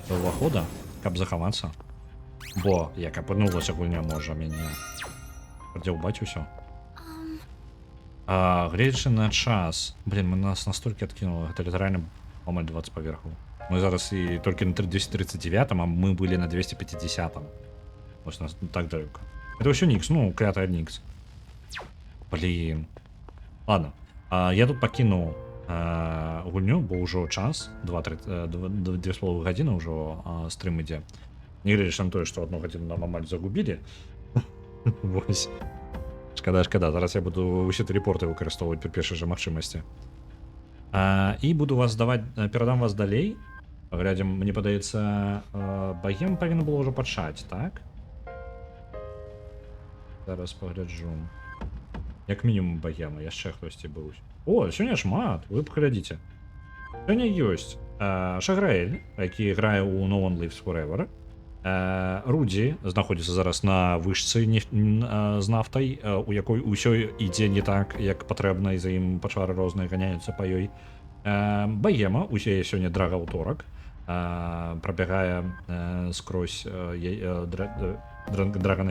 до ўвахода, каб захавацца. Бо як апынулася гульня можа мяне падзяўбаць усё. Гледзячы на час, мы нас настолькі адкінула, гэта літаральна амаль 20 паверхаў. Мы зараз і толькі на 239, а мы былі на 250. Вось нас так далёка. Это ўсё Нікс, ну, клятая Нікс. Блин. Ладно. Я тут пакінуў гульню, бо ўжо час, 2,5 гадзіны ўжо стрым ідзе. Не гледзячы на тое, што 1 гадзіну нам амаль загубілі. Вось. Шкада, зараз я буду усе тэлепорты выкарыстоўваць пры першай жа магчымасці. І буду вас перадам вас далей. Глядзім, мне падаецца, багем павінна было ўжо пачаць, так? Зараз пагляджу. Як мінімум багема, яшчэ хтосьці быў. О, сёння шмат, вы паглядзіце. Сёння ёсць Шаграэль, які грае ў No One Lives Forever. Рудзі знаходзіцца зараз на вышцы з нафтай, у якой усё ідзе не так, як патрэбна, і за ім пачвары розныя ганяюцца па ёй. Багема, усе сёння драга ўторак, прабягае скрозь Dragon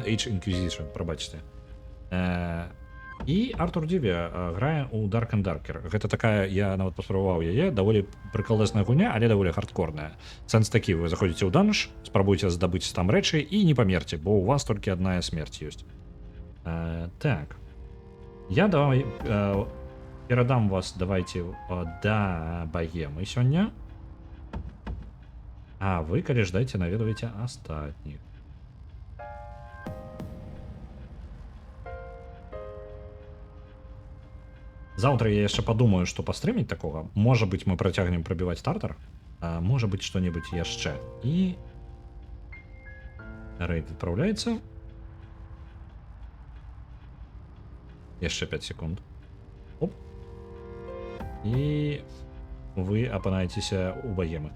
Age Inquisition, прабачце. І Артур Діві грае ў Dark and Darker. Гэта такая, я нават паспрабаваў яе, даволі прыкладная гульня, але даволі хардкорная. Сэнс такі, вы заходзіце ў данж, спрабуйце здабыць там рэчы і не памерце, бо ў вас толькі адна смерць ёсць. Так. Я давай перадам вас, давайте, да багемы сёння. А вы, калі ждайце, наведвайце астатніх. Завтра я яшчэ падумаю, што пастрыміць такога. Можа быць, мы працягнем прабіваць стартер, а можа быць што-небудзь яшчэ. І рэйд адпраўляецца. Яшчэ 5 секунд. Оп. І вы апынаецеся ў багемы.